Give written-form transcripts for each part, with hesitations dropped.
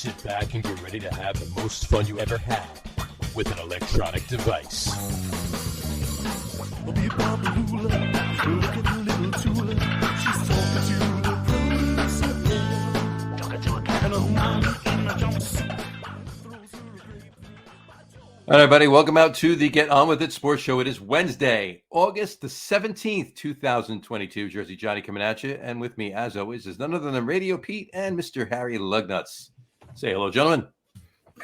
Sit back and get ready to have the most fun you ever had with an electronic device. All right, everybody, welcome out to the Get On With It Sports Show. It is Wednesday, August the 17th, 2022. Jersey Johnny coming at you. And with me, as always, is none other than RadioPete and Mr. Harry Lug Nutz. Say hello, gentlemen.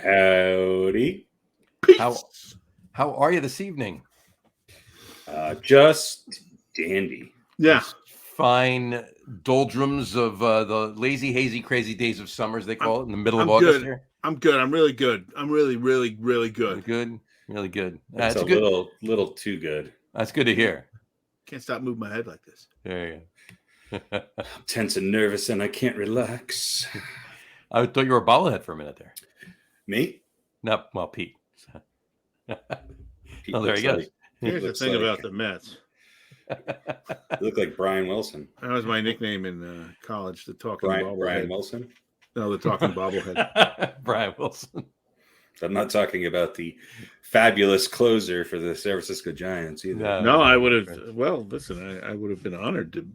Howdy. How are you this evening? Just dandy. Yeah. Those fine doldrums of the lazy, hazy, crazy days of summer, as they call it, in the middle of August good. here. I'm good. I'm really good. I'm really good. Really good. Really good. That's a good. little too good. That's good to hear. Can't stop moving my head like this. There you go. I'm tense and nervous and I can't relax. I thought you were a bobblehead for a minute there. Me? No, well, Pete. Pete Oh, there he goes. like- Here's the looks thing like- about the Mets. You look like Brian Wilson. That was my nickname in college, the talking Brian bobblehead. Wilson? No, the talking bobblehead. Brian Wilson. I'm not talking about the fabulous closer for the San Francisco Giants either. No, I would have. Well, listen, I would have been honored to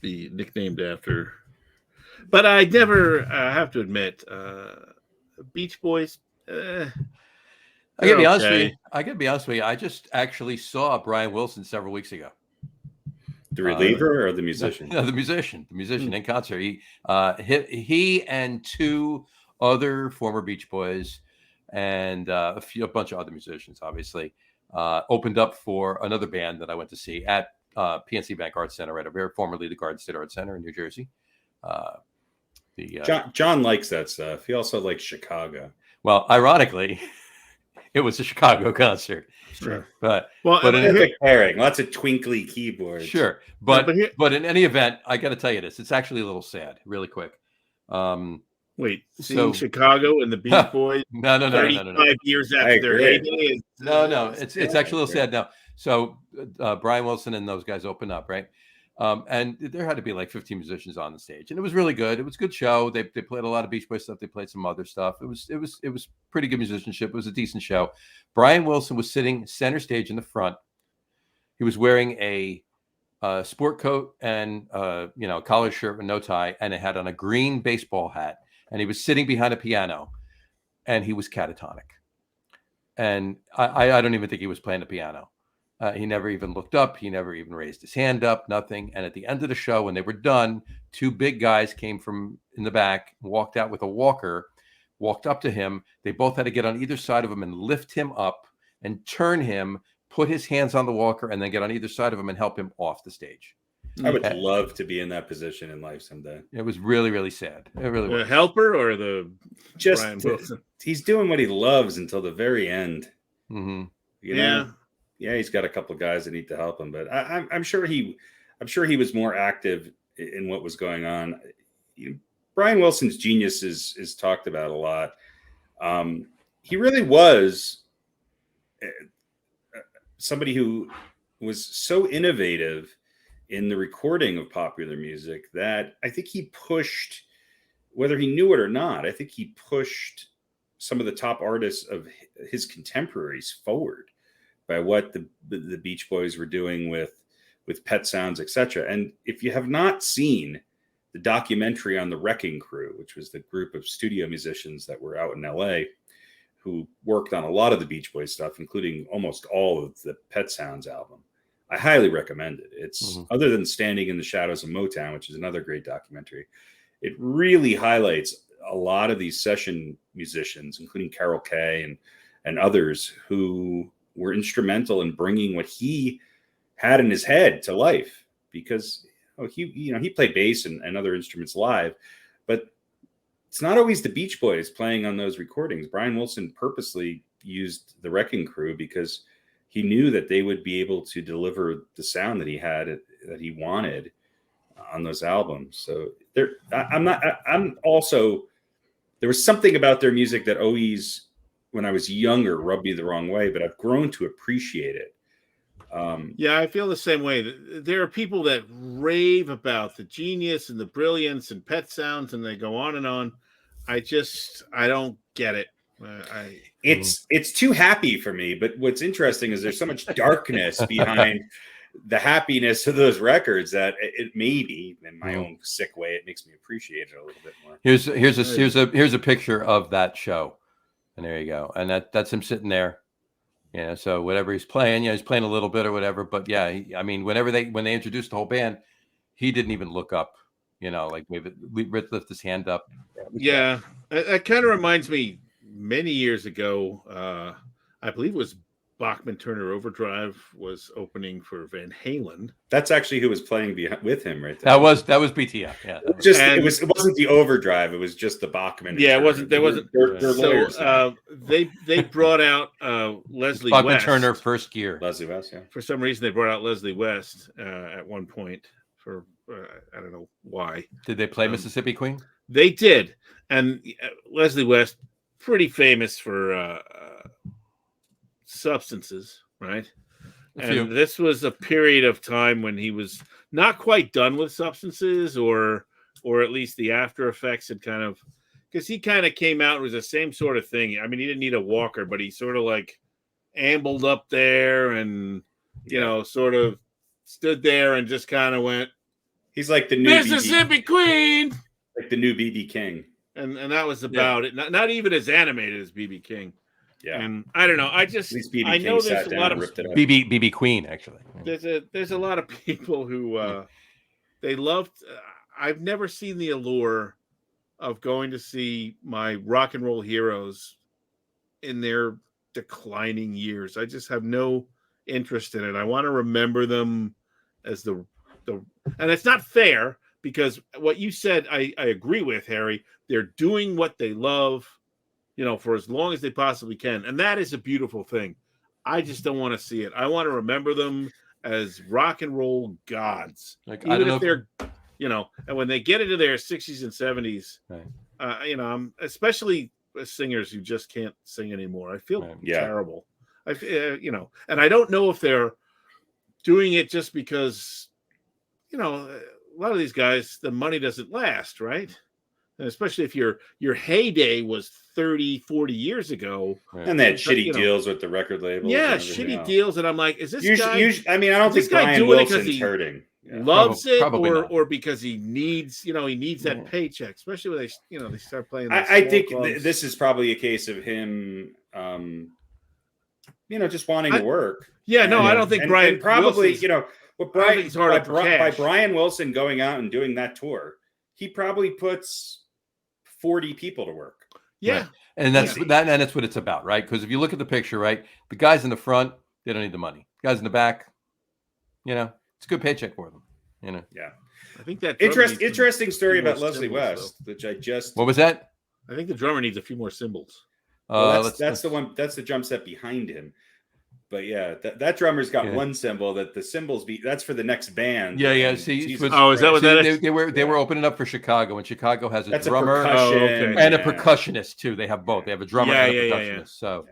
be nicknamed after. But I never have to admit, Beach Boys. I gotta be honest with you. I just actually saw Brian Wilson several weeks ago. The reliever or the musician? No, the musician in concert. He and two other former Beach Boys and a bunch of other musicians, obviously, opened up for another band that I went to see at PNC Bank Arts Center, right over here, formerly the Garden State Arts Center in New Jersey. John likes that stuff. He also likes Chicago. Well, ironically, it was a Chicago concert. Sure. But Perfect pairing. Lots of twinkly keyboards. Sure. But in any event, I got to tell you this. It's actually a little sad, really quick. Wait, seeing Chicago and the Beach Boys? No. 35 years after their heyday. No. It's actually a little sad now. So Brian Wilson and those guys opened up, right? And there had to be like 15 musicians on the stage, and it was really good. It was a good show. They played a lot of Beach Boys stuff. They played some other stuff. It was pretty good musicianship. It was a decent show. Brian Wilson was sitting center stage in the front. He was wearing a sport coat and collar shirt with no tie, and it had on a green baseball hat. And he was sitting behind a piano, and he was catatonic. And I don't even think he was playing the piano. He never even looked up. He never even raised his hand up, nothing. And at the end of the show, when they were done, two big guys came from in the back, walked out with a walker, walked up to him. They both had to get on either side of him and lift him up and turn him, put his hands on the walker, and then get on either side of him and help him off the stage. I would love to be in that position in life someday. It was really, really sad. It really was. The helper or the Brian Wilson? He's doing what he loves until the very end. Mm-hmm. You know? Yeah, he's got a couple of guys that need to help him, but I'm sure he was more active in what was going on. Brian Wilson's genius is talked about a lot. He really was somebody who was so innovative in the recording of popular music that I think he pushed, whether he knew it or not, I think he pushed some of the top artists of his contemporaries forward by what the Beach Boys were doing with Pet Sounds, etc. And if you have not seen the documentary on the Wrecking Crew, which was the group of studio musicians that were out in LA who worked on a lot of the Beach Boys stuff, including almost all of the Pet Sounds album, I highly recommend it. It's other than Standing in the Shadows of Motown, which is another great documentary. It really highlights a lot of these session musicians, including Carol Kay and others who were instrumental in bringing what he had in his head to life, because he played bass and other instruments live, but it's not always the Beach Boys playing on those recordings. Brian Wilson purposely used the Wrecking Crew because he knew that they would be able to deliver the sound that he had, that he wanted on those albums. So there was something about their music that always, when I was younger, rubbed me the wrong way, but I've grown to appreciate it. Yeah, I feel the same way. There are people that rave about the genius and the brilliance and Pet Sounds, and they go on and on. I don't get it. It's too happy for me. But what's interesting is there's so much darkness behind the happiness of those records that it maybe, in my own sick way, it makes me appreciate it a little bit more. Here's a picture of that show, and there you go. And that's him sitting there. Yeah. So whatever he's playing, he's playing a little bit or whatever. But yeah, when they introduced the whole band, he didn't even look up. Like maybe lift his hand up. Yeah, it kind of reminds me. Many years ago, I believe it was Bachman Turner Overdrive was opening for Van Halen. That's actually who was playing with him, right there. That was BTF. Yeah, it wasn't the Overdrive. It was just the Bachman. Yeah, it wasn't. There wasn't. They're lawyers. They brought out Leslie Bachman West. Turner first gear. Leslie West. Yeah. For some reason, they brought out Leslie West at one point. For I don't know why. Did they play Mississippi Queen? They did, and Leslie West. Pretty famous for substances, right? And this was a period of time when he was not quite done with substances, or at least the after effects had kind of, because he kind of came out and was the same sort of thing. I mean, he didn't need a walker, but he sort of like ambled up there and sort of stood there and just kind of went. He's like the new Mississippi Queen, like the new BB King. And that was about it. Not even as animated as BB King. Yeah. And I don't know. I know there's a lot of BB Queen actually. There's a lot of people who they loved. I've never seen the allure of going to see my rock and roll heroes in their declining years. I just have no interest in it. I want to remember them as the and it's not fair. Because what you said, I agree with, Harry. They're doing what they love, for as long as they possibly can. And that is a beautiful thing. I just don't want to see it. I want to remember them as rock and roll gods. Even if they're, and when they get into their 60s and 70s, right. Especially singers who just can't sing anymore. I feel terrible. And I don't know if they're doing it just because, a lot of these guys, the money doesn't last, right? And especially if your heyday was 30, 40 years ago. Right. And they had shitty deals with the record labels. Yeah, shitty deals. And I'm like, is this guy... I mean, I don't think Brian Wilson's hurting. Loves it or because he needs, that paycheck, especially when they start playing. I think this is probably a case of him, just wanting to work. Yeah, no, I don't think Brian... And probably, by cash. Brian Wilson going out and doing that tour, he probably puts 40 people to work. Yeah. Right. And that's what it's about, right? Because if you look at the picture, right, the guys in the front, they don't need the money. The guys in the back, it's a good paycheck for them. Yeah. I think that interesting story about Leslie West, which I just... What was that? I think the drummer needs a few more cymbals. That's the one. That's the drum set behind him. But yeah, that drummer's got one cymbal that the cymbals that's for the next band. Yeah. See, is that what that is? They were opening up for Chicago, and Chicago has a drummer and a percussionist too. They have both. They have a drummer and a percussionist. So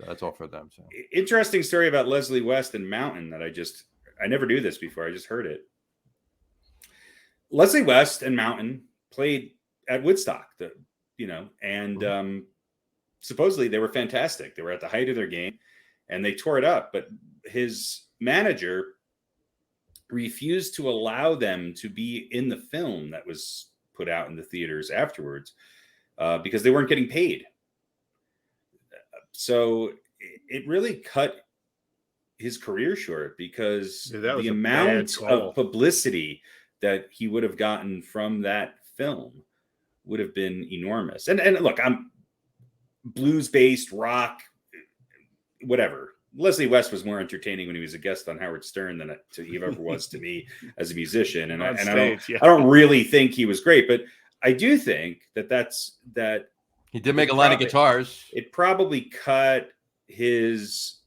that's all for them. So interesting story about Leslie West and Mountain that I never knew this before. I just heard it. Leslie West and Mountain played at Woodstock, and supposedly they were fantastic. They were at the height of their game. And they tore it up, but his manager refused to allow them to be in the film that was put out in the theaters afterwards because they weren't getting paid. So it really cut his career short because the amount of publicity that he would have gotten from that film would have been enormous. And look, I'm blues-based rock, whatever. Leslie West was more entertaining when he was a guest on Howard Stern than he ever was to me as a musician. And I don't really think he was great, but I do think that he did make a lot of guitars. It probably cut his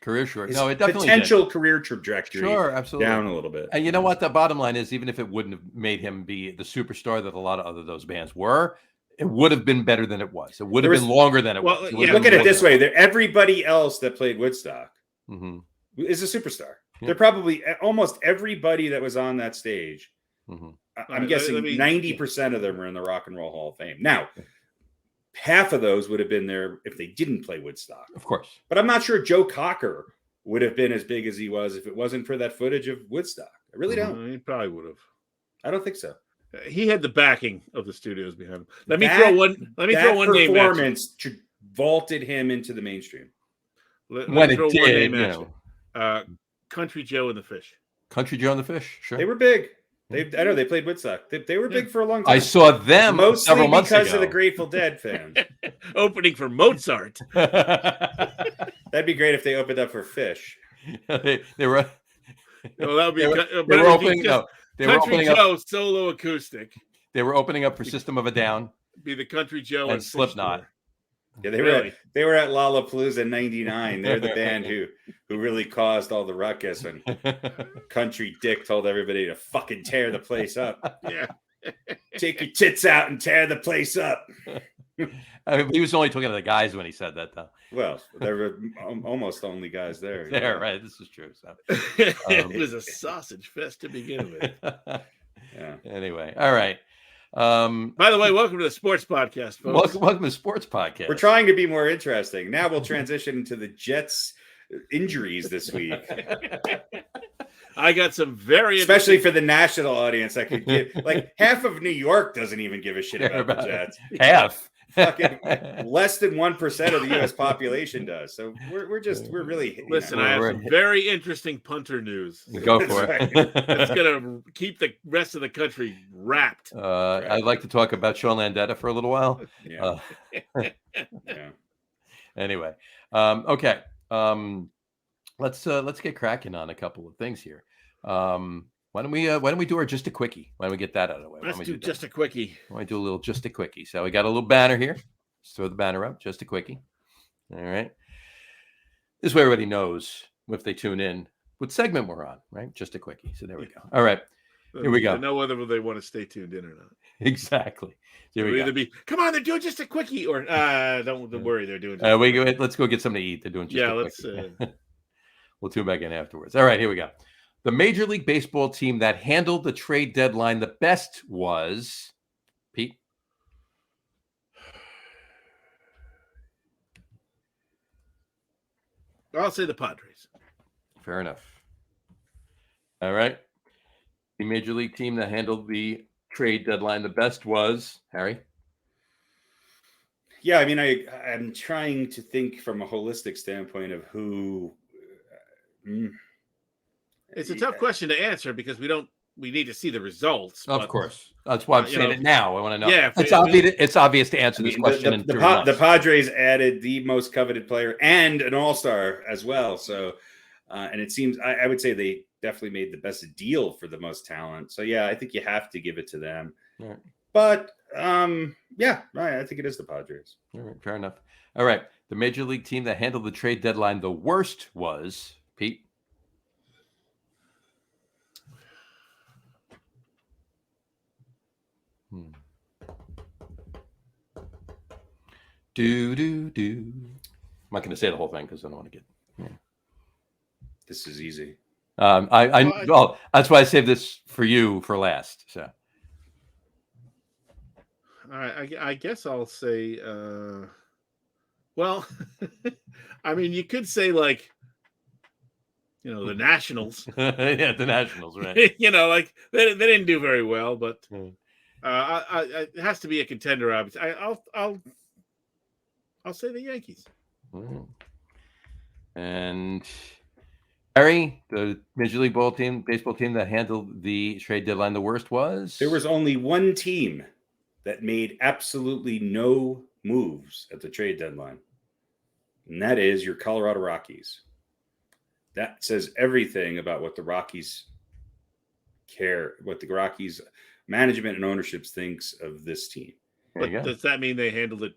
career short. No, it definitely potential career trajectory. Sure, absolutely down a little bit. And you know what? The bottom line is, even if it wouldn't have made him be the superstar that a lot of those bands were, it would have been better than it was. It would have been longer than it was. Look at it this way: everybody else that played Woodstock is a superstar. Yeah. They're probably almost everybody that was on that stage I'm guessing 90% of them are in the Rock and Roll Hall of Fame. Now, half of those would have been there if they didn't play Woodstock. Of course. But I'm not sure Joe Cocker would have been as big as he was if it wasn't for that footage of Woodstock. I really don't. He probably would have. I don't think so. He had the backing of the studios behind him. Let me throw one name. Performance vaulted him into the mainstream. Let me throw one name at you. Country Joe and the Fish. Country Joe and the Fish. Sure. They were big. I know they played Woodstock. They were big for a long time. I saw them mostly several months because ago. of the Grateful Dead fans. Opening for Mozart. That'd be great if they opened up for Fish. they were. Well, that would be. They were opening. No, they were Country opening Joe up. solo acoustic. They were opening up for System of a Down. Be the Country Joe and Slipknot. Yeah, they were at Lollapalooza '99. They're the band who really caused all the ruckus when Country Dick told everybody to fucking tear the place up. Yeah, take your tits out and tear the place up. I mean, he was only talking to the guys when he said that, though. Well, there were almost the only guys there. There, right? This is true. So it was a sausage fest to begin with. Yeah. Anyway, all right. By the way, welcome to the Sports Podcast, folks. Welcome to the Sports Podcast. We're trying to be more interesting. Now we'll transition into the Jets' injuries this week. I got some very especially for the national audience. I could give like half of New York doesn't even give a shit about the Jets. Half. Fucking less than 1% of the U.S. population does. So we're really listen. I have some very interesting punter news. Go for it. It's gonna keep the rest of the country wrapped. I'd like to talk about Sean Landeta for a little while. Yeah. Anyway, okay. Let's get cracking on a couple of things here. Why don't we do our just a quickie? Why don't we get that out of the way? Let's do just a quickie. Why don't we do a little just a quickie? So we got a little banner here. Let's throw the banner up. Just a quickie. All right. This way everybody knows if they tune in what segment we're on, right? Just a quickie. So there we go. All right. Here we go. They know whether they want to stay tuned in or not. Exactly. Here we either be, come on, they're doing just a quickie, or don't worry, they're doing. Let's go get something to eat. They're doing just a quickie. Let's. We'll tune back in afterwards. All right, here we go. The Major League Baseball team that handled the trade deadline the best was Pete. I'll say the Padres. Fair enough. All right. The Major League team that handled the trade deadline the best was Harry. Yeah, I mean, I'm trying to think from a holistic standpoint of who. It's a tough question to answer because we need to see the results. Of course. That's why I'm saying it now. I want to know. Yeah, it's obvious to answer this question. The Padres added the most coveted player and an all-star as well. So, and it seems, I would say they definitely made the best deal for the most talent. So, yeah, I think you have to give it to them. Right. But, yeah, right. I think it is the Padres. All right, fair enough. All right. The Major League team that handled the trade deadline the worst was Pete. I'm not going to say the whole thing because I don't want to get. Yeah. This is easy. Well, that's why I saved this for you for last. So, all right, I guess I'll say. Well, I mean, you could say like, the Nationals. Yeah, the Nationals, right? Like they didn't do very well, but it has to be a contender. Obviously, I'll say the Yankees. And Harry, the Major League baseball team that handled the trade deadline the worst was? There was only one team that made absolutely no moves at the trade deadline, and that is your Colorado Rockies. That says everything about what the Rockies what the Rockies management and ownership thinks of this team. But does that mean they handled it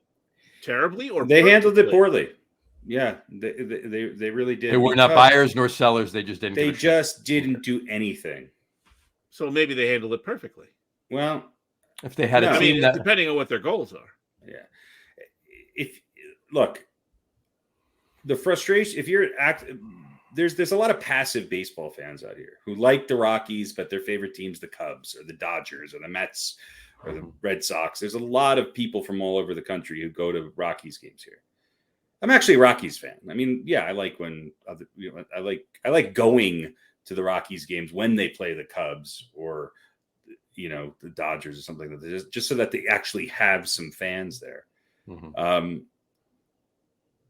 terribly, or they handled it poorly? Yeah, they really did. They were not buyers nor sellers. They just didn't. They just didn't do anything. So maybe they handled it perfectly. Well, if they had a team depending on what their goals are. Yeah. The frustration, if you're there's a lot of passive baseball fans out here who like the Rockies, but their favorite team's the Cubs or the Dodgers or the Mets or the Red Sox. There's a lot of people from all over the country who go to Rockies games here. I'm actually a Rockies fan. I mean, yeah, I like when I like going to the Rockies games when they play the Cubs or the Dodgers or something like that, just so that they actually have some fans there.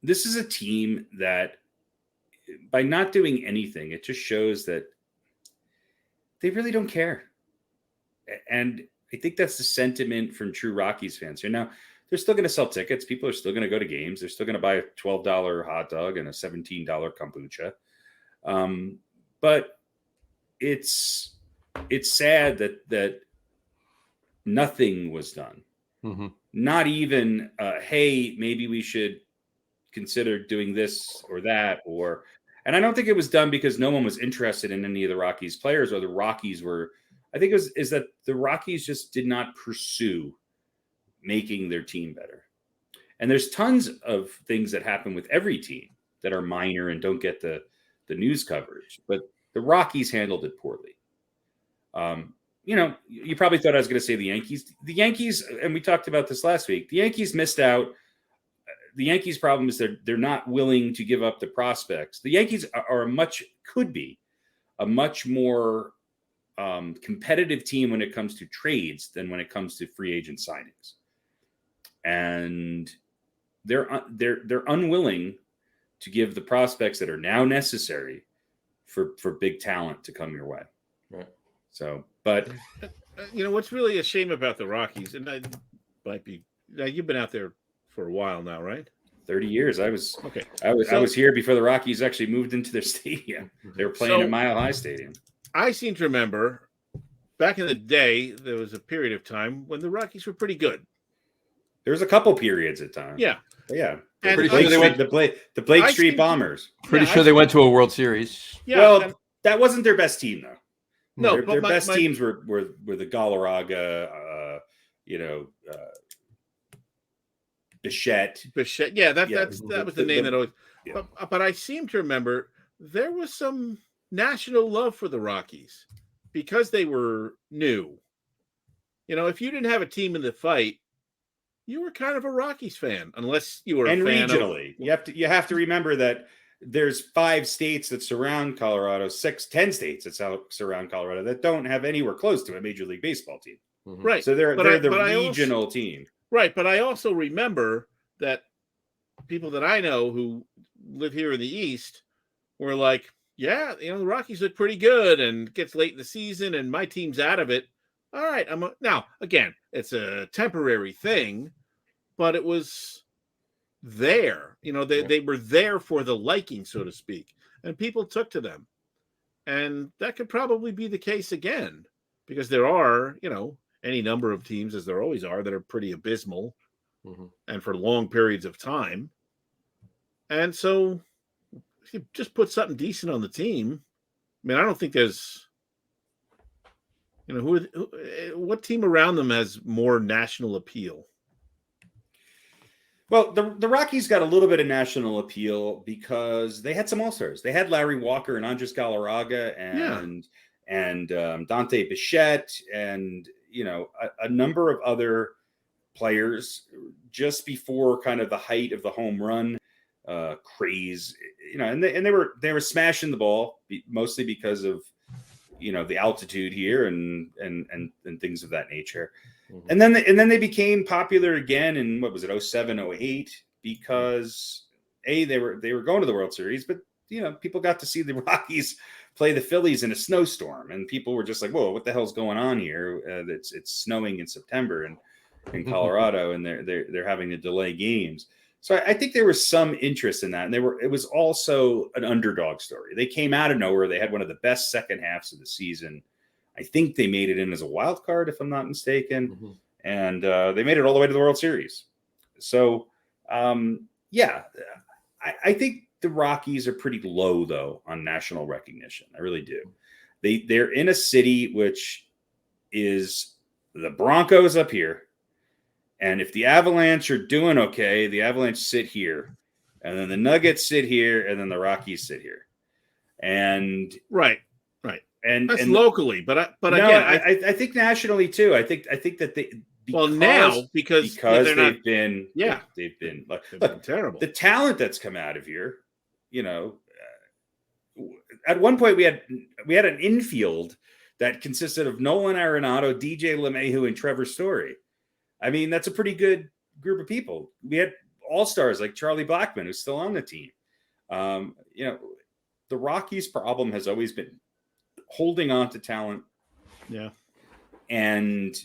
This is a team that, by not doing anything, it just shows that they really don't care. And I think that's the sentiment from true Rockies fans here. Now, they're still going to sell tickets. People are still going to go to games. They're still going to buy a $12 hot dog and a $17 kombucha. But it's sad that nothing was done. Not even, hey, maybe we should consider doing this or that, and I don't think it was done because no one was interested in any of the Rockies players, or the Rockies were. I think is that the Rockies just did not pursue making their team better. And there's tons of things that happen with every team that are minor and don't get the news coverage, but the Rockies handled it poorly. You probably thought I was going to say the Yankees. The Yankees, and we talked about this last week, the Yankees missed out. The Yankees' problem is they're not willing to give up the prospects. The Yankees could be a much more competitive team when it comes to trades than when it comes to free agent signings. And they're unwilling to give the prospects that are now necessary for big talent to come your way. Right. So, but what's really a shame about the Rockies, and you've been out there for a while now, right? 30 years. I was here before the Rockies actually moved into their stadium. They were playing at Mile High Stadium. I seem to remember back in the day, there was a period of time when the Rockies were pretty good. There was a couple periods of time. Yeah. Yeah. And the Blake Street Bombers. Pretty sure they went to a World Series. Yeah, well, that wasn't their best team, though. No, their best teams were the Galarraga, Bichette. Yeah, that was the name that always. Yeah. But I seem to remember there was some national love for the Rockies because they were new. If you didn't have a team in the fight, you were kind of a Rockies fan, unless you were. And a fan regionally, you have to remember that there's 5 states that surround Colorado, 10 states that surround Colorado that don't have anywhere close to a Major League Baseball team. Right. So they're the regional team. Right, but I also remember that people that I know who live here in the East were like, yeah, the Rockies look pretty good, and it gets late in the season and my team's out of it. All right, now again, it's a temporary thing, but it was there. They were there for the liking, so to speak, and people took to them. And that could probably be the case again, because there are, any number of teams, as there always are, that are pretty abysmal and for long periods of time. And so if you just put something decent on the team, I mean, I don't think there's, what team around them has more national appeal? Well, the Rockies got a little bit of national appeal because they had some all-stars. They had Larry Walker and Andres Galarraga and Dante Bichette and a number of other players just before kind of the height of the home run craze. And they were smashing the ball mostly because of the altitude here and things of that nature. And then they became popular again in, what was it, 07, 08, because they were going to the World Series, but people got to see the Rockies play the Phillies in a snowstorm, and people were just like, whoa, what the hell's going on here? It's snowing in September in Colorado, and they're having to delay games. So I think there was some interest in that, and it was also an underdog story. They came out of nowhere. They had one of the best second halves of the season. I think they made it in as a wild card, if I'm not mistaken, and they made it all the way to the World Series. So, I think the Rockies are pretty low, though, on national recognition. I really do. They're in a city which is the Broncos up here. And if the Avalanche are doing okay, the Avalanche sit here. And then the Nuggets sit here. And then the Rockies sit here. And right. and That's and locally, but no, again, I think nationally too. I think that they because they're not, they've been yeah, they've been like they've look, been terrible. the talent that's come out of here, at one point we had an infield that consisted of Nolan Arenado, DJ LeMahieu, and Trevor Story. I mean, that's a pretty good group of people. We had all-stars like Charlie Blackmon, who's still on the team. The Rockies' problem has always been holding on to talent. Yeah. And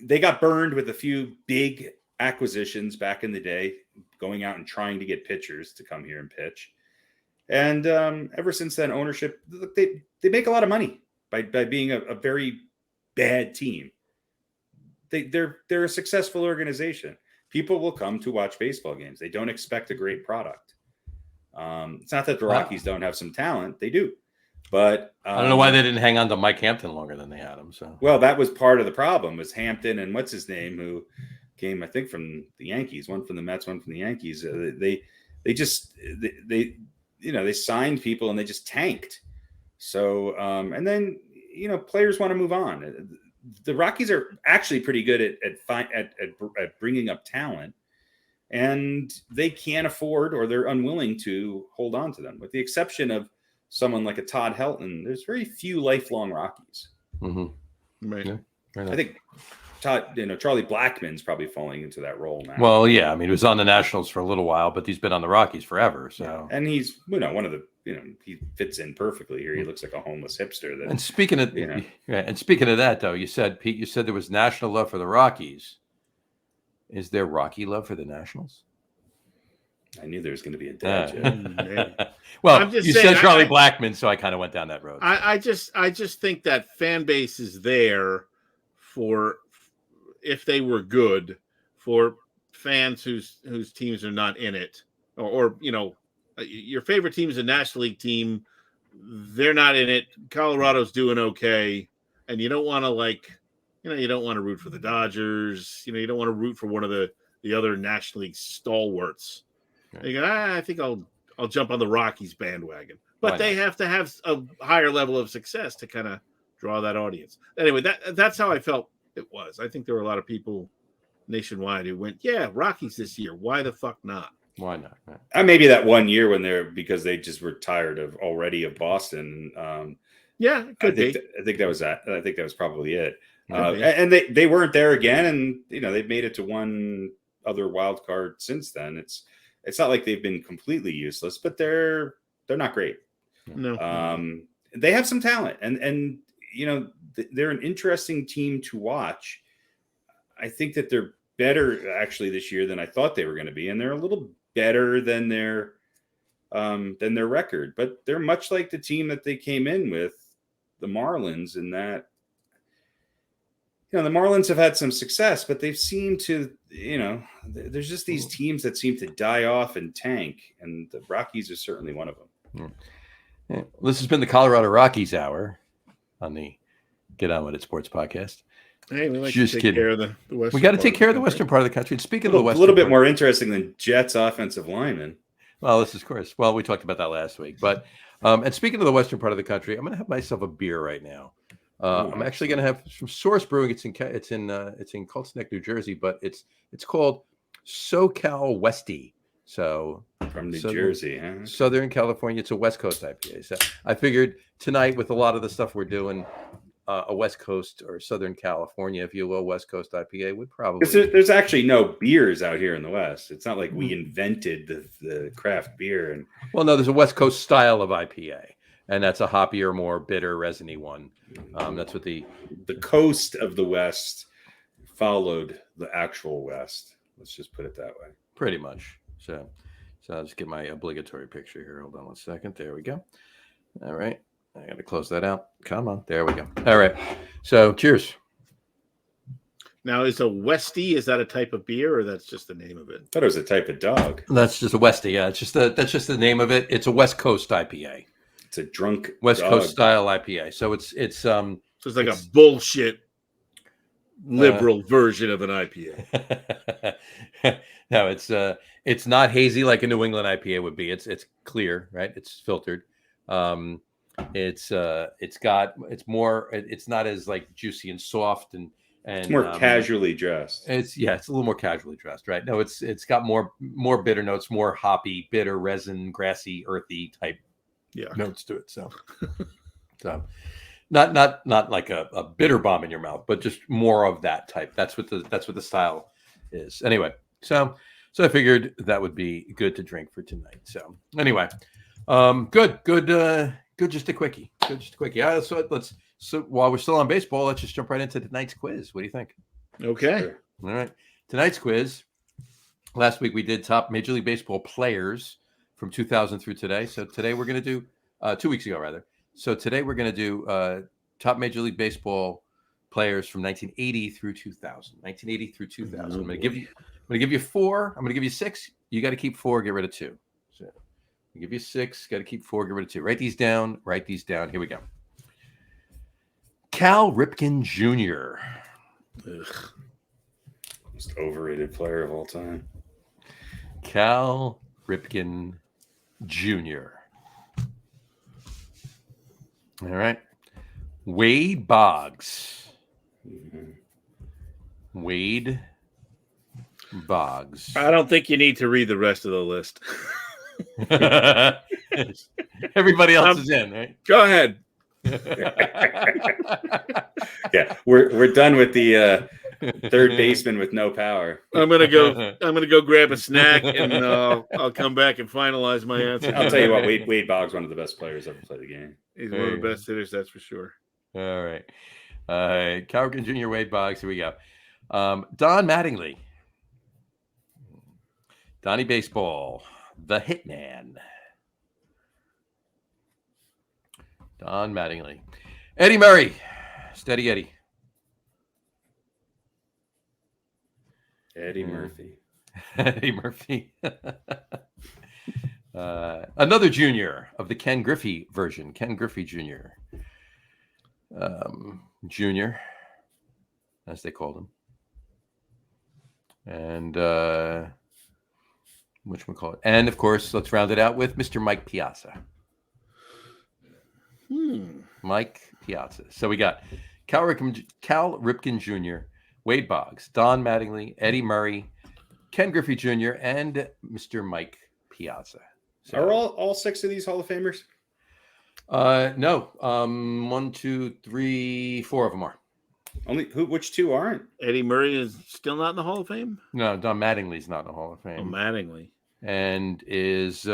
they got burned with a few big acquisitions back in the day, going out and trying to get pitchers to come here and pitch. And ever since then, ownership, they make a lot of money by being a very bad team. They're a successful organization. People will come to watch baseball games. They don't expect a great product. It's not that the Rockies don't have some talent. They do. But I don't know why they didn't hang on to Mike Hampton longer than they had him. So that was part of the problem, was Hampton and what's his name, who came, I think, from the Yankees, one from the Mets, one from the Yankees. They signed people and they just tanked. So and then players want to move on. The Rockies are actually pretty good at bringing up talent, and they can't afford, or they're unwilling to hold on to them, with the exception of someone like a Todd Helton. There's very few lifelong Rockies. Mm-hmm. Right. Yeah. I think Charlie Blackmon's probably falling into that role now. Well, yeah. I mean, he was on the Nationals for a little while, but he's been on the Rockies forever. So, yeah. And he's one of the he fits in perfectly here. He looks like a homeless hipster. And speaking of that, though, you said, Pete, you said there was national love for the Rockies. Is there Rocky love for the Nationals? I knew there was going to be a dad joke. Well, you said Charlie Blackmon, so I kind of went down that road. I just think that fan base is there for, if they were good, for fans whose teams are not in it, or your favorite team is a National League team, they're not in it. Colorado's doing okay, and you don't want to you don't want to root for the Dodgers. You don't want to root for one of the other National League stalwarts. Right. You go, I think I'll jump on the Rockies bandwagon, but they have to have a higher level of success to kind of draw that audience. Anyway, that's how I felt it was. I think there were a lot of people nationwide who went, yeah, Rockies this year. Why the fuck not? Why not? Right. Maybe that one year because they just were tired of Boston. Yeah, it could be. I think that was that. I think that was probably it. And they weren't there again, and they've made it to one other wild card since then. It's not like they've been completely useless, but they're not great. No. They have some talent, and they're an interesting team to watch. I think that they're better actually this year than I thought they were going to be, and they're a little better than their record. But they're much like the team that they came in with, the Marlins, in that the Marlins have had some success, but they've seemed to, there's just these teams that seem to die off and tank, and the Rockies are certainly one of them. Yeah. This has been the Colorado Rockies Hour on the Get On With It Sports Podcast. Hey, we like to take care of the western. We got to take care of the western part of the country. And speaking of the western, a little bit more interesting than Jets offensive linemen. Well, this is, of course. Well, we talked about that last week, but and speaking of the western part of the country, I'm going to have myself a beer right now. I'm actually going to have from Source Brewing. It's in Colts Neck, New Jersey, but it's called SoCal Westy. So from New Jersey, huh? Southern California. It's a West Coast IPA. So I figured tonight, with a lot of the stuff we're doing, a West Coast or Southern California, if you will, West Coast IPA would probably. There's actually no beers out here in the West. It's not like we invented the craft beer. And well, no, there's a West Coast style of IPA. And that's a hoppier, more bitter, resiny one. That's what the coast of the West followed the actual West. Let's just put it that way. Pretty much. So I'll just get my obligatory picture here. Hold on one second. There we go. All right. I got to close that out. Come on. There we go. All right. So cheers. Now, is a Westie, is that a type of beer, or that's just the name of it? I thought it was a type of dog. That's just a Westie. Yeah, that's just the name of it. It's a West Coast IPA. It's a drunk West dog. Coast style IPA. So it's so it's like a bullshit liberal version of an IPA. No, it's not hazy like a New England IPA would be. It's clear, right? It's filtered, It's not as like juicy and soft and It's more casually dressed. It's a little more casually dressed, right? No, it's got more bitter notes, more hoppy, bitter, resin, grassy, earthy type notes to it. So not like a bitter bomb in your mouth, but just more of that type. That's what the style is. Anyway, so I figured that would be good to drink for tonight. So anyway, good. Just a quickie. So while we're still on baseball, let's just jump right into tonight's quiz. What do you think? Okay. Sure. All right. Tonight's quiz. Last week we did top Major League Baseball players from 2000 through today. So today we're going to do 2 weeks ago, rather. So today we're going to do top Major League Baseball players from 1980 through 2000. 1980 through 2000. I'm going to give you 4. I'm going to give you 6. You got to keep 4. Get rid of 2. So I'll give you 6. Got to keep 4. Get rid of 2. Write these down. Here we go. Cal Ripken Jr. Ugh. Most overrated player of all time. Cal Ripken Jr. All right. Wade Boggs. Mm-hmm. Wade Boggs. I don't think you need to read the rest of the list. Everybody else is in, right? Go ahead. Yeah, we're done with the third baseman with no power. I'm gonna go grab a snack, and I'll come back and finalize my answer. I'll tell you what, Wade Boggs, one of the best players ever played the game. He's one of the best hitters, that's for sure. All right. Cal Ripken Jr., Wade Boggs. Here we go. Don Mattingly. Donnie Baseball. The Hitman. Don Mattingly. Eddie Murray. Steady Eddie. Eddie Murphy. Eddie Murphy. Another junior of the Ken Griffey version. Ken Griffey Jr. Junior, as they called him. And whatchamacallit. And, of course, let's round it out with Mr. Mike Piazza. Mike Piazza. So we got Cal Ripken Jr., Wade Boggs, Don Mattingly, Eddie Murray, Ken Griffey Jr., and Mr. Mike Piazza. So, are all 6 of these Hall of Famers? No. 1, 2, 3, 4 of them are. Only which 2 aren't? Eddie Murray is still not in the Hall of Fame? No, Don Mattingly's not in the Hall of Fame. Oh, Mattingly. And is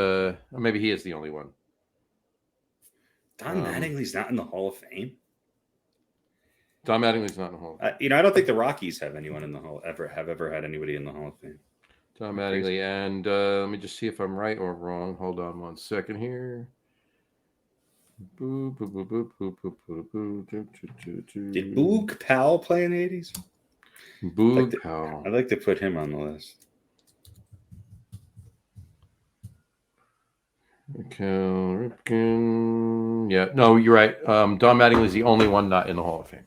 maybe he is the only one. Don Mattingly's not in the Hall of Fame. Don Mattingly's not in the Hall of Fame. I don't think the Rockies have anyone in the Hall ever had anybody in the Hall of Fame. Don Mattingly, and let me just see if I'm right or wrong. Hold on 1 second here. Did Boog Powell play in the 80s? Boog Powell. I'd like to put him on the list. Cal Ripken. Yeah, no, you're right. Don Mattingly is the only one not in the Hall of Fame.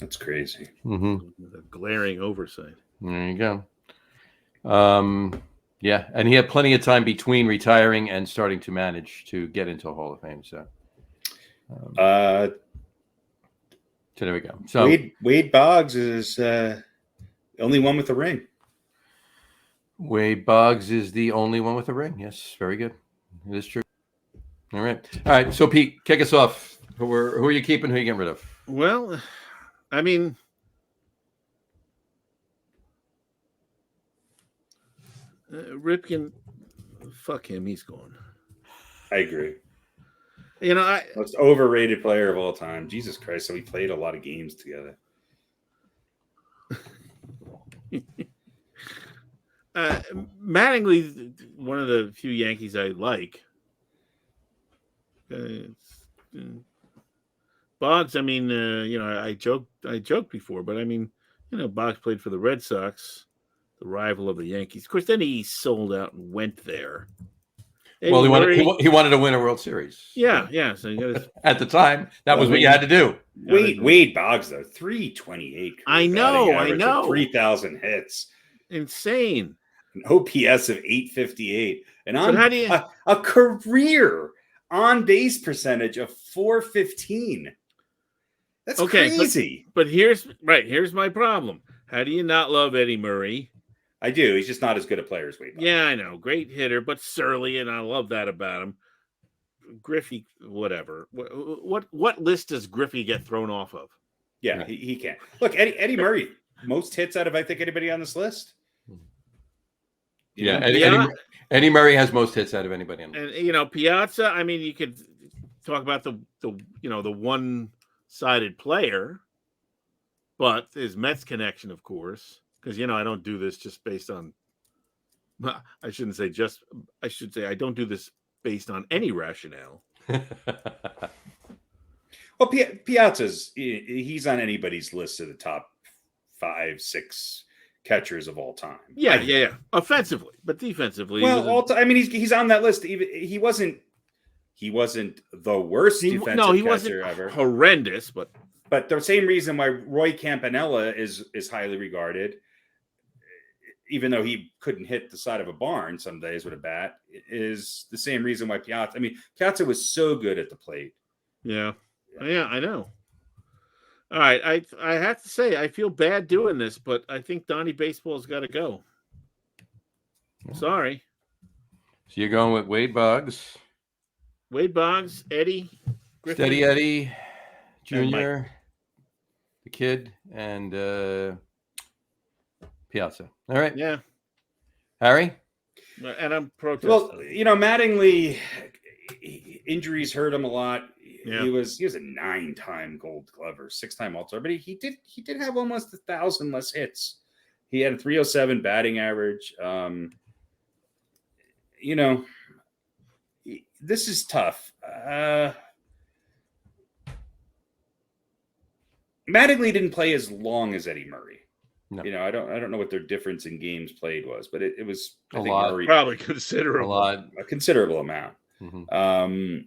That's crazy. Mm-hmm. A glaring oversight. There you go. Yeah, and he had plenty of time between retiring and starting to manage to get into a Hall of Fame. So, so there we go. So Wade Boggs is the only one with a ring. Wade Boggs is the only one with a ring. Yes, very good. It is true. All right. So Pete, kick us off. Who are you keeping? Who are you getting rid of? Well, I mean, Ripken, fuck him. He's gone. I agree. Most overrated player of all time. Jesus Christ! So we played a lot of games together. Mattingly, one of the few Yankees I like. Boggs, I mean, I joked before, but I mean, Boggs played for the Red Sox, the rival of the Yankees. Of course, then he sold out and went there. Well, he wanted to win a World Series. Yeah. So you got at the time, that was what you had to do. Wade Boggs, though, 328. I know. 3,000 hits. Insane. An OPS of 858. And so how do you... a career on base percentage of .415. That's Okay, crazy. But here's my problem. How do you not love Eddie Murray? I do. He's just not as good a player as Wade Boggs. Yeah, I know. Great hitter, but surly, and I love that about him. Griffey, whatever. What list does Griffey get thrown off of? Yeah, he can't. Look, Eddie Murray, most hits out of, I think, anybody on this list. Eddie Murray has most hits out of anybody on the list. And, Piazza, I mean, you could talk about the one-sided player, but his Mets connection, of course, because, I don't do this just based on, I should say I don't do this based on any rationale. Well, Piazza's, he's on anybody's list of the top 5-6 catchers of all time. Yeah. Offensively, but defensively. Well, he's on that list. He wasn't the worst defensive catcher ever. Horrendous, but the same reason why Roy Campanella is highly regarded, even though he couldn't hit the side of a barn some days with a bat, is the same reason why Piazza. I mean, Piazza was so good at the plate. Yeah, I know. All right, I have to say I feel bad doing this, but I think Donnie Baseball's got to go. Sorry. So you're going with Wade Boggs, Eddie, Griffin, Steady Eddie Jr., the kid, and Piazza. All right. Yeah. Harry? And I'm protesting. Well, Mattingly, injuries hurt him a lot. Yeah. He was a 9-time Gold Glover, 6-time All-Star, but he did have almost 1,000 less hits. He had a .307 batting average. This is tough. Mattingly didn't play as long as Eddie Murray. No. I don't know what their difference in games played was, but it was a lot. Murray, probably considerable. A considerable amount. Mm-hmm.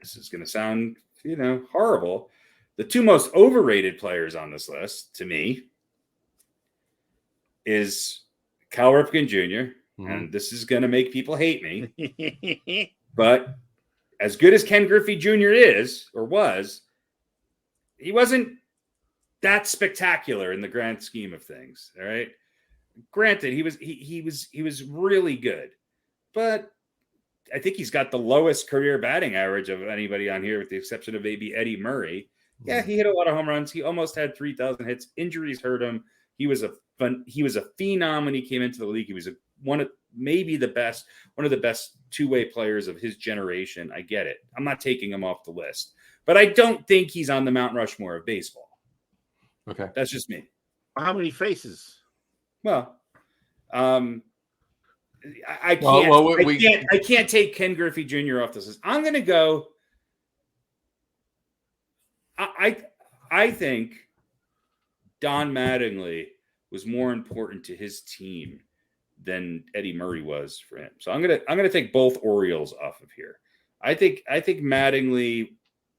This is going to sound, horrible. The two most overrated players on this list, to me, is Cal Ripken Jr., and this is going to make people hate me, but as good as Ken Griffey Jr. is, or was, he wasn't that spectacular in the grand scheme of things. All right. Granted, he was really good, but I think he's got the lowest career batting average of anybody on here, with the exception of maybe Eddie Murray. Yeah, he hit a lot of home runs. He almost had 3,000 hits. Injuries hurt him. He was a phenom when he came into the league. He was one of the best two-way players of his generation. I get it. I'm not taking him off the list, but I don't think he's on the Mount Rushmore of baseball. Okay, that's just me. How many faces? Well, I can't. I can't take Ken Griffey Jr. off this list. I'm going to go. I think Don Mattingly was more important to his team than Eddie Murray was for him. So I'm gonna take both Orioles off of here. I think Mattingly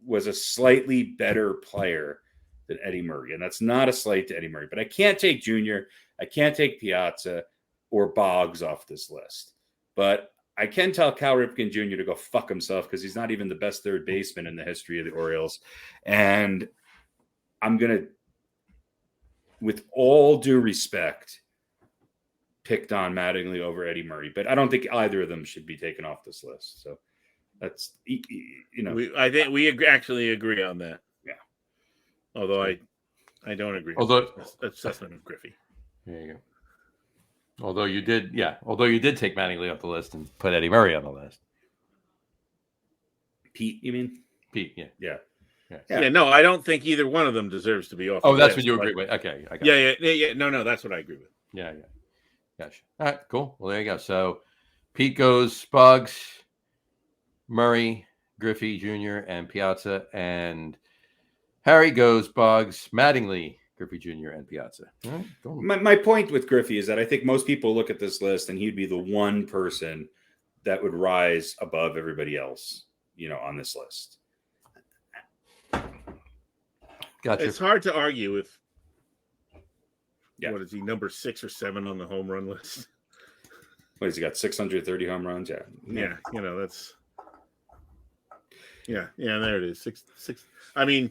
was a slightly better player than Eddie Murray, and that's not a slight to Eddie Murray. But I can't take Jr. I can't take Piazza or Boggs off this list. But I can tell Cal Ripken Jr. to go fuck himself, because he's not even the best third baseman in the history of the Orioles. And I'm going to, with all due respect, pick Don Mattingly over Eddie Murray. But I don't think either of them should be taken off this list. So that's, I think we actually agree on that. Yeah. Although I don't agree with the assessment of Griffey. There you go. Although you did take Mattingly off the list and put Eddie Murray on the list. Pete, you mean? Pete, yeah. Yeah, no, I don't think either one of them deserves to be off. Oh, that's what you agree with. Okay. I got yeah. No, that's what I agree with. Yeah. Gotcha. All right, cool. Well, there you go. So Pete goes Boggs, Murray, Griffey Jr., and Piazza, and Harry goes Boggs, Mattingly, Griffey Jr., and Piazza. All right, cool. My point with Griffey is that I think most people look at this list and he'd be the one person that would rise above everybody else, on this list. Gotcha. It's hard to argue with. What is he, number 6 or 7 on the home run list? What has he got? 630 home runs. Yeah, that's. Yeah, there it is. Six. I mean,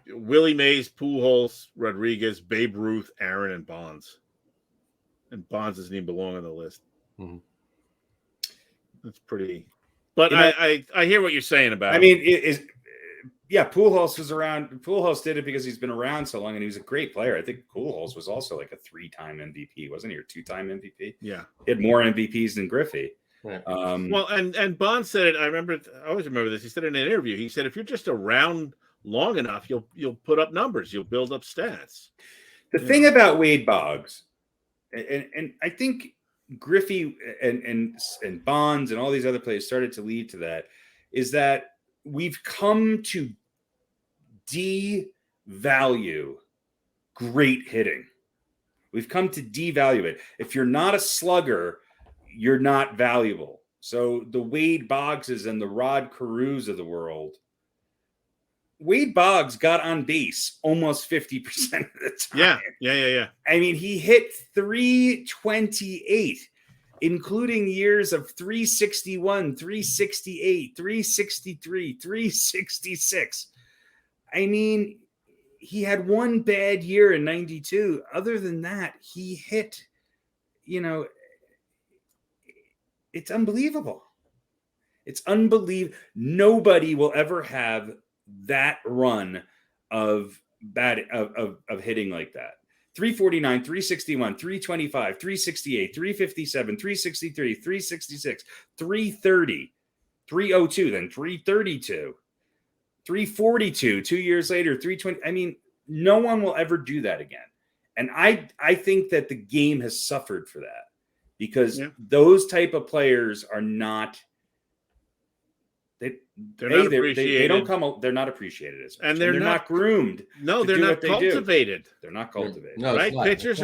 Willie Mays, Pujols, Rodriguez, Babe Ruth, Aaron, and Bonds. And Bonds doesn't even belong on the list. Mm-hmm. That's pretty. But I hear what you're saying about. I mean, Pujols was around. Pujols did it because he's been around so long, and he was a great player. I think Pujols was also like a 3-time MVP, wasn't he? Or 2-time MVP? Yeah, he had more MVPs than Griffey. Right. Well, and Bond said it. I always remember this. He said in an interview, he said, if you're just around long enough, you'll put up numbers, you'll build up stats. The thing about Wade Boggs, and I think Griffey and Bonds and all these other players started to lead to that, is that we've come to devalue great hitting. We've come to devalue it. If you're not a slugger, you're not valuable. So the Wade Boggses and the Rod Carews of the world, Wade Boggs got on base almost 50% of the time. Yeah. I mean, he hit 328, including years of 361, 368, 363, 366. I mean, he had one bad year in 92. Other than that, he hit, it's unbelievable. It's unbelievable. Nobody will ever have that run of hitting like that. 349, 361, 325, 368, 357, 363, 366, 330, 302, then 332, 342, 2 years later, 320. I mean, no one will ever do that again. And I think that the game has suffered for that. Because those type of players are not, they're not appreciated. They don't come. They're not appreciated as much, and they're not groomed. No, they're not cultivated. They're not cultivated. No, right? Pitchers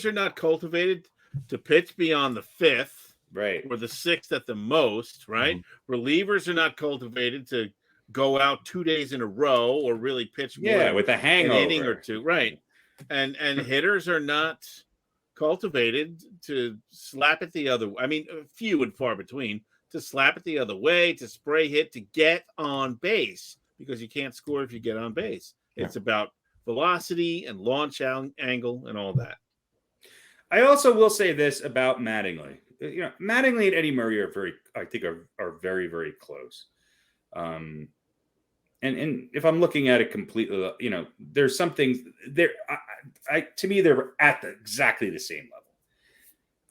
are not cultivated to pitch beyond the fifth, right, or the sixth at the most. Right. Mm-hmm. Relievers are not cultivated to go out 2 days in a row or really pitch. With a hangover, an inning or two. Right. And hitters are not cultivated to slap it the other. I mean, few and far between, to slap it the other way, to spray hit, to get on base, because you can't score if you get on base. It's about velocity and launch angle and all that. I also will say this about Mattingly. Mattingly and Eddie Murray are very, very close. And if I'm looking at it completely, there's some things there. To me, they're at exactly the same level.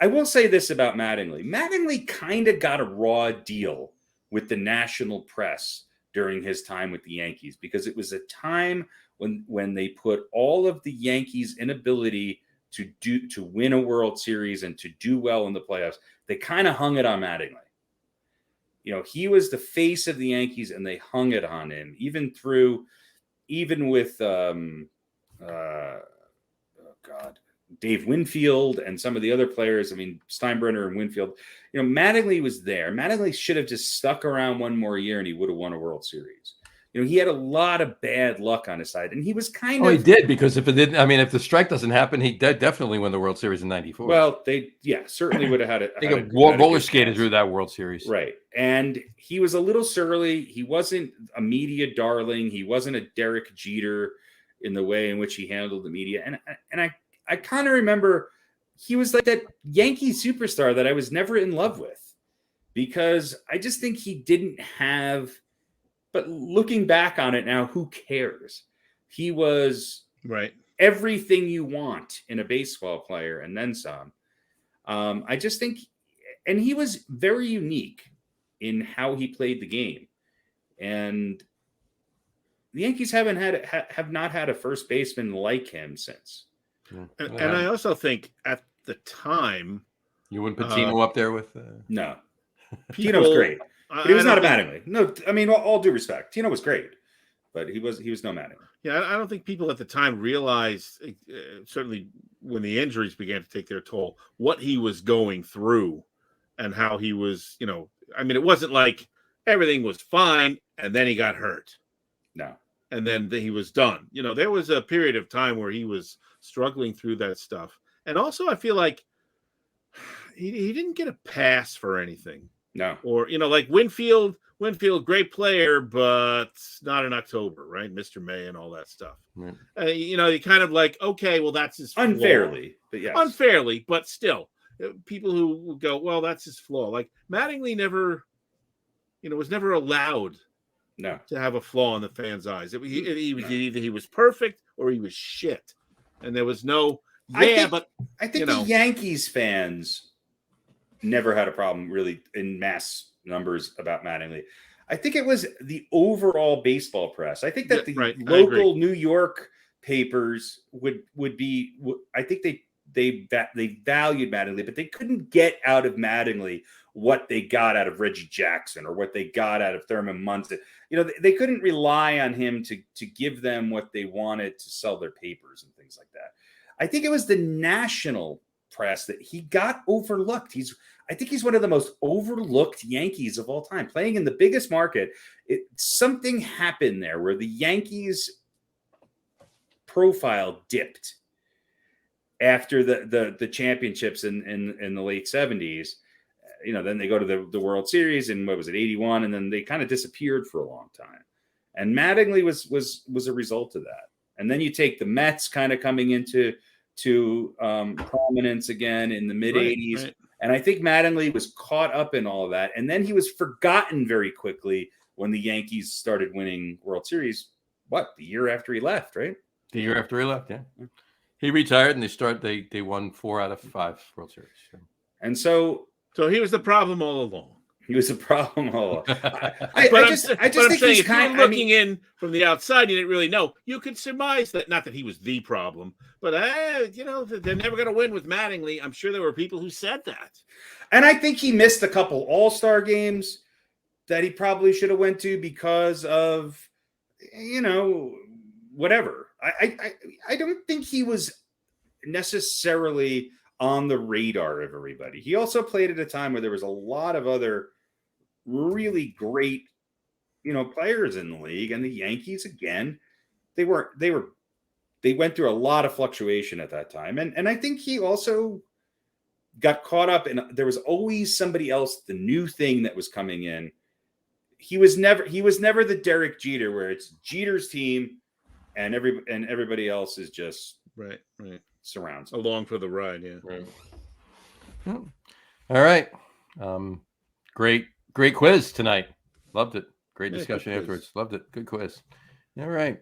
I will say this about Mattingly. Mattingly kind of got a raw deal with the national press during his time with the Yankees, because it was a time when they put all of the Yankees' inability to win a World Series and to do well in the playoffs. They kind of hung it on Mattingly. He was the face of the Yankees, and they hung it on him, even with Dave Winfield and some of the other players. I mean, Steinbrenner and Winfield. Mattingly was there. Mattingly should have just stuck around one more year, and he would have won a World Series. He had a lot of bad luck on his side, and he was kind of. He did, because if it didn't, if the strike doesn't happen, he definitely win the World Series in '94. Well, they certainly would have had it. They roller skated through that World Series, right? And he was a little surly. He wasn't a media darling. He wasn't a Derek Jeter in the way in which he handled the media. And I kind of remember he was like that Yankee superstar that I was never in love with, because I just think he didn't have. But looking back on it now, who cares? He was everything you want in a baseball player, and then some. I just think, and he was very unique in how he played the game. And the Yankees have not had a first baseman like him since. And I also think at the time, you wouldn't put Tino up there with. No, Tino was great. But he was not a Mattingly. No, all due respect, Tino was great, but he was no Mattingly. Yeah, I don't think people at the time realized, certainly when the injuries began to take their toll, what he was going through and how he was. It wasn't like everything was fine and then he got hurt. No, and then he was done. There was a period of time where he was struggling through that stuff, and also I feel like he didn't get a pass for anything. No. Or, like Winfield, great player, but not in October, right? Mr. May and all that stuff. Right. You kind of like, okay, well, that's his flaw. Unfairly, but yes. Unfairly, but still. People who go, well, that's his flaw. Like Mattingly never, was never allowed to have a flaw in the fans' eyes. Either he was perfect or he was shit. And there was no, I think the Yankees fans never had a problem really in mass numbers about Mattingly. I think it was the overall baseball press. I think that the local New York papers would be. I think they valued Mattingly, but they couldn't get out of Mattingly what they got out of Reggie Jackson or what they got out of Thurman Munson. They couldn't rely on him to give them what they wanted to sell their papers and things like that. I think it was the national press that he got overlooked. I think he's one of the most overlooked Yankees of all time, playing in the biggest market. Something happened there where the Yankees profile dipped after the championships in the late 70s. Then they go to the World Series in, 81, and then they kind of disappeared for a long time. And Mattingly was a result of that. And then you take the Mets kind of coming into prominence again in the mid 80s. Right. And I think Mattingly was caught up in all of that. And then he was forgotten very quickly when the Yankees started winning World Series. The year after he left, right? The year after he left, yeah. He retired and they won 4 out of 5 World Series. And so he was the problem all along. He was a problem all along. I just think he's kind of looking in from the outside. You didn't really know. You could surmise that, not that he was the problem, but they're never going to win with Mattingly. I'm sure there were people who said that. And I think he missed a couple All-Star games that he probably should have went to because of, whatever. I don't think he was necessarily on the radar of everybody. He also played at a time where there was a lot of other really great, players in the league, and the Yankees, again, they went through a lot of fluctuation at that time. And I think he also got caught up in, there was always somebody else, the new thing that was coming in. He was never the Derek Jeter where it's Jeter's team and everybody else is just right. Surrounds along for the ride. Yeah. Right. All right. Great quiz tonight. Loved it. Great discussion afterwards. Loved it. Good quiz. All right.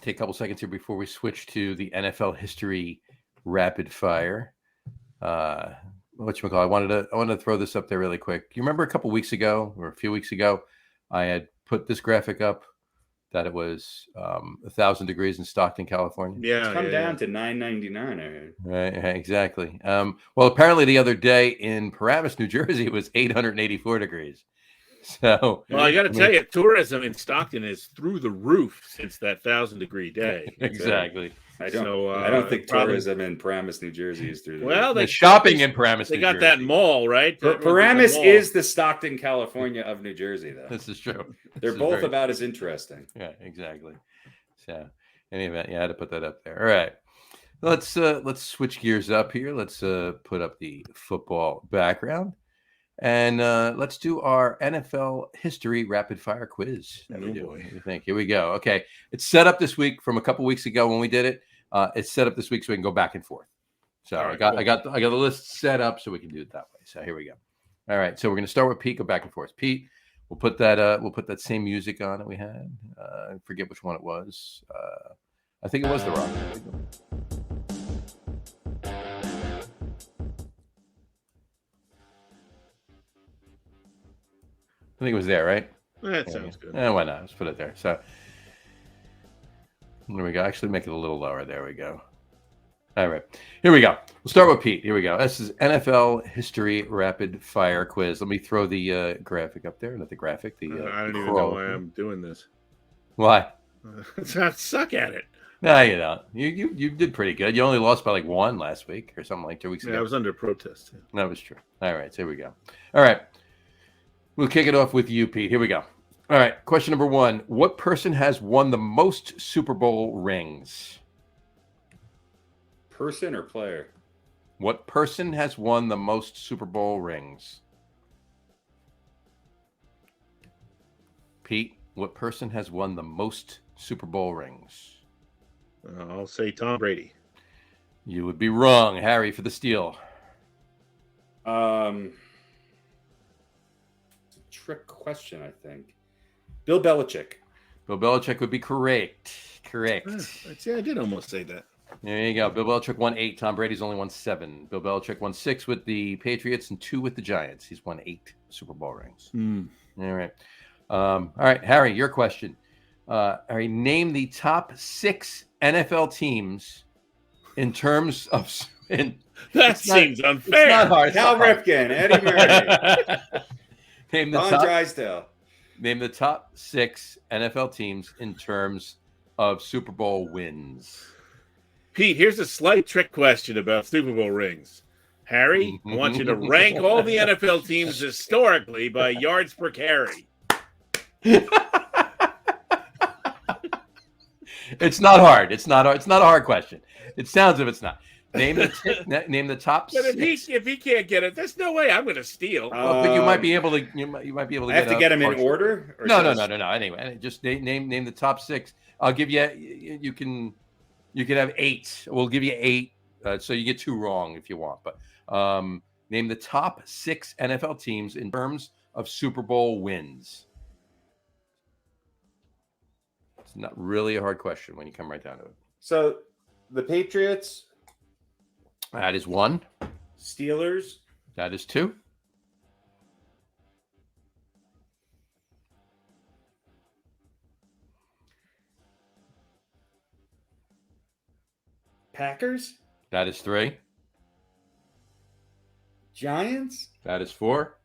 Take a couple seconds here before we switch to the NFL history rapid fire. Whatchamacallit, I wanted to throw this up there really quick. You remember a couple weeks ago or a few weeks ago, I had put this graphic up that it was 1,000 degrees in Stockton, California. Yeah, it's come down to 999. I heard. Right, exactly. Well, apparently the other day in Paramus, New Jersey, it was 884 degrees. So, well, I got to tell you, tourism in Stockton is through the roof since that 1,000-degree day. Exactly. I don't think tourism in Paramus, New Jersey is through the roof. Well, the shopping in Paramus, New Jersey. They got that mall, right? Paramus is the Stockton, California of New Jersey, though. This is true. They're both about as interesting. Yeah, exactly. So, in any event, I had to put that up there. All right. Let's switch gears up here. Let's put up the football background. And let's do our NFL history rapid fire quiz. What do you think? Here we go. Okay. It's set up this week from a couple weeks ago when we did it. It's set up this week so we can go back and forth. So right, I got the list set up so we can do it that way. So here we go. All right. So we're going to start with Pete, go back and forth. Pete, we'll put that same music on that we had. I forget which one it was. I think it was The Rock. I think it was there, right? That sounds good. Why not? Let's put it there. So there we go. Actually, make it a little lower. There we go. All right. Here we go. We'll start with Pete. Here we go. This is NFL history rapid fire quiz. Let me throw the graphic up there. Not the graphic. I don't even know why I'm doing this. Why? I suck at it. No, you don't. You did pretty good. You only lost by like 1 last week or something like 2 weeks ago. Yeah, I was under protest. That was true. All right. So here we go. All right. We'll kick it off with you, Pete. Here we go. All right. Question number 1. What person has won the most Super Bowl rings? Person or player? What person has won the most Super Bowl rings? Pete, what person has won the most Super Bowl rings? I'll say Tom Brady. You would be wrong. Harry for the steal. It's a trick question, I think. Bill Belichick. Bill Belichick would be correct. Correct. See, I did almost say that. There you go. Bill Belichick won 8. Tom Brady's only won 7. Bill Belichick won 6 with the Patriots and 2 with the Giants. He's won 8 Super Bowl rings. All right. All right, Harry, your question. Harry, name the top 6 NFL teams in terms of. That seems unfair. It's not hard. Cal Ripken, Eddie Murray, Name the Don top. Drysdale. Name the top 6 NFL teams in terms of Super Bowl wins. Pete, here's a slight trick question about Super Bowl rings. Harry, I want you to rank all the NFL teams historically by yards per carry. It's not hard. It's not a hard question. It sounds if it's not. Name the top But 6. if he can't get it, there's no way I'm going to steal. Well, but you might be able to. You might be able to. I have to get them in partial. order. Or No. Anyway, just name the top 6. I'll give you. You can have 8. We'll give you 8. So you get 2 wrong if you want. But name the top 6 NFL teams in terms of Super Bowl wins. It's not really a hard question when you come right down to it. So the Patriots, That is 1. Steelers, That is 2. Packers, That is 3. Giants. That is 4.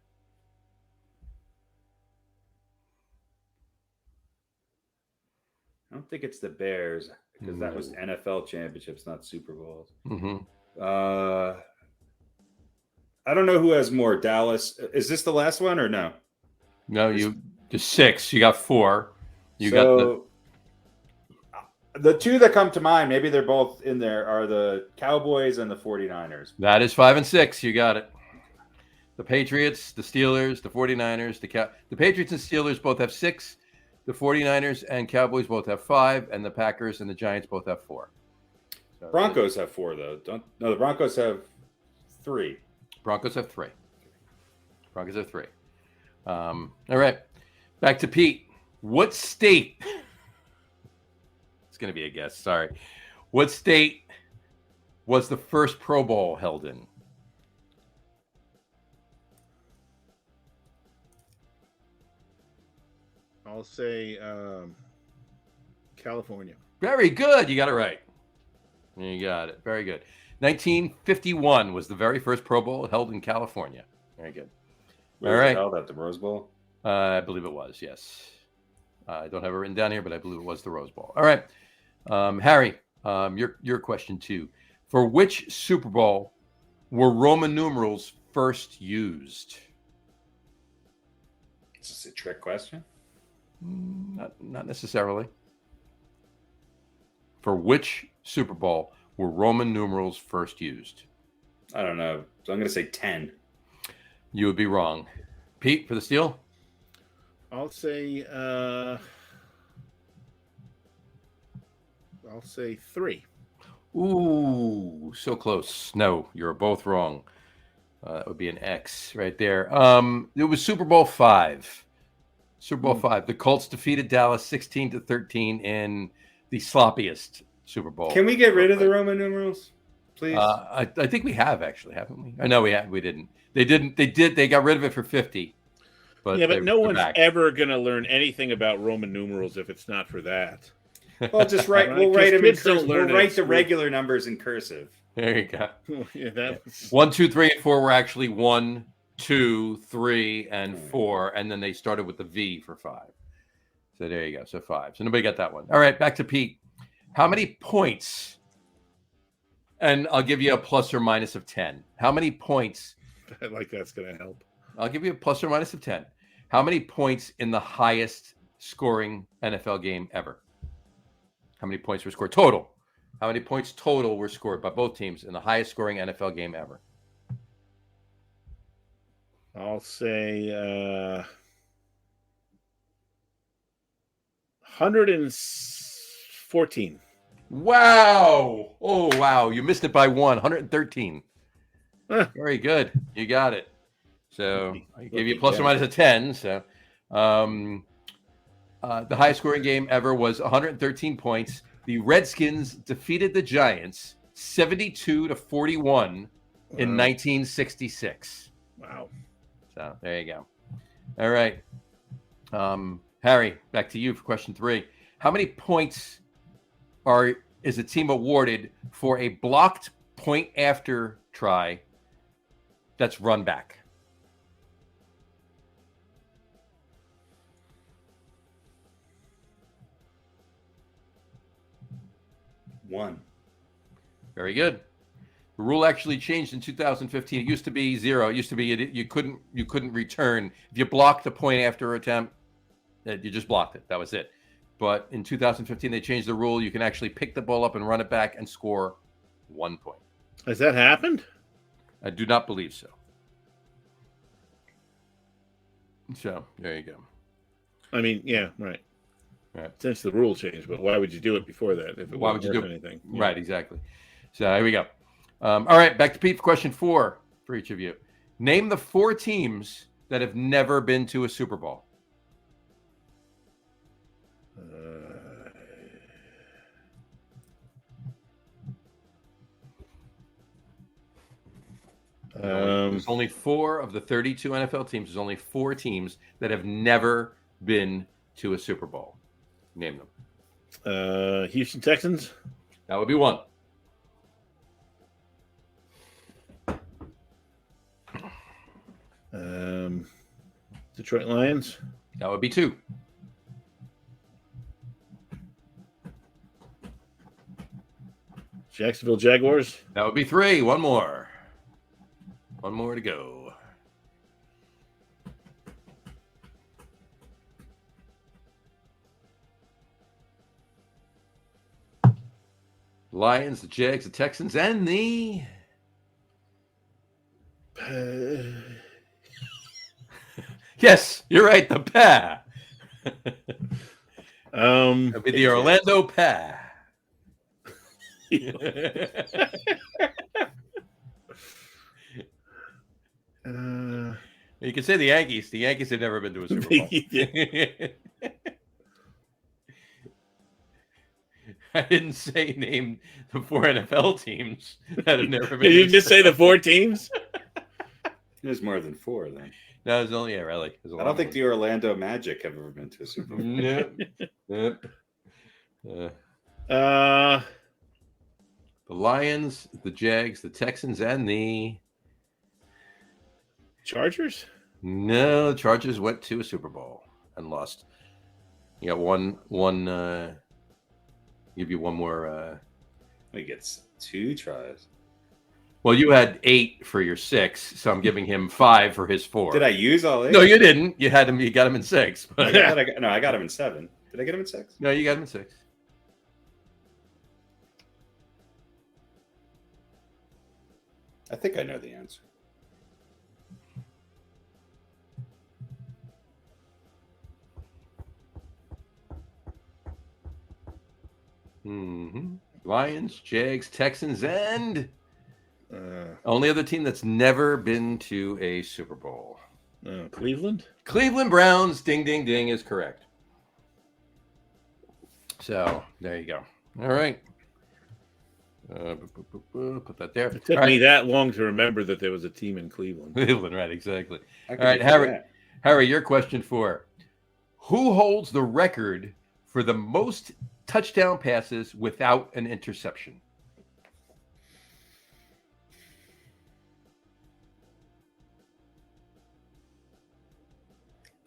I don't think it's the Bears because that was NFL championships, not Super Bowls. Mm-hmm. I don't know who has more. Dallas. Is this the last one or no? No, you just 6. You got 4. You got the 2 that come to mind. Maybe they're both in there. Are the Cowboys and the 49ers? That is 5 and 6. You got it. The Patriots, the Steelers, the 49ers, the Patriots and Steelers both have 6. The 49ers and Cowboys both have 5, and the Packers and the Giants both have 4. So Broncos have 4 though. No, the Broncos have 3. Broncos have 3. All right. Back to Pete. What state? It's going to be a guess. Sorry. What state was the first Pro Bowl held in? I'll say California. Very good. You got it right. You got it. Very good. 1951 was the very first Pro Bowl held in California. Very good. Where All was it right. held at the Rose Bowl? I believe it was, yes. I don't have it written down here, but I believe it was the Rose Bowl. All right. Harry, your question too. For which Super Bowl were Roman numerals first used? Is this a trick question? Not necessarily. For which Super Bowl were Roman numerals first used? I don't know. So I'm going to say 10. You would be wrong. Pete, for the steal? I'll say 3. Ooh, so close. No, you're both wrong. That would be an X right there. It was Super Bowl 5. Super Bowl 5. The Colts defeated Dallas 16-13 in the sloppiest Super Bowl. Can we get rid of the Roman numerals, please? I think we have actually, haven't we? I know we have. We didn't. They didn't. They did. They got rid of it for 50. But Yeah, but no one's back. ever going to learn anything about Roman numerals if it's not for that. Well, just write. Right, We'll write them in kids don't cursive. learn We'll it at write the school. regular numbers in cursive. There you go. Yeah, that was... 1, 2, 3, and 4 were actually 1, 2, 3, and 4, and then they started with the V for 5. So there you go. So 5. So nobody got that one. All right, back to Pete. How many points? And I'll give you a plus or minus of 10. How many points? I like that's going to help. I'll give you a plus or minus of 10. How many points in the highest scoring NFL game ever? How many points were scored total? How many points total were scored by both teams in the highest scoring NFL game ever? I'll say 114. Wow. Oh, wow. You missed it by 113. Huh. Very good. You got it. So I gave you Lucky plus or guy. minus a 10. So the highest scoring game ever was 113 points. The Redskins defeated the Giants 72-41 in 1966. Wow. So there you go. All right. Harry, back to you for question 3. How many points is a team awarded for a blocked point after try that's run back? One. Very good. The rule actually changed in 2015. It used to be 0. It used to be you couldn't return if you blocked a point after attempt. You just blocked it. That was it. But in 2015, they changed the rule. You can actually pick the ball up and run it back and score 1 point. Has that happened? I do not believe so. So there you go. I mean, yeah, right. Right. Since the rule changed, but why would you do it before that if it Why wasn't would you worth do anything? Right, exactly. So here we go. All right, back to Pete for question 4 for each of you. Name the 4 teams that have never been to a Super Bowl. There's only 4 of the 32 NFL teams. There's only 4 teams that have never been to a Super Bowl. Name them. Houston Texans. That would be 1. Detroit Lions. That would be 2. Jacksonville Jaguars. That would be 3. 1 more. 1 more to go. Lions, the Jags, the Texans, and the... Yes, you're right. The PA. That'd be the Orlando PA. You can say the Yankees. The Yankees have never been to a Super Bowl. I didn't say name the 4 NFL teams that have never been. Did you just say the 4 teams? There's more than 4 then. No, there's only really. I don't think the Orlando Magic have ever been to a Super Bowl. Nope. The Lions, the Jags, the Texans, and the Chargers? No, the Chargers went to a Super Bowl and lost. You got one give you one more He gets 2 tries. well, you had 8 for your 6, so I'm giving him 5 for his 4. Did I use all 8? No, you didn't. You got him in 6. But... I got him in 7. Did I get him in 6? No, you got him in 6. I think I know the answer. Lions, Jags, Texans, and only other team that's never been to a Super Bowl. Cleveland? Cleveland Browns, ding, ding, ding, is correct. So, there you go. All right. Put that there. It took me that long to remember that there was a team in Cleveland. Cleveland, right, exactly. All right, Harry, your question 4. Who holds the record for the most touchdown passes without an interception?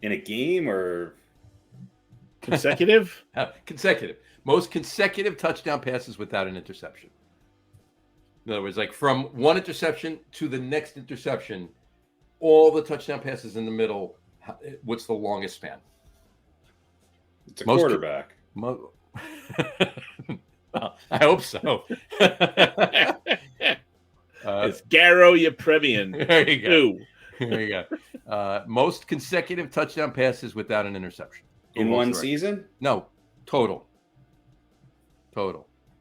In a game or consecutive? Consecutive. Most consecutive touchdown passes without an interception. In other words, like from one interception to the next interception, all the touchdown passes in the middle, what's the longest span? It's a quarterback. Well, I hope so. It's Garo Yepremian. There you go. Two. There you go. Most consecutive touchdown passes without an interception. Who In holds one the record? season? No, total.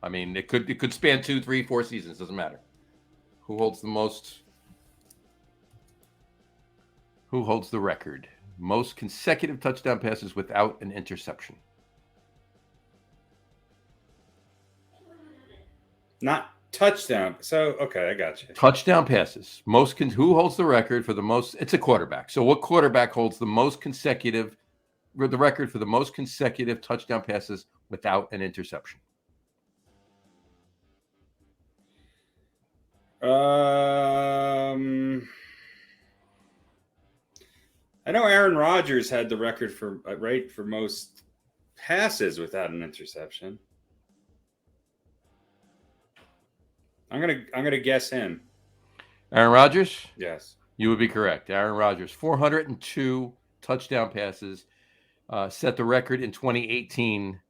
I mean, it could span 2, 3, 4 seasons. Doesn't matter. Who holds the most? Who holds the record? Most consecutive touchdown passes without an interception. Not touchdown. So, okay, I got you. Touchdown passes. Who holds the record for the most? It's a quarterback. So what quarterback holds the most consecutive? The record for the most consecutive touchdown passes without an interception. I know Aaron Rodgers had the record for most passes without an interception. I'm gonna guess him. Aaron Rodgers? Yes. You would be correct. Aaron Rodgers, 402 touchdown passes, set the record in 2018.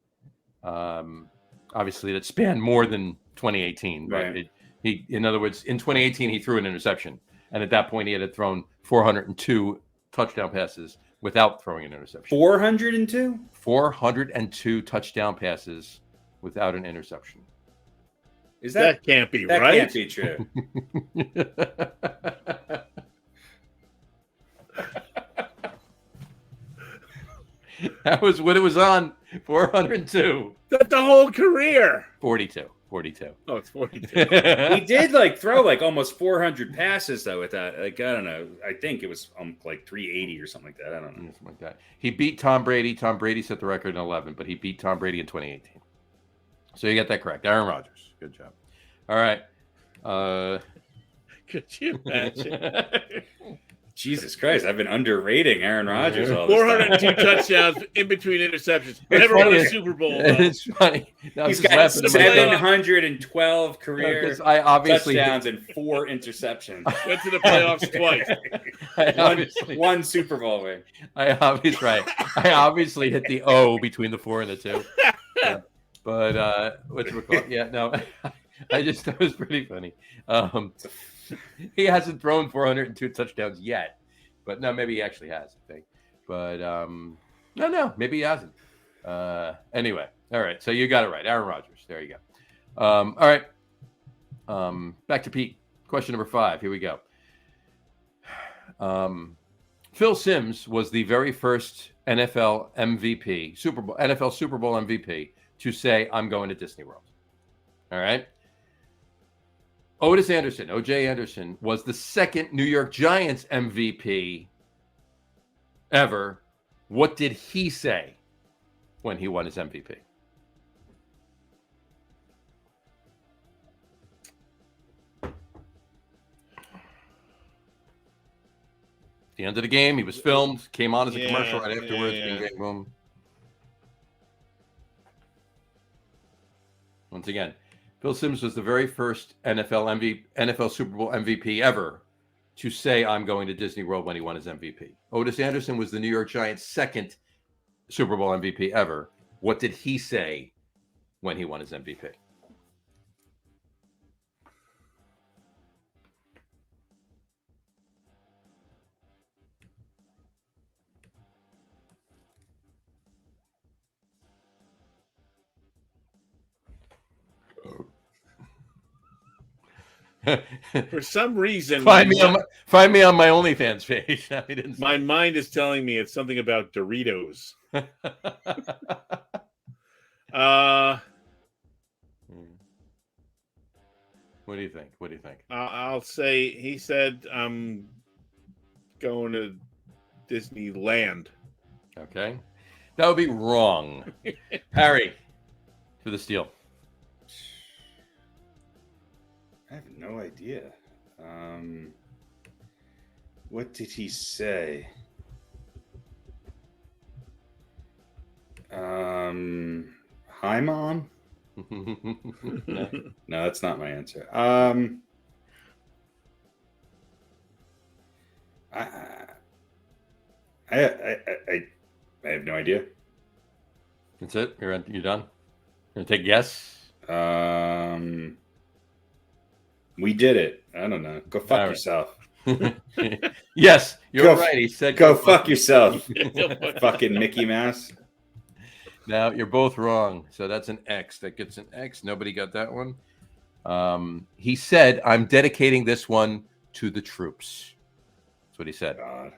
Obviously, that spanned more than 2018. But Right. in other words, in 2018, he threw an interception. And at that point, he had thrown 402 touchdown passes without throwing an interception. 402? 402 touchdown passes without an interception. Is That can't be that right. can't be true. That was what it was on. 402. That's the whole career. 42. Oh, it's 42. He did throw almost 400 passes though with that. I don't know. I think it was 380 or something like that. I don't know. Something like that. He beat Tom Brady. Tom Brady set the record in 11, but he beat Tom Brady in 2018. So you got that correct. Aaron Rodgers. Good job. All right. Could you imagine? Jesus Christ, I've been underrating Aaron Rodgers all this 402 time. touchdowns in between interceptions. Never won a Super Bowl. Though. It's funny. No, He's just got laughing at myself. 712 career Because I obviously touchdowns and 4 interceptions. Went to the playoffs twice. One Super Bowl win. I obviously hit the O between the 4 and the 2. Yeah. But what's it called? Yeah, no. I just thought it was pretty funny. He hasn't thrown 402 touchdowns yet, but no, maybe he actually has, I think. But no, maybe he hasn't. Anyway, all right. So you got it right, Aaron Rodgers. There you go. All right. Back to Pete. Question number 5. Here we go. Phil Simms was the very first NFL MVP, NFL Super Bowl MVP to say, "I'm going to Disney World." All right. O.J. Anderson, was the second New York Giants MVP ever. What did he say when he won his MVP? At the end of the game, he was filmed, came on as a commercial right afterwards. Yeah. Bing, boom. Once again, Phil Simms was the very first NFL Super Bowl MVP ever to say, "I'm going to Disney World" when he won his MVP. Otis Anderson was the New York Giants' second Super Bowl MVP ever. What did he say when he won his MVP? For some reason, Find me on my OnlyFans page. my mind is telling me it's something about Doritos. What do you think? I'll say he said, "I'm going to Disneyland." Okay. That would be wrong. Harry, for the steal. I have no idea. What did he say? Hi, Mom? No, that's not my answer. I have no idea. That's it? You're done? You're going to take a guess? We did it. I don't know. Go fuck yourself. Yes, you're right. He said, "Go fuck yourself." Fucking Mickey Mouse. Now you're both wrong. So that's an X. That gets an X. Nobody got that one. He said, "I'm dedicating this one to the troops." That's what he said.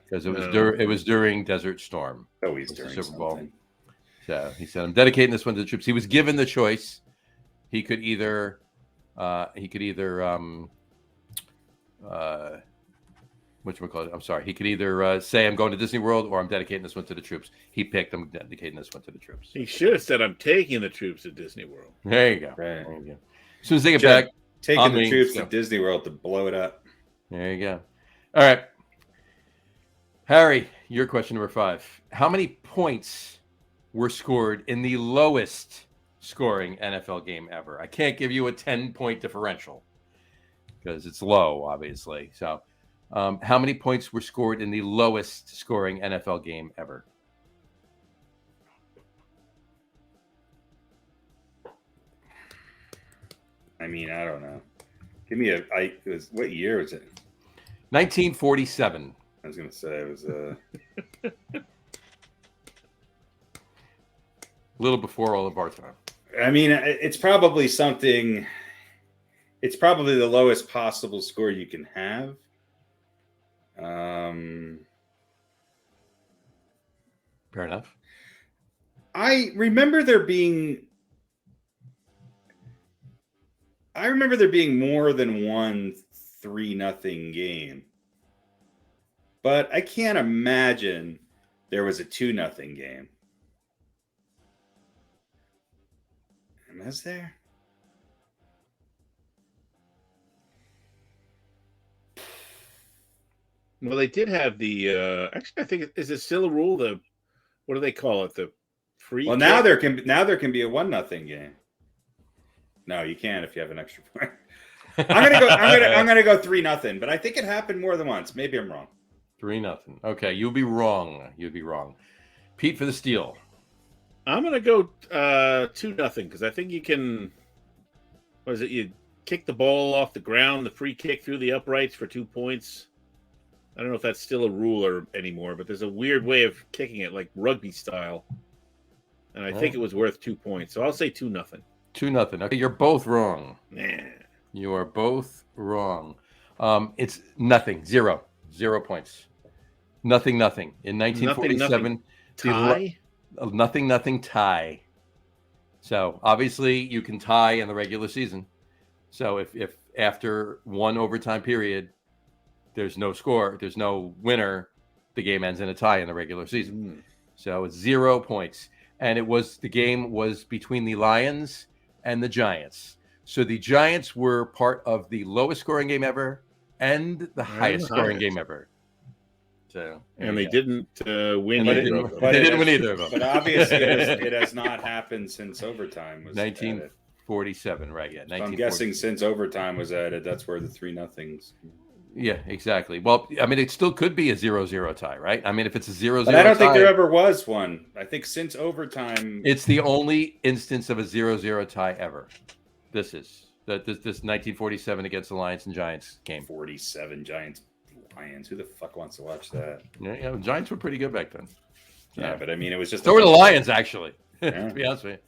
Because it was during Desert Storm. Always during the Super Bowl. something. So he said, "I'm dedicating this one to the troops." He was given the choice. He could either whatchamacallit? I'm sorry. He could either say, "I'm going to Disney World," or "I'm dedicating this one to the troops." He picked, "I'm dedicating this one to the troops." He should have said, "I'm taking the troops to Disney World." There you go. Right. There you go. As soon as they get back, taking the troops to Disney World to blow it up. There you go. All right. Harry, your question number 5. How many points were scored in the lowest scoring NFL game ever? I can't give you a 10-point differential because it's low, obviously. So how many points were scored in the lowest scoring NFL game ever? I mean, I don't know. Give me what year was it? 1947. I was gonna say it was a little before all of our time. I mean, it's probably something. It's probably the lowest possible score you can have. Fair enough. I remember there being more than one 3-0 game. But I can't imagine there was a 2-0 game. Was there? Well, they did have the. Actually, I think is it still a rule? What do they call it? The free. Well, kick? now there can be a 1-0 game. No, you can't if you have an extra point. I'm gonna go 3-0, but I think it happened more than once. Maybe I'm wrong. 3-0. Okay, you'll be wrong. Pete for the steal. I'm gonna go 2-0 because I think you can. What is it? You kick the ball off the ground, the free kick through the uprights for 2 points. I don't know if that's still a rule anymore, but there's a weird way of kicking it, like rugby style. And I think it was worth 2 points, so I'll say 2-0. 2-0. Okay, you're both wrong. Nah. You are both wrong. It's nothing. 0 points. Nothing. In 1947, tie. Nothing tie. So obviously you can tie in the regular season. So if after one overtime period there's no score, there's no winner, the game ends in a tie in the regular season. So it's 0 points. And the game was between the Lions and the Giants. So the Giants were part of the lowest scoring game ever and the highest scoring game ever. So, and they didn't win. They didn't win either of them. But obviously, it has not happened since overtime was 1947, right? Yeah, so I'm guessing since overtime was added, that's where the 3-0s. Yeah, exactly. Well, I mean, it still could be a 0-0 tie, right? I mean, if it's a 0-0 but I don't think there ever was one. I think since overtime, it's the only instance of a 0-0 tie ever. This 1947 against the Lions and Giants game. 47 Giants. Lions. Who the fuck wants to watch that? Yeah, the Giants were pretty good back then. Yeah, but I mean, it was just. So were the Lions, actually. To be honest with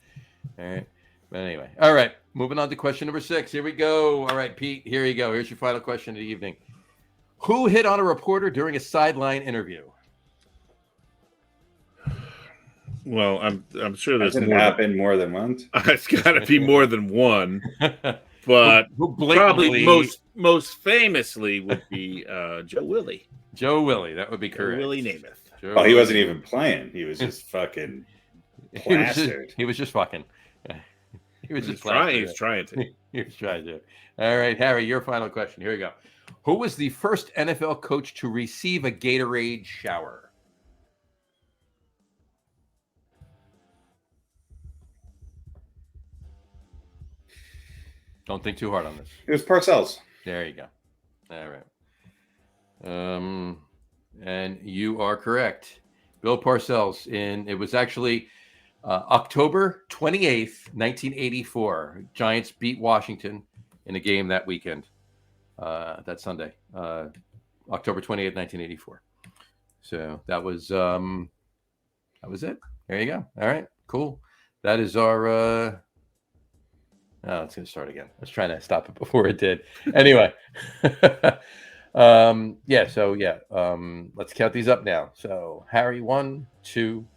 you. All right. But anyway, all right. Moving on to question number 6. Here we go. All right, Pete. Here you go. Here's your final question of the evening. Who hit on a reporter during a sideline interview? Well, I'm sure there's happened more than once. It's got to be more than one. But probably most famously would be Joe Willie. Joe Willie, that would be correct. Willie Namath. Oh, he wasn't even playing. He was just fucking plastered. He was just fucking. He was trying to. He was trying to. All right, Harry, your final question. Here we go. Who was the first NFL coach to receive a Gatorade shower? Don't think too hard on this. It was Parcells. There you go. All right. And you are correct. Bill Parcells. It was actually October 28th, 1984. Giants beat Washington in a game that weekend. That Sunday, October 28th, 1984. So that was it. There you go. All right, cool. That is our. Oh, it's going to start again. I was trying to stop it before it did. Anyway, yeah. So yeah, let's count these up now. So Harry, 1, 2,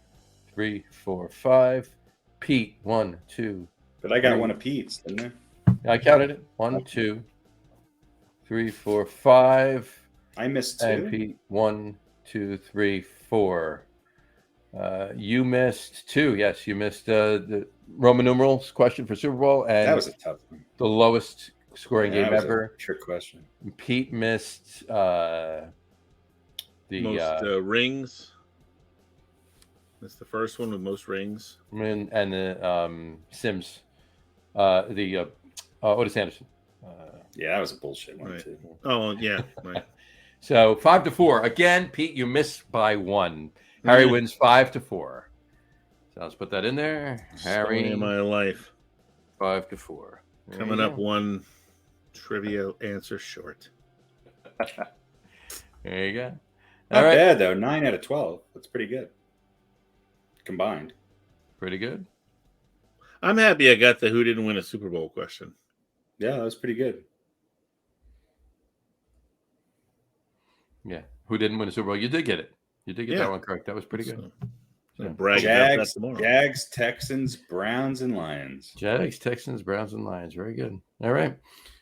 3, 4, 5. Pete, 1, 2. But I got 3. one of Pete's, didn't I? I counted it. 1, 2, 3, 4, 5. I missed 2. And Pete, 1, 2, 3, 4. You missed 2. Yes, you missed the Roman numerals question for Super Bowl, and That was a tough one. the lowest scoring game That was ever. a trick question. Pete missed the most rings. That's the first one with most rings. and the Sims, the Otis Anderson. Yeah, that was a bullshit one Right. too. Oh yeah, right. So 5-4 again. Pete, you missed by 1. Harry wins 5-4. So let's put that in there. Harry, Story of my life. 5-4. Coming up one trivia answer short. There you go. Not bad though. 9 out of 12. That's pretty good. Combined. Pretty good. I'm happy I got the who didn't win a Super Bowl question. Yeah, that was pretty good. Yeah. Who didn't win a Super Bowl? You did get it. You did get that one correct. That was pretty good. So, brag about that tomorrow. Jags, Texans, Browns, and Lions. Jags, Texans, Browns, and Lions. Very good. All right.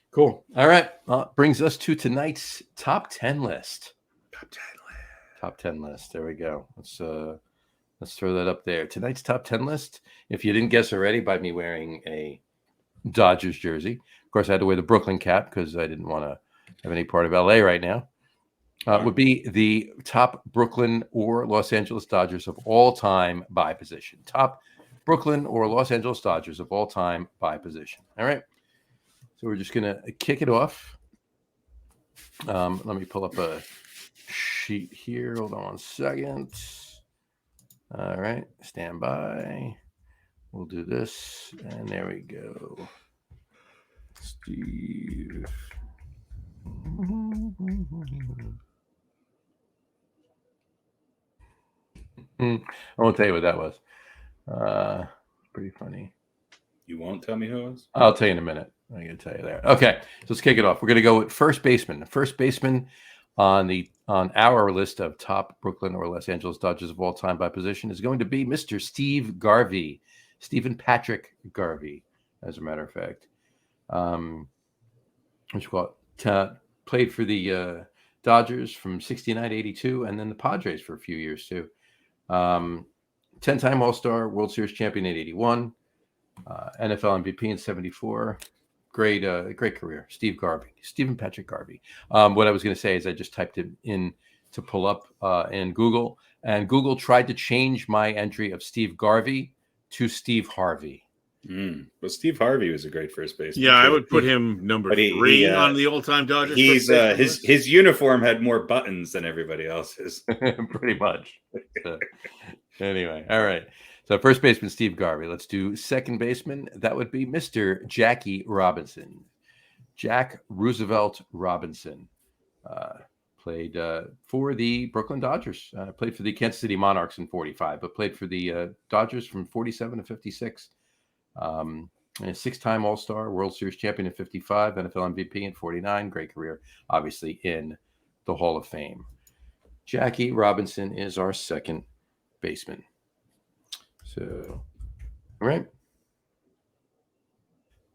Cool. All right. Brings us to tonight's top 10 list. Top 10 list. There we go. Let's throw that up there. Tonight's top 10 list. If you didn't guess already by me wearing a Dodgers jersey, of course I had to wear the Brooklyn cap because I didn't want to have any part of LA right now. Would be the top Brooklyn or Los Angeles Dodgers of all time by position. Top Brooklyn or Los Angeles Dodgers of all time by position. All right. So we're just going to kick it off. Let me pull up a sheet here. Hold on 1 second. All right. Stand by. We'll do this. And there we go. Steve. I won't tell you what that was. Pretty funny. You won't tell me who it was? I'll tell you in a minute. I'm going to tell you there. Okay, so let's kick it off. We're going to go with first baseman. The first baseman on our list of top Brooklyn or Los Angeles Dodgers of all time by position is going to be Mr. Steve Garvey, Stephen Patrick Garvey, as a matter of fact. Played for the Dodgers from 69 to 82, and then the Padres for a few years too. 10-time All-Star, World Series champion in 81, NFL MVP in 74. Great career, Steve Garvey, Stephen Patrick Garvey. What I was going to say is I just typed it in to pull up in Google, and Google tried to change my entry of Steve Garvey to Steve Harvey. Well, Steve Harvey was a great first baseman. Yeah, I would put him number 3 on the all-time Dodgers. His uniform had more buttons than everybody else's. Pretty much. Anyway, all right. So first baseman, Steve Garvey. Let's do second baseman. That would be Mr. Jackie Robinson. Jack Roosevelt Robinson. Played for the Brooklyn Dodgers. Played for the Kansas City Monarchs in 45, but played for the Dodgers from 47 to 56. And a 6-time All-Star, World Series champion in 55, NFL MVP in 49. Great career, obviously, in the Hall of Fame. Jackie Robinson is our second baseman. So, all right.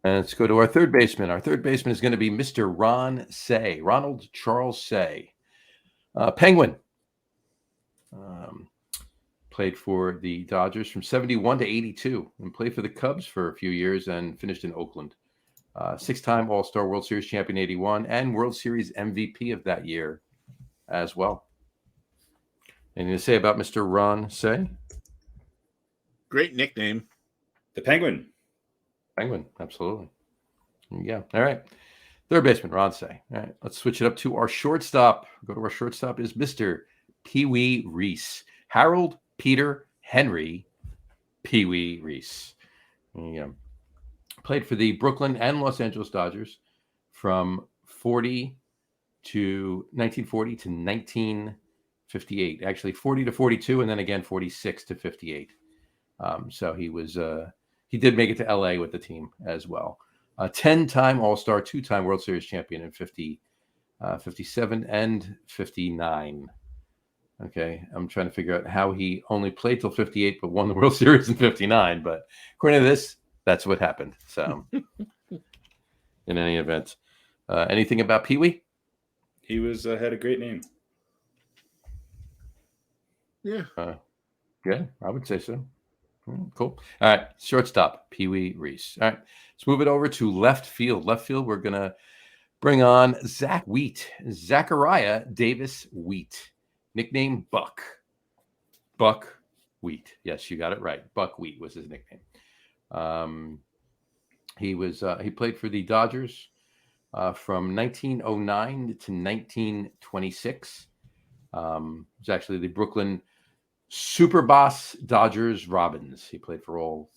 And let's go to our third baseman. Our third baseman is going to be Mr. Ron Say, Ronald Charles Say. Penguin. Played for the Dodgers from 71 to 82 and played for the Cubs for a few years and finished in Oakland. 6-time All-Star, World Series champion 81 and World Series MVP of that year as well. Anything to say about Mr. Ron Say? Great nickname. The Penguin. Penguin, absolutely. Yeah. All right. Third baseman, Ron Say. All right. Let's switch it up to our shortstop. Go to our shortstop is Mr. Pee Wee Reese. Harold Peter Henry Pee Wee Reese. There you go. Played for the Brooklyn and Los Angeles Dodgers from 1940 to 1958. Actually, 40 to 42, and then again 46 to 58. So he did make it to LA with the team as well. 10-time All-Star, 2-time World Series champion in 57 and 59. Okay, I'm trying to figure out how he only played till 58 but won the World Series in 59. But according to this, that's what happened. So, in any event, anything about Pee Wee? He had a great name. Yeah. Yeah, I would say so. Cool. All right, shortstop, Pee Wee Reese. All right, let's move it over to left field. Left field, we're going to bring on Zach Wheat, Zachariah Davis Wheat, nickname Buck. Buck Wheat. Yes, you got it right. Buck Wheat was his nickname. He played for the Dodgers from 1909 to 1926. It was actually the Brooklyn Super Boss Dodgers Robins. He played for all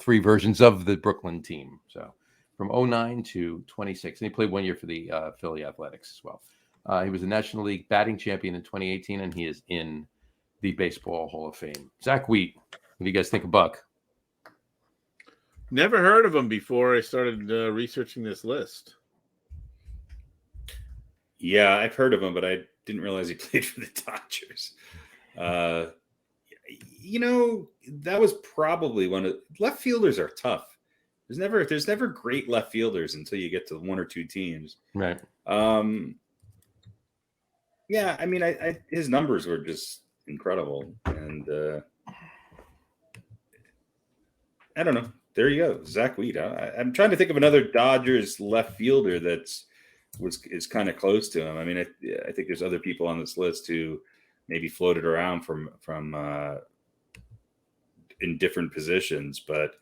three versions of the Brooklyn team. So from 09 to 26. And he played 1 year for the Philly Athletics as well. He was the National League batting champion in 2018, and he is in the Baseball Hall of Fame. Zach Wheat, what do you guys think of Buck? Never heard of him before I started researching this list. Yeah, I've heard of him, but I didn't realize he played for the Dodgers. That was probably left fielders are tough. There's never great left fielders until you get to one or two teams. Right. Yeah, I mean, his numbers were just incredible, and I don't know. There you go, Zach Wheat. I'm trying to think of another Dodgers left fielder is kind of close to him. I mean, I think there's other people on this list who maybe floated around from in different positions, but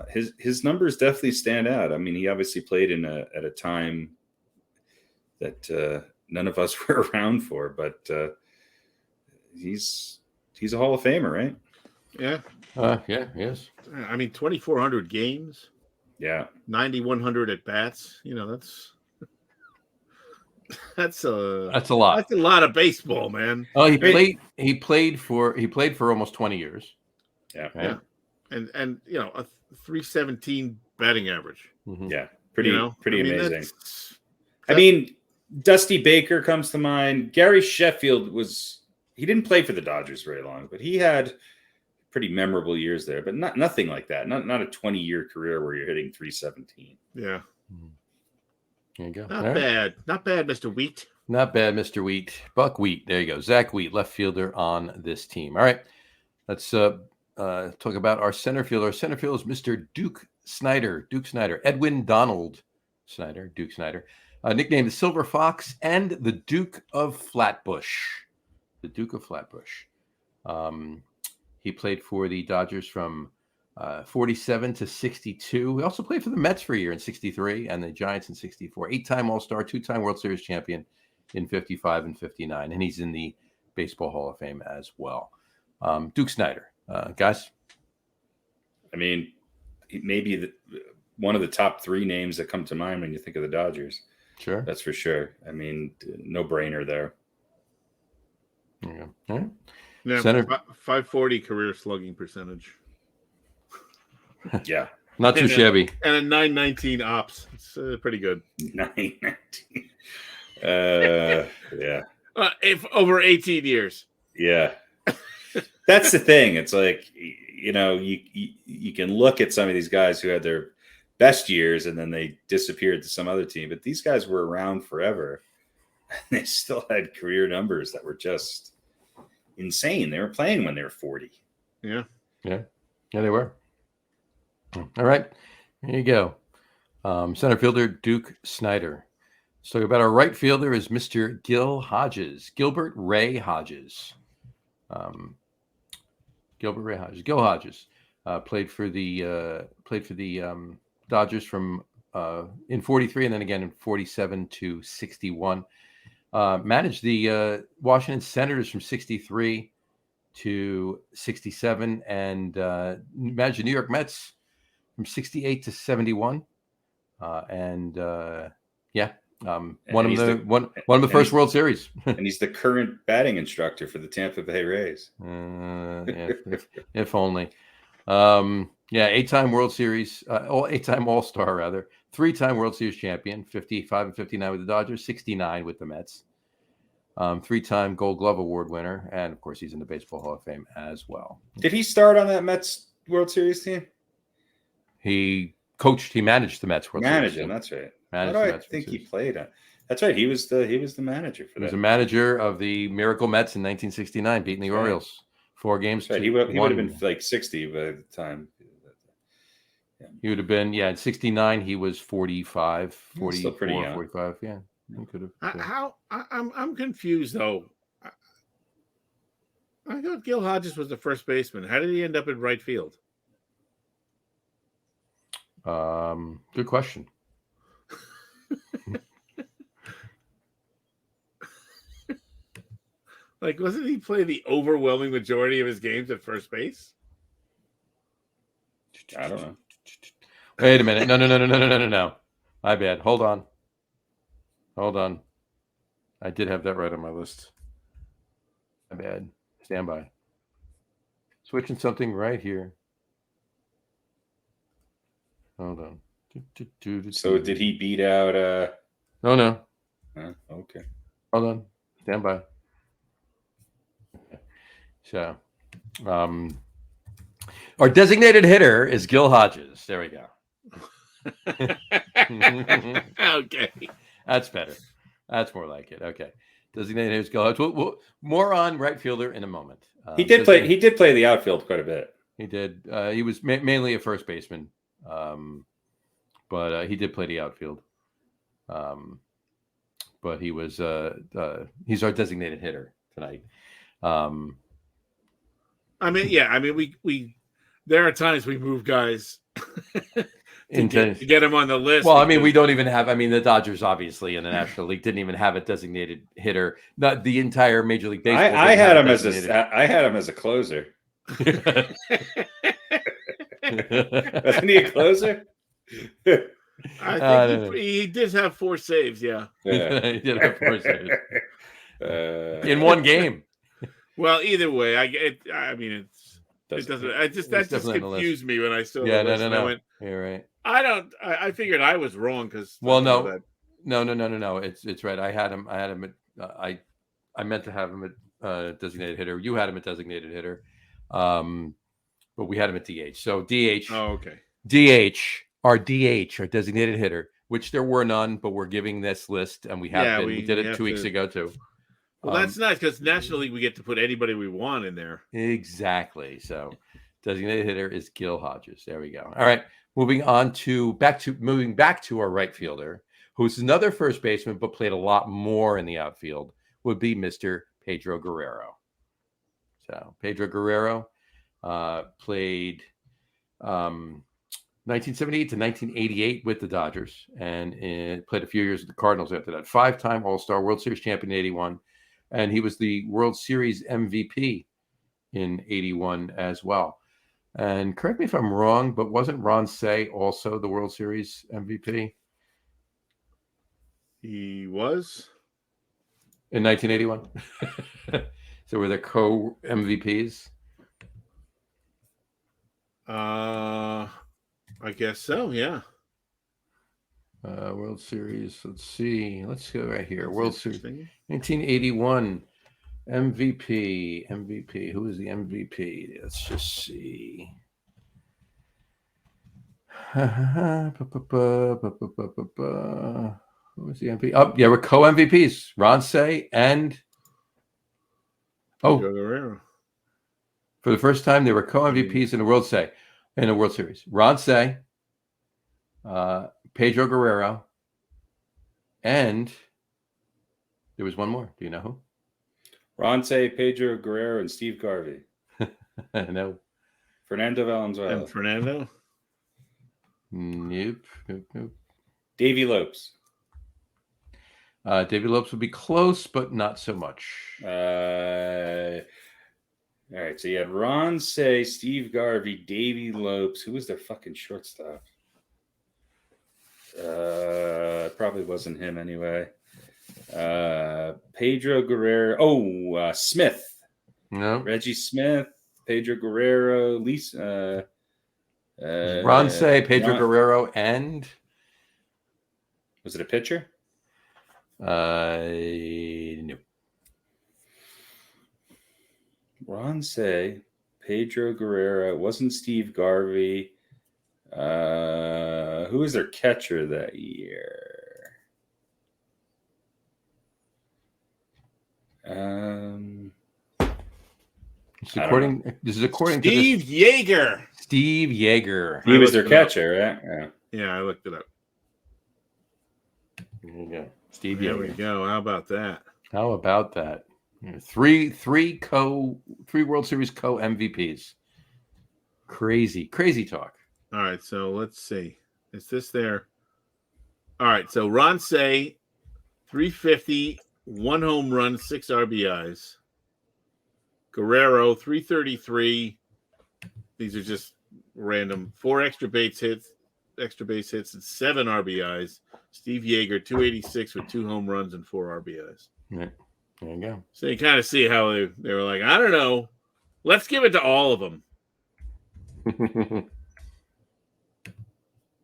his numbers definitely stand out. I mean, he obviously played at a time that none of us were around for, but he's a Hall of Famer, right? Yeah. Yeah, yes. I mean, 2,400 games. Yeah. 9,100 at bats. That's a lot. That's a lot of baseball, man. Oh, he played for almost 20 years. Yeah. Right? Yeah. And a 317 batting average. Mm-hmm. Yeah. Pretty amazing. I mean, Dusty Baker comes to mind. Gary Sheffield he didn't play for the Dodgers very long, but he had pretty memorable years there, but nothing like that. Not a 20-year career where you're hitting 317. Yeah. There you go. Not bad, Mr. Wheat. Not bad, Mr. Wheat. Buck Wheat. There you go. Zach Wheat, left fielder on this team. All right. Let's talk about our center fielder. Our center fielder is Mr. Duke Snyder. Edwin Donald Snyder. Duke Snyder. Nicknamed the Silver Fox and the Duke of Flatbush. The Duke of Flatbush. He played for the Dodgers from 47 to 62. He also played for the Mets for a year in 63 and the Giants in 64. 8-time All-Star, 2-time World Series champion in 55 and 59. And he's in the Baseball Hall of Fame as well. Duke Snyder. Guys? I mean, maybe one of the top three names that come to mind when you think of the Dodgers. Sure. That's for sure. I mean, no brainer there. There you go. All right. Yeah, Center. 540 career slugging percentage. Yeah. Not too shabby. And a 919 ops. It's pretty good. 919. Yeah. If over 18 years. Yeah. That's the thing. It's like, you can look at some of these guys who had their best years and then they disappeared to some other team, but these guys were around forever. And they still had career numbers that were just insane. They were playing when they were 40. Yeah. Yeah, they were. All right. There you go. Center fielder Duke Snyder. Let's talk about our right fielder is Mr. Gilbert Ray Hodges. Gil Hodges played for the Dodgers from in 43 and then again in 47 to 61. Managed the Washington Senators from 63 to 67, and imagine New York Mets from 68 to 71, and one of the first World Series. And he's the current batting instructor for the Tampa Bay Rays. If only. 8-time World Series, 8-time All-Star rather, 3-time World Series champion, 55 and 59 with the Dodgers, 69 with the Mets. 3-time Gold Glove Award winner, and of course he's in the Baseball Hall of Fame as well. Did he start on that Mets World Series team? He managed the Mets World Series. Managed, that's right. Managed I think he played on. That's right. He was the manager for that. He was a manager of the Miracle Mets in 1969, beating the Orioles 4 games. Right. He would have been like 60 by the time. Yeah. He would have been, in 69 he was 45, 44, still pretty young. 45, yeah. He could have. I'm confused though. I thought Gil Hodges was the first baseman. How did he end up in right field? Good question. Like, wasn't he play the overwhelming majority of his games at first base? I don't know. Wait a minute. No. My bad. Hold on. I did have that right on my list. My bad. Stand by. Switching something right here. Hold on. So did he beat out No. Okay. Hold on. Stand by. So our designated hitter is Gil Hodges. There we go. Okay. That's better. That's more like it. Okay. Designated hitter is Gil Hodges. We'll, more on right fielder in a moment. He did play the outfield quite a bit. He did. He was mainly a first baseman. But he did play the outfield. But he was he's our designated hitter tonight. We there are times we move guys to get him on the list. Well, we don't even have. The Dodgers obviously in the National League didn't even have a designated hitter. Not the entire Major League Baseball. I had him as a closer. Wasn't he a closer? I think he did have 4 saves. Yeah. He did have 4 saves in one game. Well, either way, that just confused me when I saw the list. No. You're right. I figured I was wrong because. Well, no. It's right. I had him. I meant to have him at designated hitter. You had him at designated hitter, but we had him at DH. So DH. Oh, okay. DH, our designated hitter, which there were none, but we're giving this list, and we have we did it 2 weeks ago too. Well, that's nice because National League we get to put anybody we want in there. Exactly. So, designated hitter is Gil Hodges. There we go. All right, moving back to our right fielder, who's another first baseman but played a lot more in the outfield, would be Mr. Pedro Guerrero. So, Pedro Guerrero played 1978 to 1988 with the Dodgers, and played a few years with the Cardinals after that. 5-time All-Star, World Series champion in 81, and he was the World Series MVP in 81 as well. And correct me if I'm wrong, but wasn't Ron Cey also the World Series MVP? He was in 1981. So were they co-MVPs? I guess so, yeah. World Series. Let's see. Let's go right here. World Series 1981 MVP. Who is the MVP? Let's just see. Who was the MVP? Oh, yeah, we're co-MVPs. Ron Cey and Guerrero. For the first time, they were co-MVPs in a World Series. Ron Cey, Pedro Guerrero, and there was one more. Do you know who? Ron Cey, Pedro Guerrero, and Steve Garvey. No. Fernando Valenzuela. And Fernando? Nope. Davey Lopes. Davey Lopes would be close, but not so much. All right, so you had Ron Say, Steve Garvey, Davey Lopes. Who was their fucking shortstop? Probably wasn't him anyway. Pedro Guerrero. Oh, Smith. No. Reggie Smith, Pedro Guerrero, Lisa. Ron Say, Pedro Guerrero, and was it a pitcher? No. Ron Say, Pedro Guerrero. It wasn't Steve Garvey. Who was their catcher that year? This is according Steve to Yeager. Steve Yeager. He was their catcher, right? Yeah, I looked it up. There you go. Steve There Yeager. we go. How about that? How about that? Three World Series co MVPs. Crazy talk. All right, so let's see. Is this there? All right, so Ron Say, 350, 1 home run, 6 RBIs. Guerrero, 333. These are just random. 4 extra base hits, and 7 RBIs. Steve Yeager, 286 with 2 home runs and 4 RBIs. Right. There you go. So you kind of see how they were like, I don't know. Let's give it to all of them.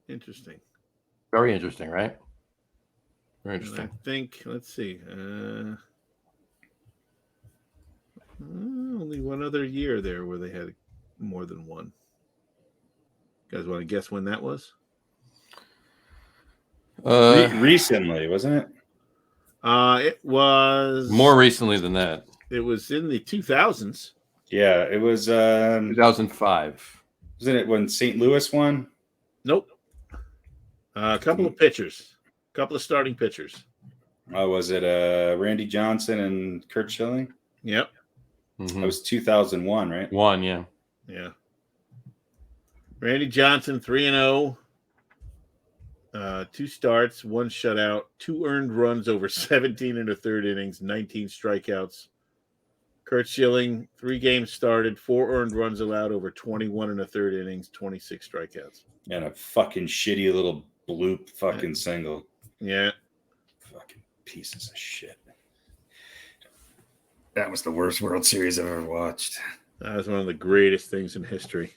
Interesting. Very interesting, right? Very interesting. And I think, let's see. Only one other year there where they had more than one. You guys want to guess when that was? Recently, wasn't it? It was more recently than that. It was in the 2000s. Yeah, it was 2005. Wasn't it when St. Louis won? Nope. A couple of pitchers, a couple of starting pitchers. Oh, was it Randy Johnson and Kurt Schilling? Yep. That was 2001, right? One, yeah. Yeah. Randy Johnson, 3-0. 2 starts, 1 shutout, 2 earned runs over 17 and a third innings, 19 strikeouts. Kurt Schilling, 3 games started, 4 earned runs allowed over 21 and a third innings, 26 strikeouts. And a fucking shitty little bloop fucking single. Yeah. Fucking pieces of shit. That was the worst World Series I've ever watched. That was one of the greatest things in history.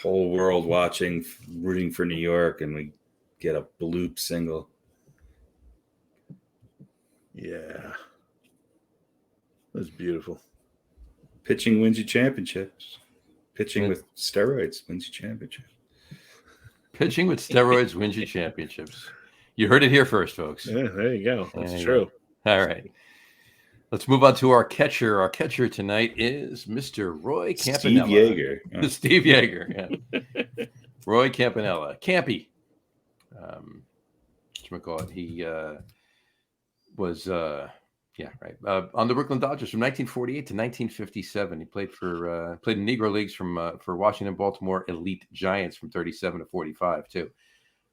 Whole world watching, rooting for New York, and we get a bloop single. Yeah. It was beautiful. Pitching wins you championships. Pitching with steroids wins you championships. Pitching with steroids wins you championships. You heard it here first, folks. Yeah, there you go. That's true. All right. Let's move on to our catcher. Our catcher tonight is Mr. Roy Campanella. Steve Yeager. Yeah. Steve Yeager, yeah. Roy Campanella. Campy. Whatchamacallit? He was, on the Brooklyn Dodgers from 1948 to 1957. He played in Negro Leagues for Washington, Baltimore Elite Giants from 37 to 45, too.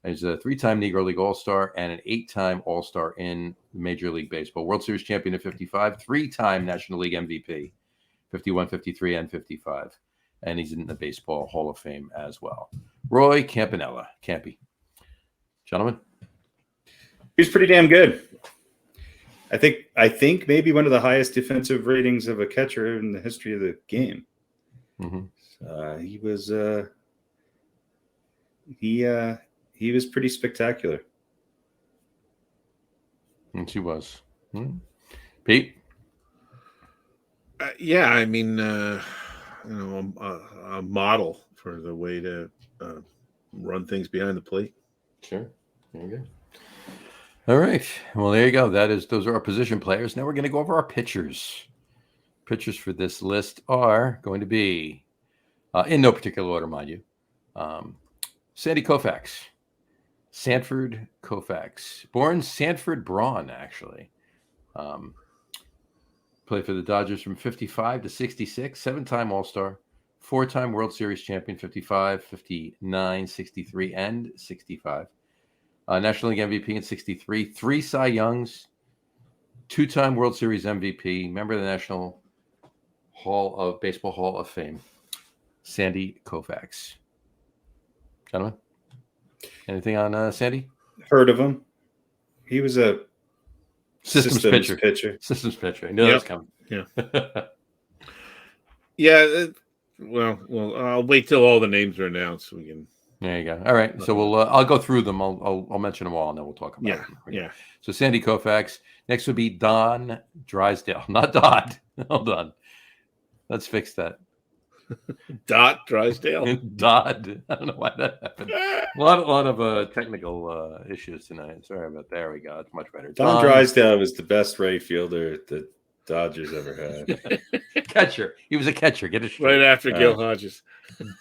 He's a 3-time Negro League All-Star and an 8-time All-Star in Major League Baseball. World Series champion in 55, 3-time National League MVP, 51, 53, and 55. And he's in the Baseball Hall of Fame as well. Roy Campanella. Campy. Gentlemen? He's pretty damn good. I think maybe one of the highest defensive ratings of a catcher in the history of the game. Mm-hmm. He was pretty spectacular. And she was. Pete? Yeah, I mean, a model for the way to run things behind the plate. Sure. There you go. All right. Well, there you go. Those are our position players. Now we're going to go over our pitchers. Pitchers for this list are going to be, in no particular order, mind you, Sandy Koufax. Sanford Koufax. Born Sanford Braun, actually. Played for the Dodgers from 55 to 66. 7-time All-Star. 4-time World Series champion, 55, 59, 63, and 65. National League MVP in 63. 3 Cy Youngs. 2-time World Series MVP. Member of the National Baseball Hall of Fame, Sandy Koufax. Gentlemen, anything on Sandy? Heard of him? He was a Systems pitcher. Systems pitcher. I knew that was coming. Yeah. Yeah. Well, I'll wait till all the names are announced. So we can. There you go. All right. So I'll go through them. I'll mention them all, and then we'll talk about them. Yeah. So Sandy Koufax. Next would be Don Drysdale. Not Dodd. Hold on. Let's fix that. Drysdale. Dodd. I don't know why that happened. A lot of technical issues tonight. Sorry about that. There we go. It's much better. Don Drysdale was the best right fielder the Dodgers ever had. Catcher. He was a catcher. Get it straight. Right after Gil Hodges.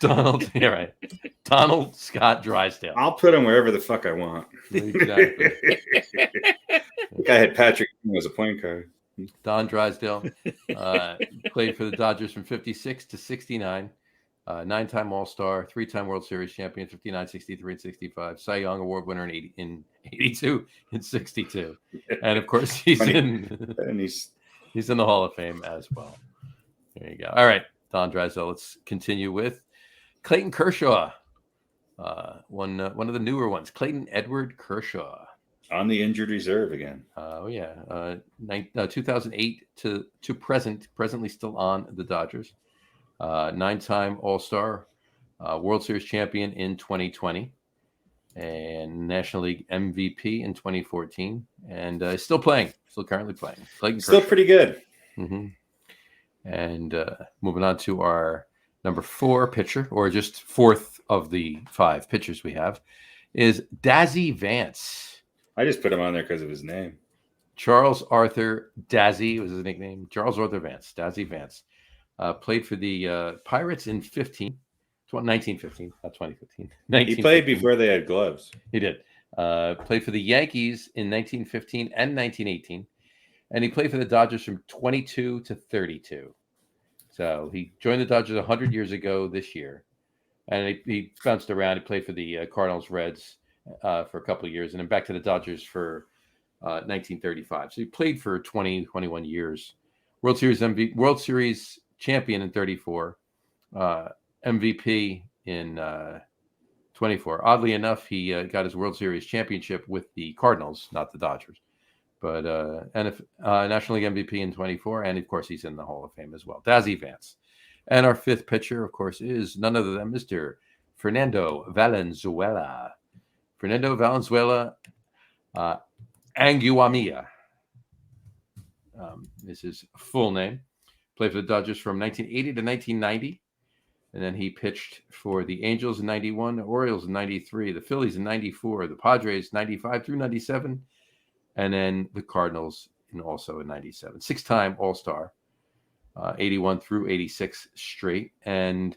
Donald. You're right. Donald Scott Drysdale. I'll put him wherever the fuck I want. Exactly. The guy had Patrick as a point guard. Don Drysdale played for the Dodgers from 56 to 69. 9-time All-Star, 3-time World Series champion, 59, 63, and 65. Cy Young Award winner in 82 and 62. And, of course, he's in the Hall of Fame as well. There you go. All right, Don Drysdale. Let's continue with Clayton Kershaw. One of the newer ones, Clayton Edward Kershaw. On the injured reserve again. 2008 to presently still on the Dodgers. 9-time All-Star, World Series champion in 2020, and National League MVP in 2014, and still currently playing. Clayton still Kershaw. Pretty good. Mm-hmm. And moving on to our number 4 pitcher, or just fourth of the 5 pitchers we have, is Dazzy Vance. I just put him on there because of his name. Charles Arthur Dazzy was his nickname. Charles Arthur Vance, Dazzy Vance. Played for the Pirates in 1915, not 2015. He played before they had gloves. He did. Played for the Yankees in 1915 and 1918. And he played for the Dodgers from 22 to 32. So he joined the Dodgers 100 years ago this year. And he bounced around. He played for the Cardinals, Reds for a couple of years, and then back to the Dodgers for 1935. So he played for 21 years. World Series champion in 34, MVP in 24. Oddly enough, he got his World Series championship with the Cardinals, not the Dodgers. But National League MVP in 24, and of course he's in the Hall of Fame as well. Dazzy Vance. And our 5th pitcher, of course, is none other than Mr. Fernando Valenzuela. Fernando Valenzuela Anguamia. Is his full name. Played for the Dodgers from 1980 to 1990. And then he pitched for the Angels in 91, the Orioles in 93, the Phillies in 94, the Padres 95 through 97, and then the Cardinals also in 97. 6-time All-Star, 81 through 86 straight, and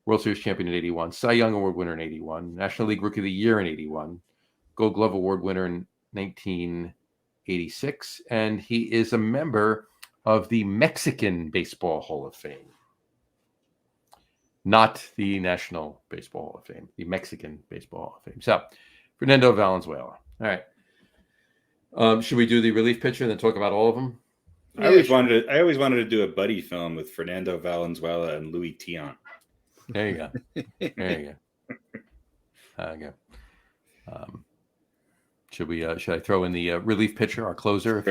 World Series champion in 81, Cy Young Award winner in 81, National League Rookie of the Year in 81, Gold Glove Award winner in 1986, and he is a member of the Mexican Baseball Hall of Fame. Not the National Baseball Hall of Fame, the Mexican Baseball Hall of Fame. So, Fernando Valenzuela. All right. Should we do the relief pitcher and then talk about all of them? I always wanted to do a buddy film with Fernando Valenzuela and Louis Tiant. There you go. There you go. Should I throw in the relief pitcher, our closer?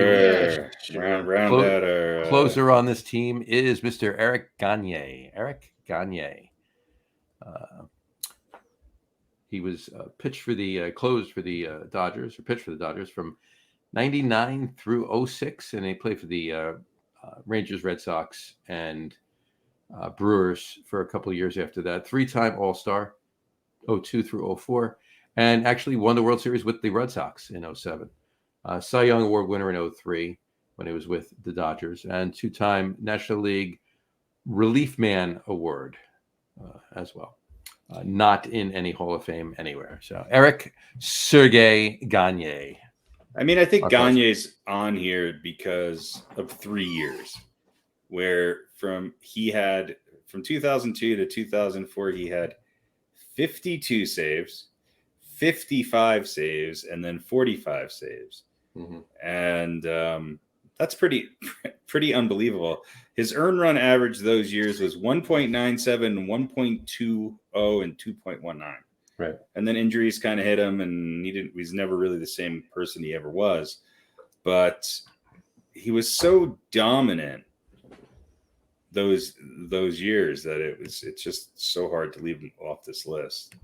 Closer on this team is Mr. Eric Gagne. He was pitched for the Dodgers from 99 through 06, and he played for the Rangers, Red Sox, and Brewers for a couple of years after that. 3-time All-Star, 02 through 04, and actually won the World Series with the Red Sox in 07. Cy Young Award winner in 03 when he was with the Dodgers, and 2-time National League Relief Man Award as well. Not in any Hall of Fame anywhere. So Eric Sergei Gagne. I mean, I think Gagne's on here because of 3 years, where from 2002 to 2004, he had 52 saves, 55 saves, and then 45 saves. Mm-hmm. And That's pretty unbelievable. His earned run average those years was 1.97, 1.20, and 2.19. Right. And then injuries kind of hit him, and he's never really the same person he ever was. But he was so dominant those years that it's just so hard to leave him off this list.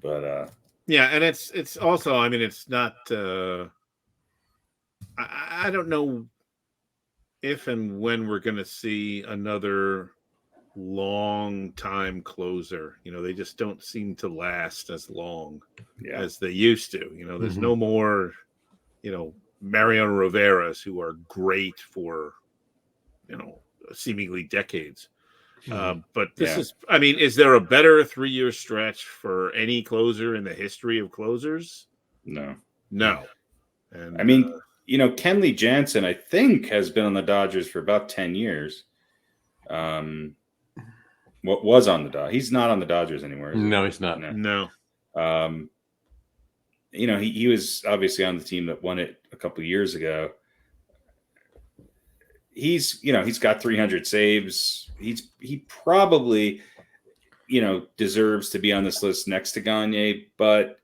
But yeah, and it's also, I mean, it's not I don't know if and when we're going to see another long time closer. You know, they just don't seem to last as long as they used to. You know, there's no more, you know, Mariano Rivera's who are great for, you know, seemingly decades. But this is, I mean, is there a better 3-year stretch for any closer in the history of closers? No. And I mean, you know, Kenley Jansen, I think, has been on the Dodgers for about 10 years. What was on the Dodgers? He's not on the Dodgers anymore. Is No, he? he's not. No. You know, he was obviously on the team that won it a couple of years ago. He's got 300 saves. He probably, you know, deserves to be on this list next to Gagne, but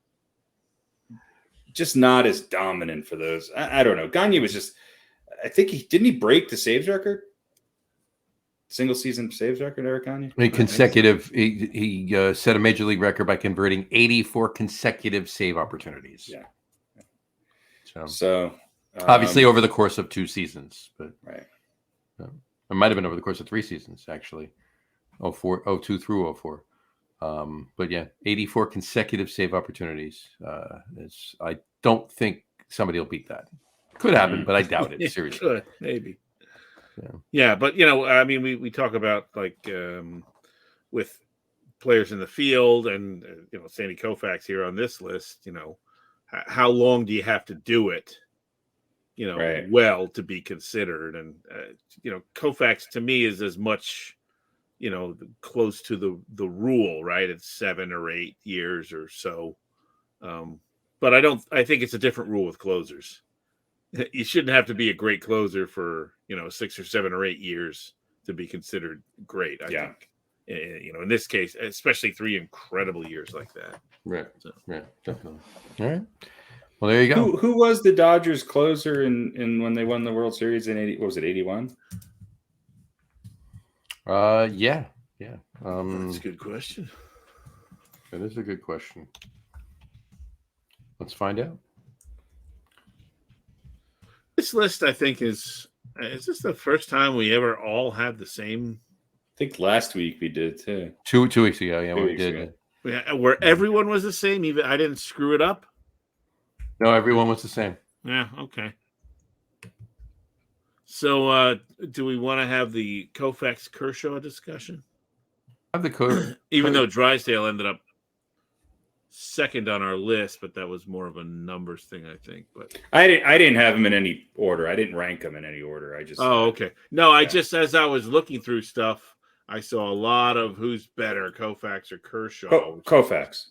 just not as dominant for those. I don't know. Gagne was just, I think didn't he break the saves record? Single season saves record, Eric Gagne? He set a major league record by converting 84 consecutive save opportunities. Yeah. So obviously over the course of 2 seasons, but right. It might have been over the course of 3 seasons, actually. 02 through 04. But yeah, 84 consecutive save opportunities. I don't think somebody will beat that. Could happen, but I doubt it. Seriously. Could, maybe. Yeah, but you know, I mean, we talk about like with players in the field, and you know, Sandy Koufax here on this list. You know, how long do you have to do it? You know, well, to be considered, and you know, Koufax to me is as much, you know, close to the rule, right? It's 7 or 8 years or so. But I think it's a different rule with closers. You shouldn't have to be a great closer for, you know, 6 or 7 or 8 years to be considered great. I think, you know, in this case, especially 3 incredible years like that. Right. So. Right. Definitely. All right. Well, there you go. Who was the Dodgers closer in when they won the World Series in 80? What was it, 81? Yeah. That's a good question. That is a good question. Let's find out. This list, I think, is this the first time we ever all had the same? I think last week we did too. 2 weeks ago, yeah, we did. Where everyone was the same. Even I didn't screw it up. No, everyone was the same. Yeah. Okay. So, do we want to have the Koufax Kershaw discussion? Have the even though Drysdale ended up second on our list, but that was more of a numbers thing, I think. But I didn't have him in any order. I didn't rank them in any order. I just okay. No, I just, as I was looking through stuff, I saw a lot of who's better, Koufax or Kershaw. Koufax.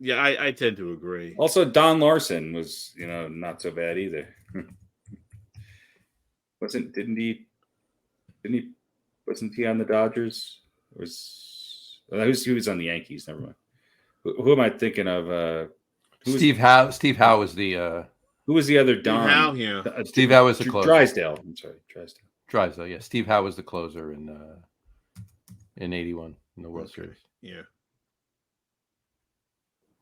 Yeah, I tend to agree. Also, Don Larson was, you know, not so bad either. Wasn't he on the Dodgers? He was on the Yankees. Never mind. Who am I thinking of? Steve Howe. Steve Howe was the. Who was the other Don? Steve Howe, yeah. Steve Howe was the closer. Drysdale. I'm sorry, Drysdale. Yeah, Steve Howe was the closer in '81 in the World Series. Yeah.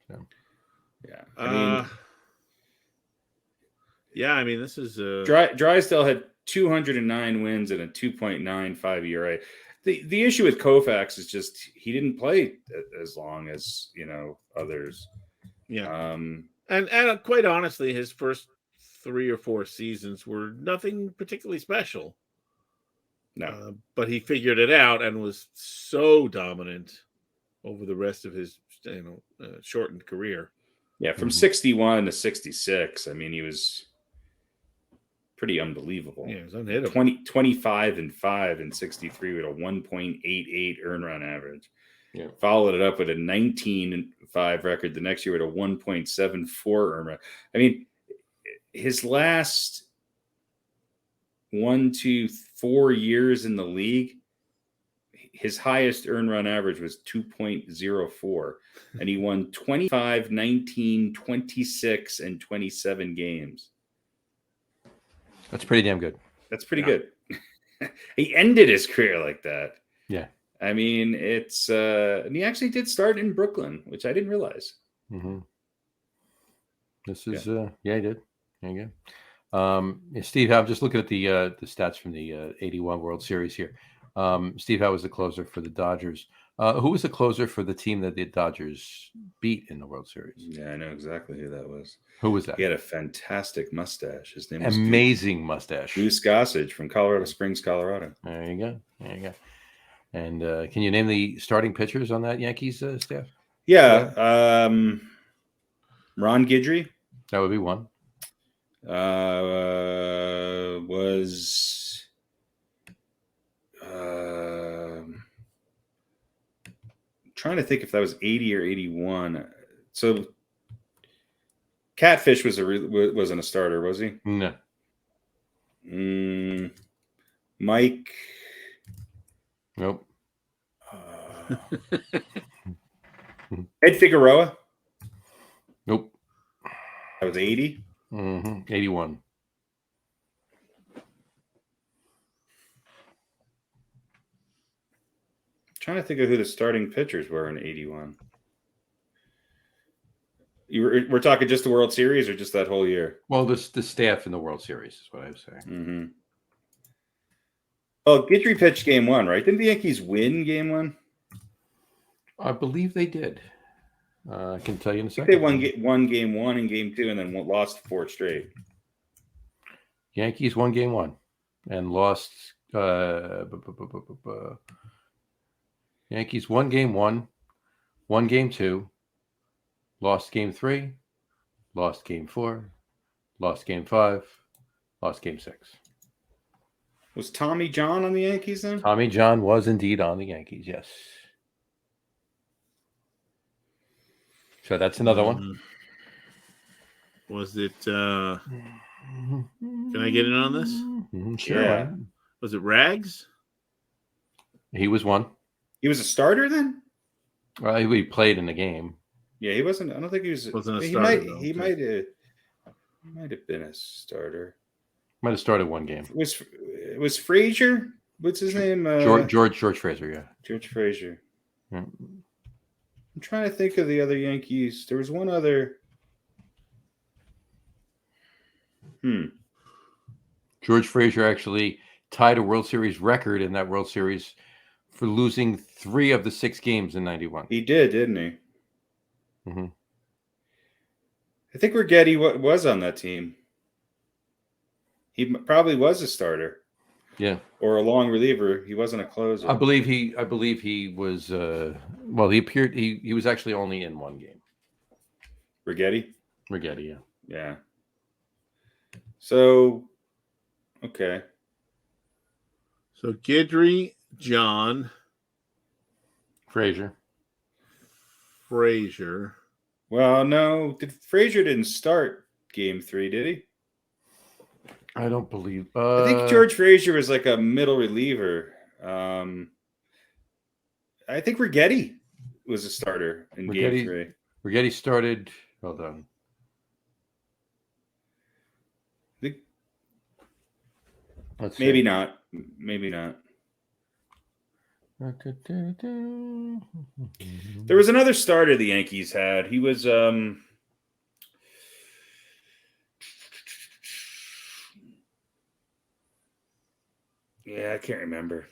So, yeah. I mean, this is Drysdale had 209 wins and a 2.95 ERA. The issue with Koufax is just he didn't play as long as, you know, others. Yeah. And quite honestly, his first 3 or 4 seasons were nothing particularly special. No. But he figured it out and was so dominant over the rest of his, shortened career. Yeah, from 61 to 66. I mean, he was pretty unbelievable. Yeah, it was unhittable. 25-5 in 63 with a 1.88 earned run average. Yeah. Followed it up with a 19-5 record the next year with a 1.74 earned run. I mean, his last 1 to 4 years in the league, his highest earned run average was 2.04, and he won 25, 19, 26, and 27 games. That's pretty damn good. That's pretty good. He ended his career like that. Yeah. I mean, it's and he actually did start in Brooklyn, which I didn't realize. Mm-hmm. This is he did. There you go. Steve, I'm just looking at the stats from the 81 World Series here. Steve Howe was the closer for the Dodgers. Who was the closer for the team that the Dodgers beat in the World Series? Yeah, I know exactly who that was. Who was that? He had a fantastic mustache. His name was Amazing mustache. Goose Gossage from Colorado Springs, Colorado. There you go. There you go. And can you name the starting pitchers on that Yankees staff? Yeah. Ron Guidry. That would be one. Was trying to think if that was 80 or 81. So Catfish wasn't a starter, was he? No. Mike. Nope. Ed Figueroa. Nope. That was 80. 81. Trying to think of who the starting pitchers were in 81. We're talking just the World Series or just that whole year? Well, the staff in the World Series is what I was saying. Mm-hmm. Oh, Guidry pitched game 1, right? Didn't the Yankees win game 1? I believe they did. I can tell you in a second. They won game 1 and game 2 and then lost 4 straight. Yankees won game 1 and lost. Yankees won game 1, won game 2, lost game 3, lost game 4, lost game 5, lost game 6. Was Tommy John on the Yankees then? Tommy John was indeed on the Yankees, yes. So that's another one. Was it can I get in on this? Sure. Yeah. Was it Rags? He was one. He was a starter then? He played in the game. Yeah, he wasn't. I don't think he wasn't a starter. He might have been a starter. Might have started one game. Was Frazier? What's his name? George Frazier, yeah. George Frazier. Yeah. I'm trying to think of the other Yankees. There was one other. George Frazier actually tied a World Series record in that World Series for losing 3 of the 6 games in 91. He did, didn't he? Mm-hmm. I think Rigetti was on that team. He probably was a starter. Yeah. Or a long reliever. He wasn't a closer. I believe he was he appeared he was actually only in one game. Rigetti, yeah. Yeah. So okay. So Guidry, John, Frazier. Well, no, Frazier didn't start game 3, did he? I don't believe. I think George Frazier was like a middle reliever. I think Rigetti was a starter in game 3. Rigetti started. Hold on. Maybe not. Maybe not. There was another starter the Yankees had. He was I can't remember.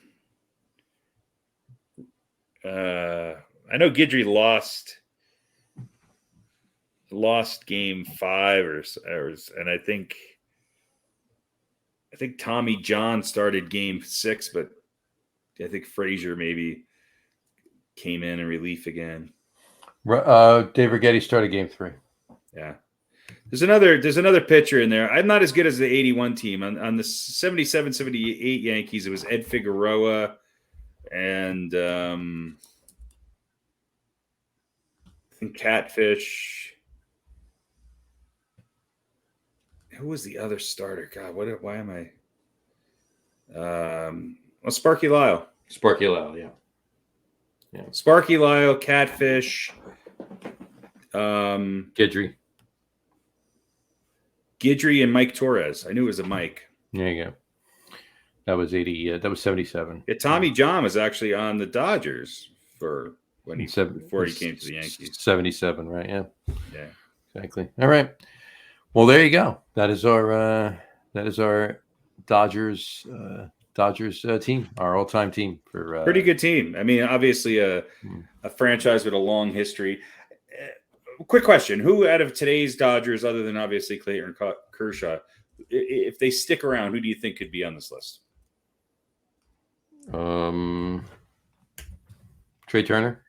I know Guidry lost game 5 or and I think Tommy John started game 6, but I think Frazier maybe came in relief again. Dave Rigetti started game 3. Yeah. There's another pitcher in there. I'm not as good as the 81 team. On the 77-78 Yankees, it was Ed Figueroa and I think Catfish. Who was the other starter? God, why am I? Sparky Lyle. Sparky Lyle, yeah. Sparky Lyle, Catfish, Guidry, and Mike Torres. I knew it was a Mike. There you go. That was 80. That was 77. Yeah, Tommy John was actually on the Dodgers before he came to the Yankees. 77, right? Yeah. Yeah. Exactly. All right. Well, there you go. That is our Dodgers team, our all-time team for pretty good team. I mean, obviously a franchise with a long history. Quick question: who out of today's Dodgers, other than obviously Clayton Kershaw, if they stick around, who do you think could be on this list? Trey Turner.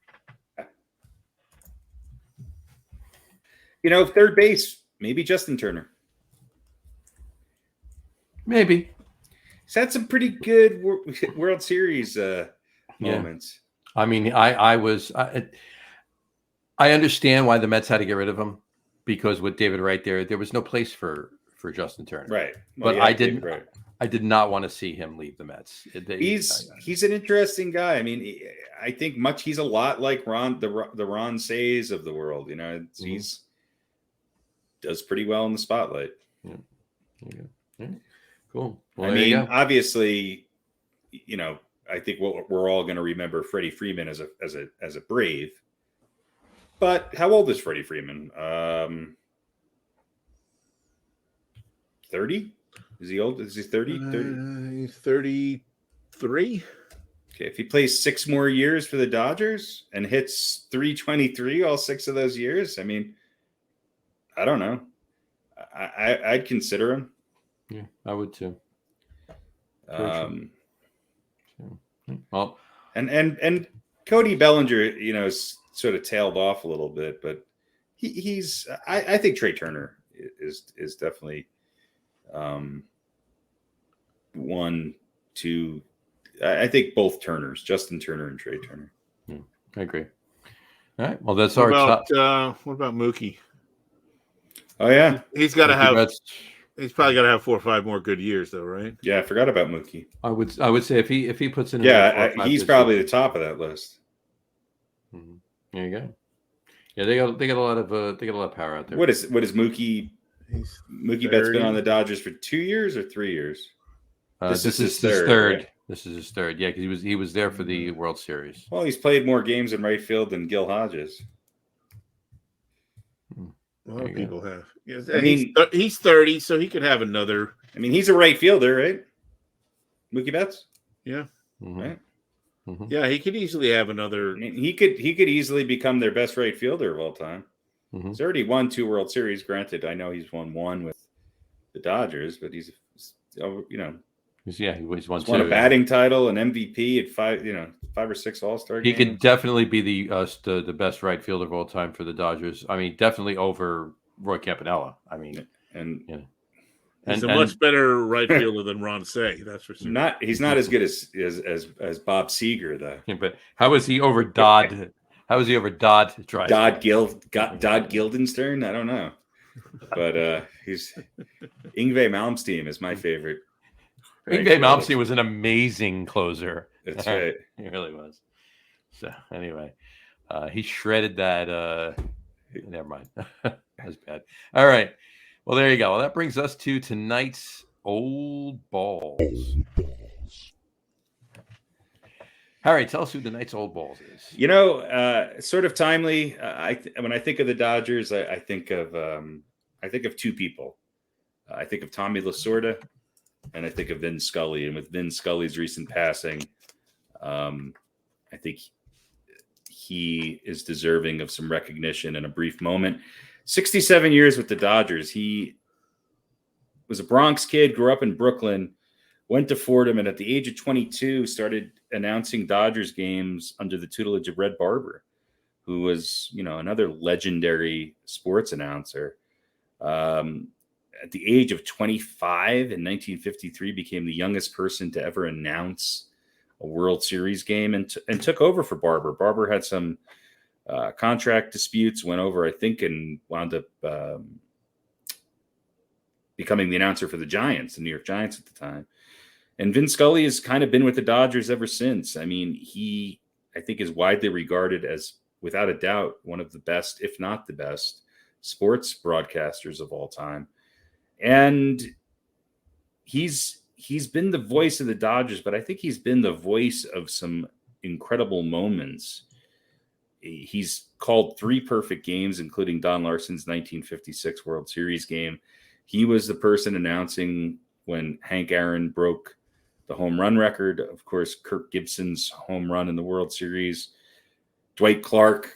Third base, maybe Justin Turner. Maybe. He's had some pretty good World Series moments. I mean, I understand why the Mets had to get rid of him, because with David Wright there was no place for Justin Turner. Right. Well, but I did not want to see him leave the Mets. He's an interesting guy. I mean, I think he's a lot like the Ron Says of the world. He's does pretty well in the spotlight. Yeah. Cool. Well, I mean, obviously, I think we're all going to remember Freddie Freeman as a Brave. But how old is Freddie Freeman? 30? Is he old? Is he 30? He's 33. Okay, if he plays 6 more years for the Dodgers and hits 323 all 6 of those years, I mean, I don't know. I'd consider him. Yeah, I would too. Well, and Cody Bellinger, sort of tailed off a little bit, but he's. I think Trey Turner is definitely 1, 2. I think both Turners, Justin Turner and Trey Turner. Yeah, I agree. All right. Well, that's what our top. What about Mookie? Oh yeah, he's got to have. He's probably got to have 4 or 5 more good years, though, right? Yeah, I forgot about Mookie. I would say if he puts in. Yeah, he's probably the top of that list. Mm-hmm. There you go. Yeah, they got a lot of power out there. What is Mookie? Mookie Betts been on the Dodgers for 2 years or 3 years. This is his third. Right? This is his third. Yeah, because he was there for the World Series. Well, he's played more games in right field than Gil Hodges. A lot of people have. Yes, I mean, he's 30, so he could have another. I mean, he's a right fielder, right? Mookie Betts. Yeah. Mm-hmm. Right. Mm-hmm. Yeah, he could easily have another. I mean, he could easily become their best right fielder of all time. Mm-hmm. He's already won 2 World Series. Granted, I know he's won 1 with the Dodgers, but he's he's won a batting title, an MVP at 5 or 6 All-Star games. He could definitely be the best right fielder of all time for the Dodgers. I mean, definitely over Roy Campanella. I mean, he's a much better right fielder than Ron Say. That's for sure. He's not as good as Bob Seger though. Yeah, but how is he over Dodd? How is he over Dodd? Dodd Guildenstern? I don't know, but he's Yngwie Malmsteen is my favorite. Yngwie Malmsteen was an amazing closer. That's right. He really was. So anyway, he shredded that. Never mind. That's bad. All right. Well, there you go. Well, that brings us to tonight's Old Balls. Harry, tell us who tonight's Old Balls is. Sort of timely. When I think of the Dodgers, I think of 2 people. I think of Tommy Lasorda, and I think of Vin Scully. And with Vin Scully's recent passing, I think he is deserving of some recognition in a brief moment. 67 years with the Dodgers. He was a Bronx kid, grew up in Brooklyn, went to Fordham, and at the age of 22 started announcing Dodgers games under the tutelage of Red Barber, who was, another legendary sports announcer. At the age of 25 in 1953, became the youngest person to ever announce a World Series game and took over for Barber. Barber had some contract disputes, went over, I think, and wound up becoming the announcer for the Giants, the New York Giants at the time. And Vin Scully has kind of been with the Dodgers ever since. I mean, he, I think, is widely regarded as, without a doubt, one of the best, if not the best, sports broadcasters of all time. And he's been the voice of the Dodgers, but I think he's been the voice of some incredible moments. He's called 3 perfect games, including Don Larson's 1956 World Series game. He was the person announcing when Hank Aaron broke the home run record. Of course, Kirk Gibson's home run in the World Series. Dwight Clark's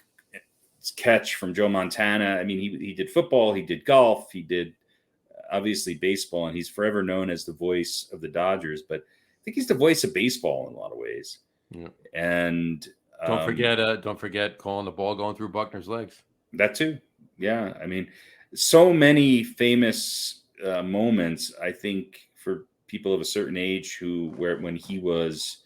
catch from Joe Montana. I mean, he did football, he did golf, he did obviously baseball, and he's forever known as the voice of the Dodgers. But I think he's the voice of baseball in a lot of ways. Yeah. And don't forget calling the ball going through Buckner's legs. That too. Yeah. I mean, so many famous moments, I think, for people of a certain age when he was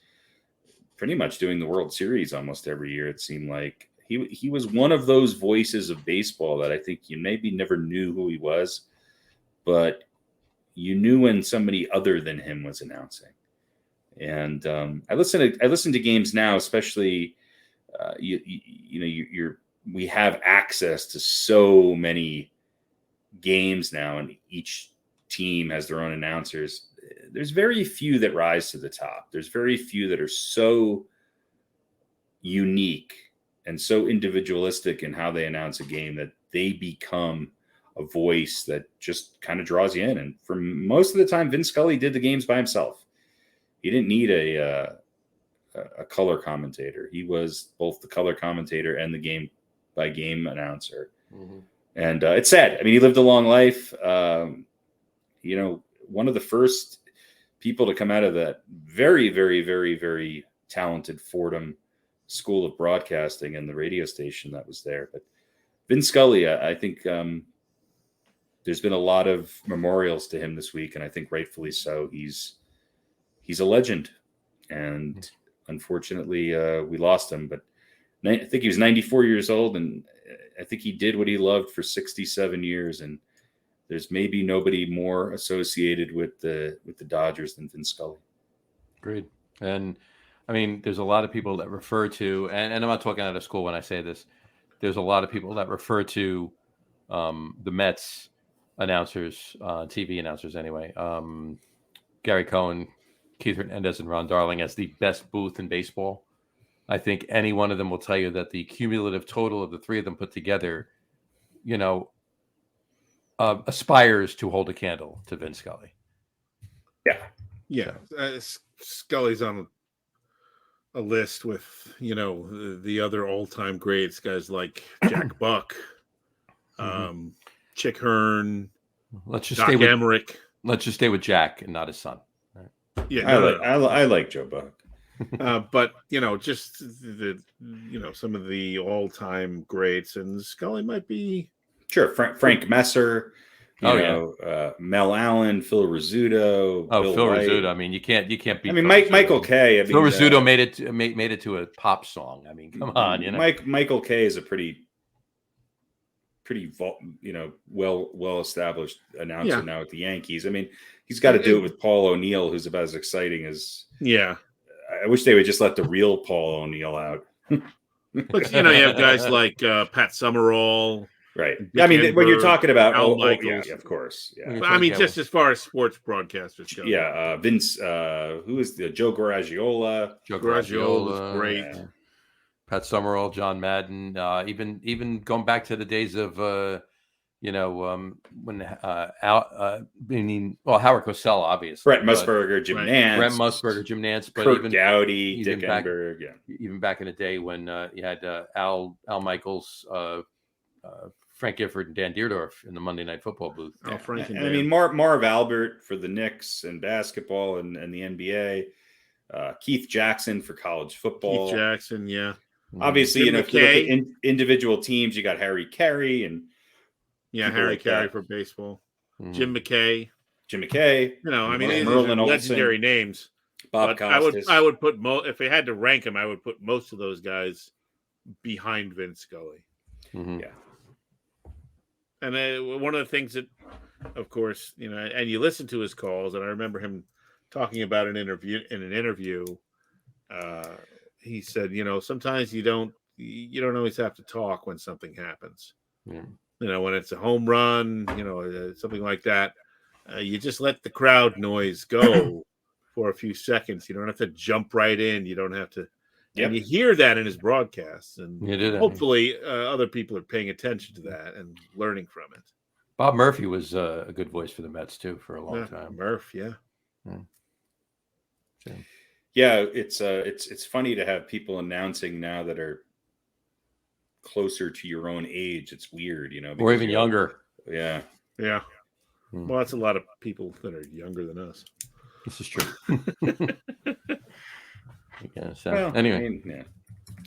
pretty much doing the World Series almost every year, it seemed like he was one of those voices of baseball that I think you maybe never knew who he was, but you knew when somebody other than him was announcing. And I listen to games now, especially we have access to so many games now, and each team has their own announcers. There's very few that rise to the top. There's very few that are so unique and so individualistic in how they announce a game that they become a voice that just kind of draws you in. And for most of the time, Vin Scully did the games by himself. He didn't need a color commentator. He was both the color commentator and the game by game announcer. Mm-hmm. And it's sad. I mean, he lived a long life. One of the first people to come out of that very, very, very, very talented Fordham School of Broadcasting and the radio station that was there. But Vin Scully, I think there's been a lot of memorials to him this week, and I think rightfully so. He's a legend, and unfortunately, we lost him. But I think he was 94 years old, and I think he did what he loved for 67 years. And there's maybe nobody more associated with the Dodgers than Vin Scully. Agreed. And I mean, there's a lot of people that refer to, and I'm not talking out of school when I say this, there's a lot of people that refer to the Mets announcers, TV announcers anyway, Gary Cohen, Keith Hernandez, and Ron Darling as the best booth in baseball. I think any one of them will tell you that the cumulative total of the three of them put together, aspires to hold a candle to Vin Scully. Yeah. Scully's on a list with, the other all-time greats, guys like Jack Buck, Chick Hearn, Doc Emmerich. Let's just stay with Jack and not his son. Right. Yeah, I like Joe Buck. But just some of the all-time greats, and Scully might be Frank Messer, Mel Allen, Phil Rizzuto. Bill Phil White. Rizzuto. I mean, you can't beat. I mean, Michael Kay. Phil Rizzuto made it to a pop song. I mean, come on, Michael Kay is a pretty well established announcer now at the Yankees. I mean, he's got to do it with Paul O'Neill, who's about as exciting as. Yeah. I wish they would just let the real Paul O'Neill out. But you have guys like Pat Summerall. Right. I mean, when you're talking about Michaels. Yeah, of course. Yeah. I mean, just as far as sports broadcasters go. Yeah. Vince, who is Joe Garagiola? Joe Garagiola was great. Yeah. Pat Summerall, John Madden, even going back to the days of when Howard Cosell, obviously. Brett Musburger, Jim Nance. But Kurt Dowdy, Dick Enberg. Even back in the day when you had Al Michaels, Frank Gifford, and Dan Deerdorf in the Monday Night Football booth. Oh, Frank and Dan. I mean, Marv Albert for the Knicks and basketball and the NBA. Keith Jackson for college football. Keith Jackson, yeah. Obviously, if you look at individual teams, you got Harry Carey and Harry Carey for baseball. Jim McKay. I mean, these Merlin are legendary names. Bob Costas. I would put if I had to rank them, I would put most of those guys behind Vin Scully. Mm-hmm. Yeah. And one of the things that, of course, and you listen to his calls, and I remember him talking about an interview. He said, sometimes you don't always have to talk when something happens. Yeah. When it's a home run, something like that, you just let the crowd noise go for a few seconds. You don't have to jump right in. You don't have to. Yep. And you hear that in his broadcasts, and hopefully other people are paying attention to that and learning from it. Bob Murphy was a good voice for the Mets too for a long time. Murph, yeah. Yeah, it's funny to have people announcing now that are closer to your own age. It's weird, or even younger. Yeah. Well, that's a lot of people that are younger than us. This is true. Anyway.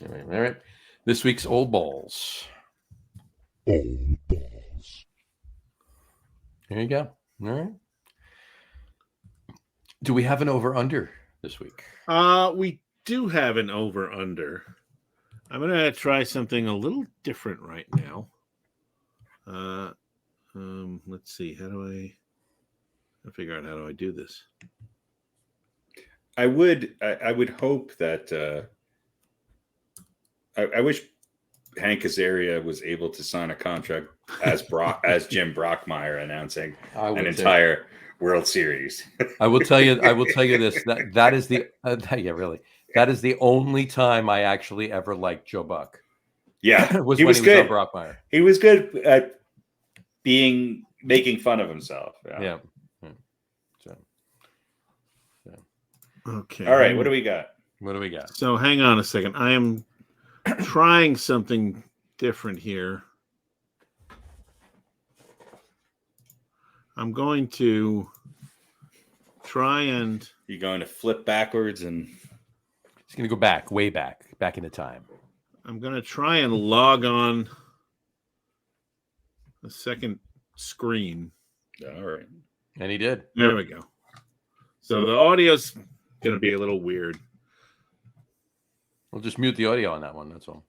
All right. This week's Old Balls. Old Balls. There you go. All right. Do we have an over-under this week? We do have an over-under. I'm going to try something a little different right now. Let's see. I'll figure out how do I do this. I would hope that I wish Hank Azaria was able to sign a contract as Jim Brockmire announcing an entire World Series. I will tell you this. That is the really. That is the only time I actually ever liked Joe Buck. Yeah, he was good. On Brockmire. He was good at making fun of himself. Yeah. Okay. All right. What do we got? So hang on a second. I am trying something different here. I'm going to try and... You're going to flip backwards and... It's going to go way back into time. I'm going to try and log on the second screen. All right. And he did. There we go. So the audio's going to be a little weird. We'll just mute the audio on that one. That's all.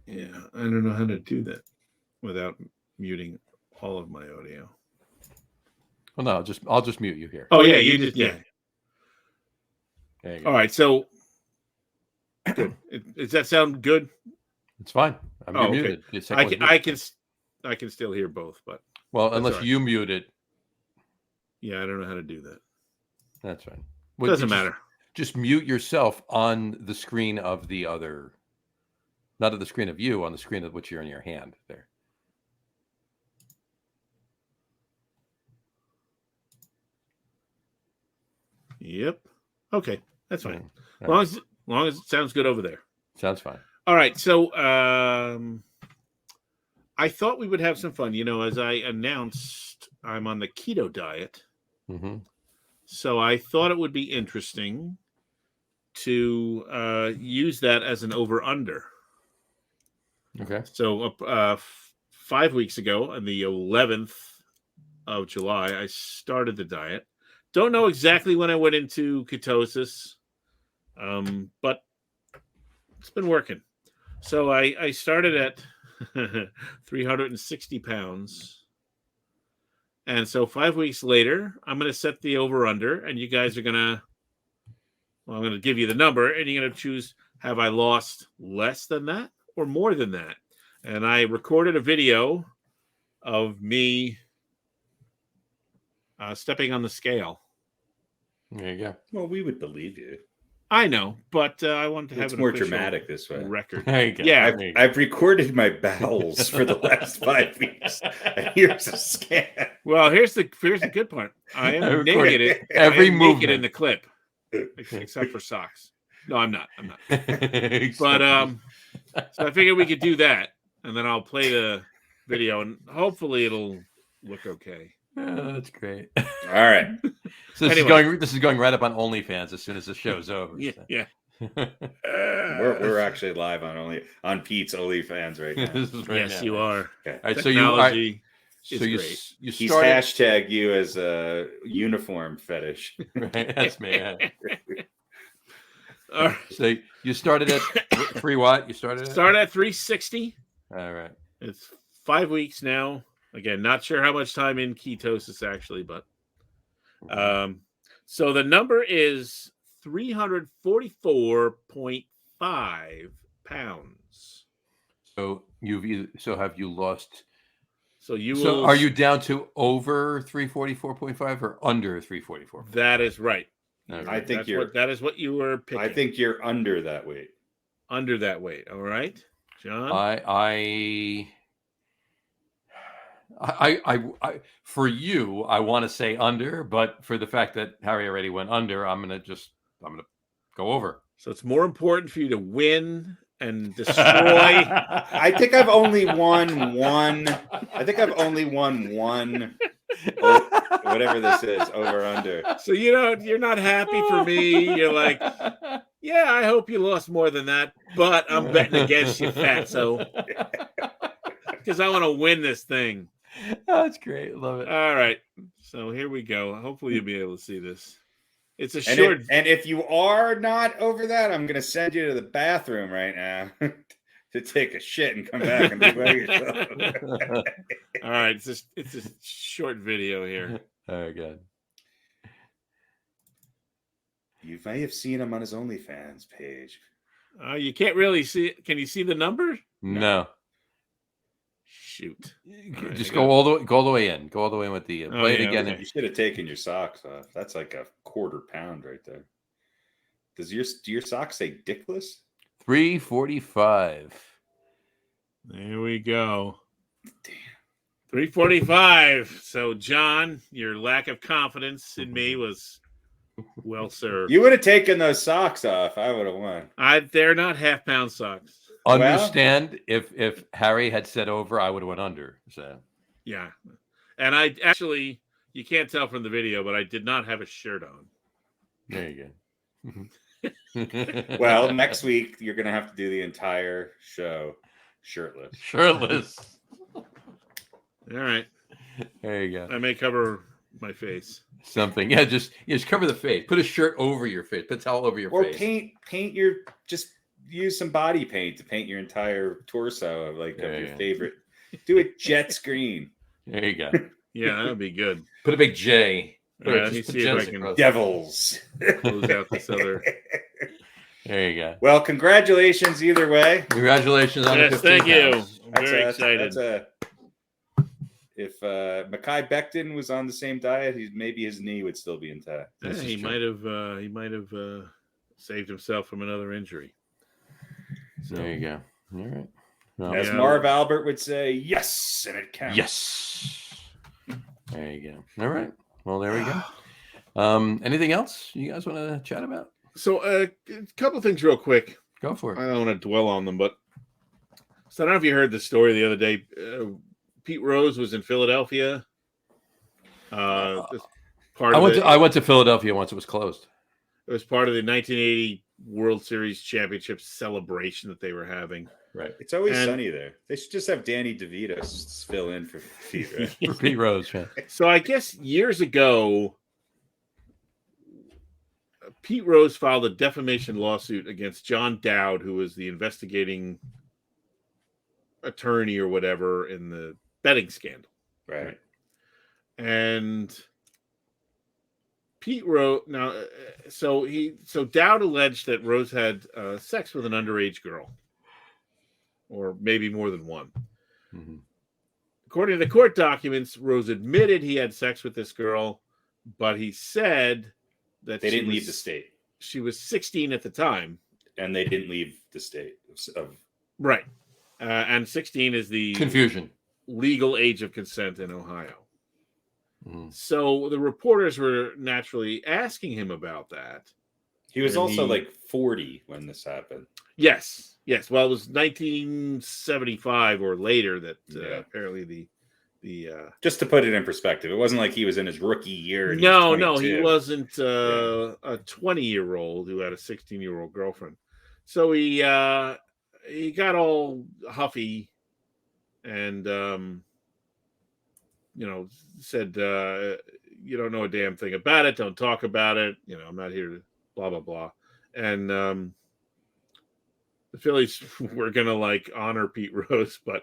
Yeah, I don't know how to do that without muting all of my audio. Well, no, I'll just mute you here. Oh yeah, you just yeah. There you go. All right, so good. Does that sound good? It's fine. I'm muted. Okay. I can still hear both, but unless you mute it. Yeah, I don't know how to do that. That's fine. Doesn't matter. Just mute yourself on the screen of the other, not on the screen of you, on the screen of which you're in your hand there. Yep. Okay, that's fine. As long as it sounds good over there. Sounds fine. All right. So I thought we would have some fun. As I announced, I'm on the keto diet. Mm-hmm. So I thought it would be interesting to use that as an over-under. Okay. So 5 weeks ago, on the 11th of July, I started the diet. Don't know exactly when I went into ketosis, but it's been working. So I started at 360 pounds. And so 5 weeks later, I'm going to set the over-under, and you guys are going to, I'm going to give you the number, and you're going to choose, have I lost less than that or more than that? And I recorded a video of me stepping on the scale. There you go. Well, we would believe you. I know, but I wanted to have it's more dramatic this way. Record. There you go. Yeah, I've recorded my bowels for the last 5 weeks. And here's a scan. Well, here's the good part. I am naked. Every movement naked in the clip, except for socks. No, I'm not. But so I figured we could do that, and then I'll play the video, and hopefully it'll look okay. Oh, that's great. All right. So this is going right up on OnlyFans as soon as the show's over. Yeah. We're actually live on Pete's OnlyFans right now. Yes, you are. Okay. All right, Technology is you great. He's hashtag you as a uniform fetish. Right, that's me. Yeah. All right. So you started at free what? You started at 360. All right. It's 5 weeks now. Again, not sure how much time in ketosis actually, but So the number is 344.5 pounds. So have you lost? So are you down to over 344.5 or under 344? That is right. I think that is what you were picking. I think you're under that weight. Under that weight. All right, John. I for you, I want to say under, but for the fact that Harry already went under, I'm gonna go over. So it's more important for you to win and destroy. I think I've only won one. Whatever this is, over under. So you're not happy for me. You're like, yeah, I hope you lost more than that, but I'm betting against you, fatso, because I want to win this thing. Oh, that's great. Love it. All right, so here we go. Hopefully you'll be able to see this. It's a And short. and if you are not over that, I'm going to send you to the bathroom right now to take a shit and come back and be by yourself. All right, it's a short video here. All right, good. You may have seen him on his OnlyFans page. You can't really see it. Can you see the number? No. Shoot. Just go all the way in. Go all the way in with the play it again. You should have taken your socks off. That's like a quarter pound right there. Do your socks say dickless? 345. There we go. Damn. 345. So, John, your lack of confidence in me was well served. You would have taken those socks off. I would have won. They're not half-pound socks. Understand, if Harry had said over, I would have went under. So yeah, and I actually, you can't tell from the video, but I did not have a shirt on. There you go. Well, next week you're gonna have to do the entire show shirtless. All right. There you go. I may cover my face. Something. Yeah, just cover the face. Put a shirt over your face. Put a towel over your face. Or paint your use some body paint to paint your entire torso of your favorite. Do it jet screen. There you go. Yeah, that would be good. Put a big J. Let me see if I can Devils. Close out this other. There you go. Well, congratulations either way. Congratulations on the 15 thank you. pounds. I'm very excited. If Mekhi Becton was on the same diet, maybe his knee would still be intact. Yeah, he might have saved himself from another injury. So, there you go. All right. Well, as Marv Albert would say, yes, and it counts. Yes. There you go. All right. Well, there we go. Anything else you guys want to chat about? So a couple of things real quick. Go for it. I don't want to dwell on them, but so I don't know if you heard the story the other day. Pete Rose was in Philadelphia. I went to Philadelphia once. It was closed. It was part of the 1980 World Series Championship celebration that they were having. Right. It's always sunny there. They should just have Danny DeVito fill in for Pete. Right? For Pete Rose. Yeah. So I guess years ago, Pete Rose filed a defamation lawsuit against John Dowd, who was the investigating attorney or whatever in the betting scandal. Right. And Pete Rose so Dowd alleged that Rose had sex with an underage girl, or maybe more than one. Mm-hmm. According to the court documents, Rose admitted he had sex with this girl, but he said that they didn't leave the state. She was 16 at the time, and they didn't leave the state. Right, and 16 is the confusion legal age of consent in Ohio. Mm-hmm. So the reporters were naturally asking him about that. He was also like 40 when this happened. Yes. Well, it was 1975 or later that apparently the just to put it in perspective, it wasn't like he was in his rookie year. No, he wasn't a 20-year-old who had a 16-year-old girlfriend. So he got all huffy and said, you don't know a damn thing about it. Don't talk about it. I'm not here to blah, blah, blah. And the Phillies were going to honor Pete Rose, but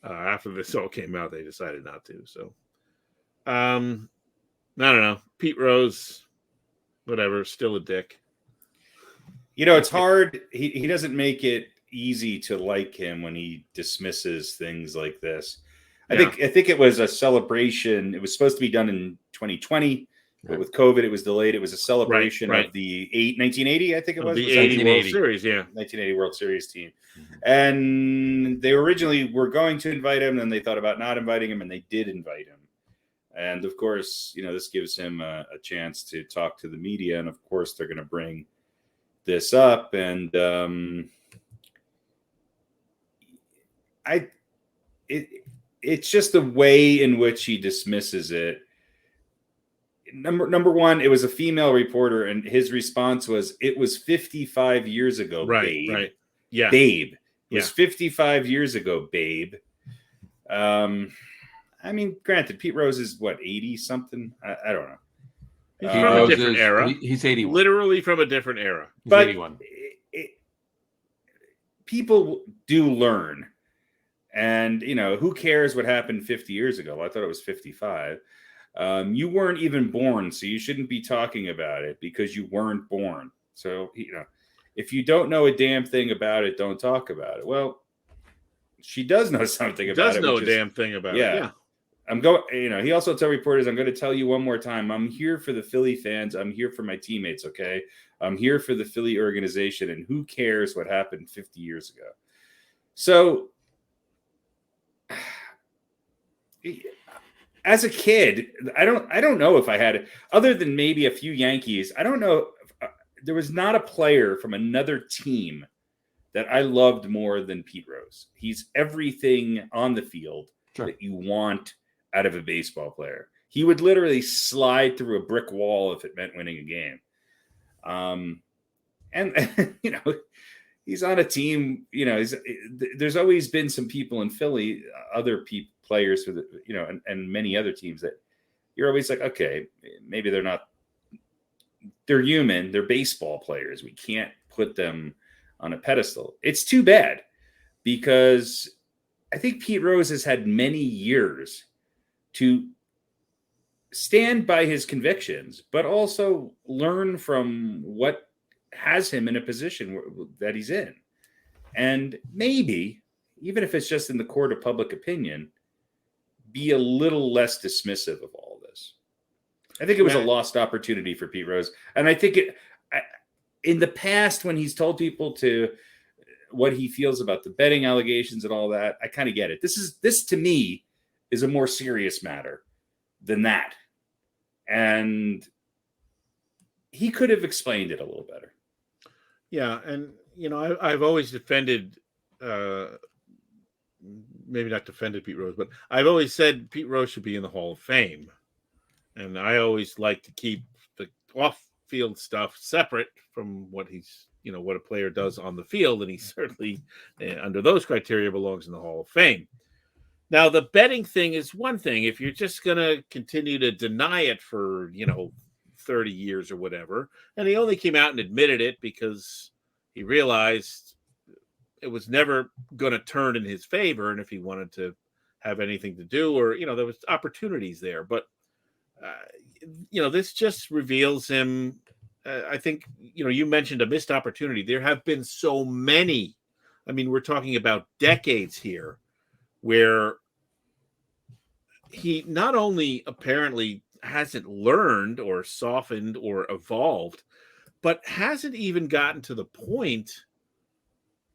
after this all came out, they decided not to. So, I don't know. Pete Rose, whatever, still a dick. You know, it's hard. He doesn't make it easy to like him when he dismisses things like this. I think it was a celebration. It was supposed to be done in 2020, but with COVID, it was delayed. It was a celebration of the 1980, I think it was. The 80 World Series, 1980 World Series team. And they originally were going to invite him, and they thought about not inviting him, and they did invite him. And of course, you know, this gives him a chance to talk to the media, and of course, they're going to bring this up, and it's just the way in which he dismisses it. Number one, it was a female reporter, and his response was, "It was 55 years ago, babe." Right. Yeah, babe. It was 55 years ago, babe. I mean, granted, Pete Rose is what, 80 something? I don't know. He's from a different era. He's 81. Literally from a different era. He's but 81. People do learn. And, you know, who cares what happened 50 years ago? I thought it was 55. You weren't even born, so you shouldn't be talking about it because you weren't born. So, you know, if you don't know a damn thing about it, don't talk about it. Well, she does know something about it. Does know a damn thing about it. Yeah. I'm going, you know, he also told reporters, I'm going to tell you one more time, I'm here for the Philly fans. I'm here for my teammates. Okay. I'm here for the Philly organization, and who cares what happened 50 years ago? So as a kid, I don't know if I had, other than maybe a few Yankees, I don't know. There was not a player from another team that I loved more than Pete Rose. He's everything on the field that you want out of a baseball player. He would literally slide through a brick wall if it meant winning a game. And you know, he's on a team, you know, there's always been some people in Philly, other players for the, you know, and many other teams that you're always like, okay, maybe they're human, they're baseball players. We can't put them on a pedestal. It's too bad, because I think Pete Rose has had many years to stand by his convictions, but also learn from what has him in a position that he's in. And maybe, even if it's just in the court of public opinion, be a little less dismissive of all this. I think it was a lost opportunity for Pete Rose. And I think in the past, when he's told people to what he feels about the betting allegations and all that, I kind of get it. This to me is a more serious matter than that. And he could have explained it a little better. Yeah. And, you know, I've always defended, maybe not defended Pete Rose, but I've always said Pete Rose should be in the Hall of Fame. And I always like to keep the off-field stuff separate from what he's, you know, what a player does on the field. And he certainly, under those criteria, belongs in the Hall of Fame. Now, the betting thing is one thing. If you're just going to continue to deny it for, you know, 30 years or whatever, and he only came out and admitted it because he realized it was never going to turn in his favor, and if he wanted to have anything to do, or, you know, there was opportunities there. But, you know, this just reveals him. I think, you know, you mentioned a missed opportunity. There have been so many. I mean, we're talking about decades here where he not only apparently hasn't learned or softened or evolved, but hasn't even gotten to the point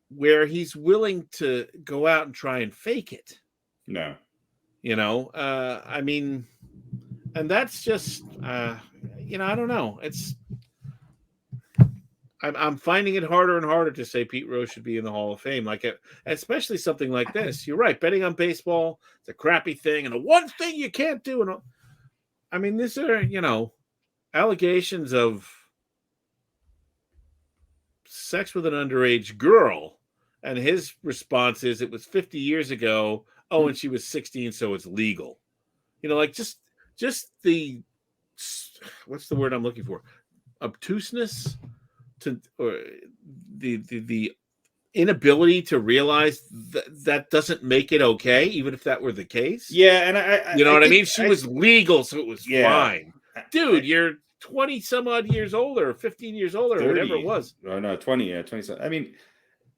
where he's willing to go out and try and fake it. No. You know, I mean, and that's just, you know, I don't know. I'm finding it harder and harder to say Pete Rose should be in the Hall of Fame, like especially something like this. You're right. Betting on baseball, it's a crappy thing. And the one thing you can't do. And I mean, these are, you know, allegations of sex with an underage girl. And his response is, it was 50 years ago. Oh, and she was 16, so it's legal. You know, like just the, what's the word I'm looking for? Obtuseness, or the inability to realize that doesn't make it okay, even if that were the case. Yeah, and I you know what I mean? She was legal, so it was fine. Dude, you're 20 some odd years older, 15 years older, 30. whatever it was. Oh no, 20. Yeah, 20. I mean,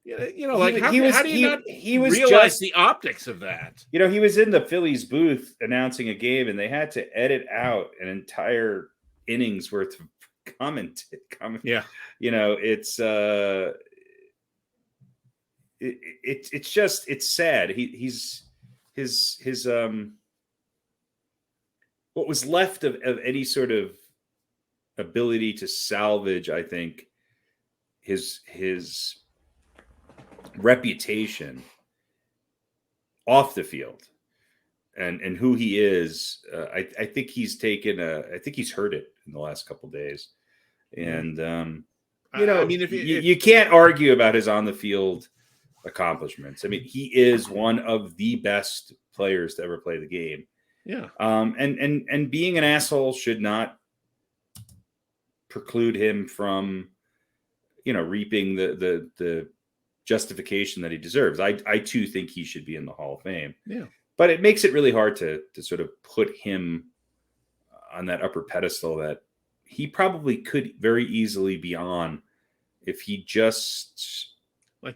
like how do you not was realize the optics of that? He was in the Phillies booth announcing a game, and they had to edit out an entire innings worth of comment. Yeah, it's it's sad. He's his what was left of any sort of ability to salvage, I think, his reputation off the field and who he is. I think he's I think he's heard it in the last couple of days. And I mean, if you can't argue about his on the field accomplishments. I mean, he is one of the best players to ever play the game. Yeah. And being an asshole should not preclude him from, reaping the justification that he deserves. I too think he should be in the Hall of Fame. Yeah. But it makes it really hard to sort of put him on that upper pedestal that he probably could very easily be on if he just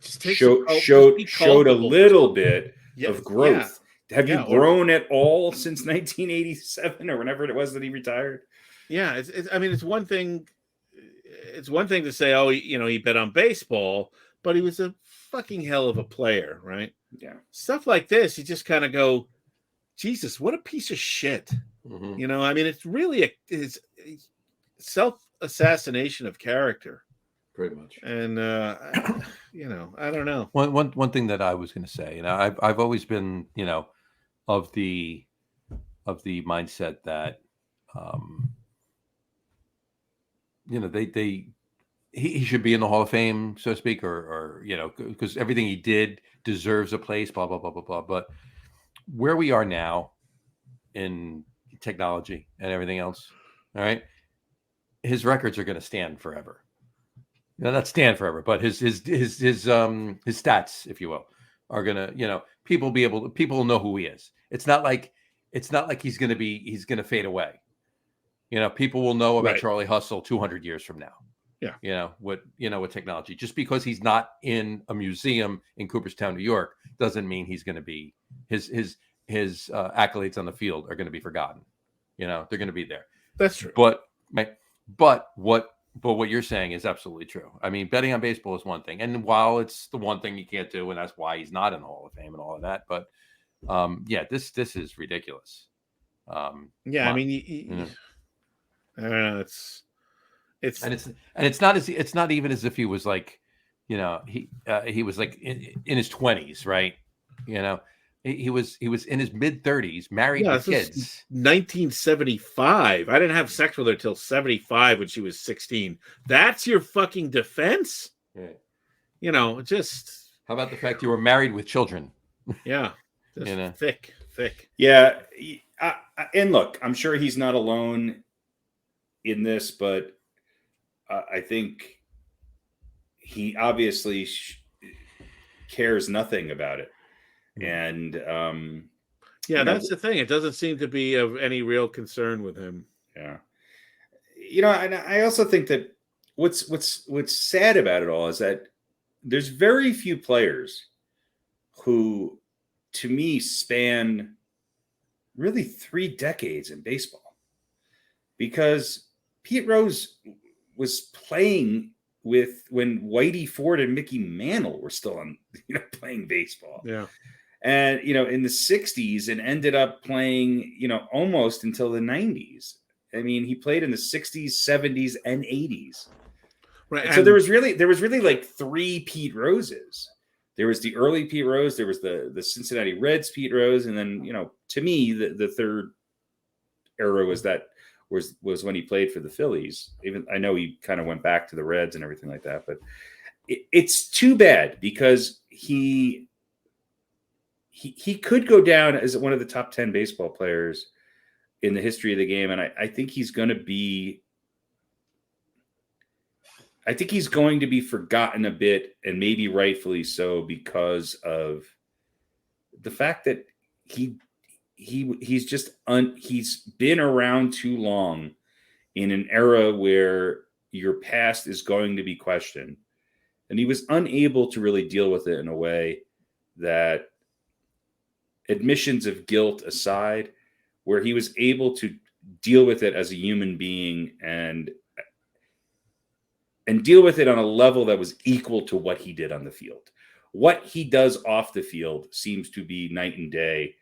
showed a little bit of growth. Yeah. Have you grown at all since 1987 or whenever it was that he retired? Yeah, it's one thing. It's one thing to say, oh, he bet on baseball, but he was a fucking hell of a player, right? Yeah. Stuff like this, you just kind of go, Jesus, what a piece of shit. Mm-hmm. I mean, it's really it's self-assassination of character. Pretty much. And I don't know. One thing that I was going to say, I've always been, of the mindset that, he should be in the Hall of Fame, so to speak, or because everything he did deserves a place, blah, blah, blah, blah, blah. But where we are now in technology and everything else, all right, his records are going to stand forever. Not stand forever, but his stats, if you will, are gonna, people will know who he is. It's not like he's gonna fade away. People will know about Charlie Hustle 200 years from now. Yeah. With technology, just because he's not in a museum in Cooperstown, New York, doesn't mean he's going to be his accolades on the field are going to be forgotten. They're going to be there. That's true. But what you're saying is absolutely true. I mean, betting on baseball is one thing, and while it's the one thing you can't do, and that's why he's not in the Hall of Fame and all of that. But this is ridiculous. I mean, I don't know. It's not even as if he was like, he was like in his 20s, right? He was in his mid 30s, married with kids. 1975. I didn't have sex with her till 75 when she was 16. That's your fucking defense? Yeah. Just how about the fact you were married with children? Yeah. Just thick. Yeah. And look, I'm sure he's not alone in this, but I think he obviously cares nothing about it. And that's the thing. It doesn't seem to be of any real concern with him. Yeah. And I also think that what's sad about it all is that there's very few players who, to me, span really 3 decades in baseball, because Pete Rose was playing when Whitey Ford and Mickey Mantle were still on, playing baseball. Yeah. And, in the 60s and ended up playing, almost until the 90s. I mean, he played in the 60s, 70s, and 80s. Right. So there was really like 3 Pete Roses. There was the early Pete Rose. There was the Cincinnati Reds Pete Rose. And then, to me, the third era was when he played for the Phillies. Even I know he kind of went back to the Reds and everything like that. But it's too bad, because he could go down as one of the top 10 baseball players in the history of the game. And I think he's going to be forgotten a bit, and maybe rightfully so, because of the fact that he's been around too long in an era where your past is going to be questioned. And he was unable to really deal with it in a way that, admissions of guilt aside, where he was able to deal with it as a human being and deal with it on a level that was equal to what he did on the field. What he does off the field seems to be night and day,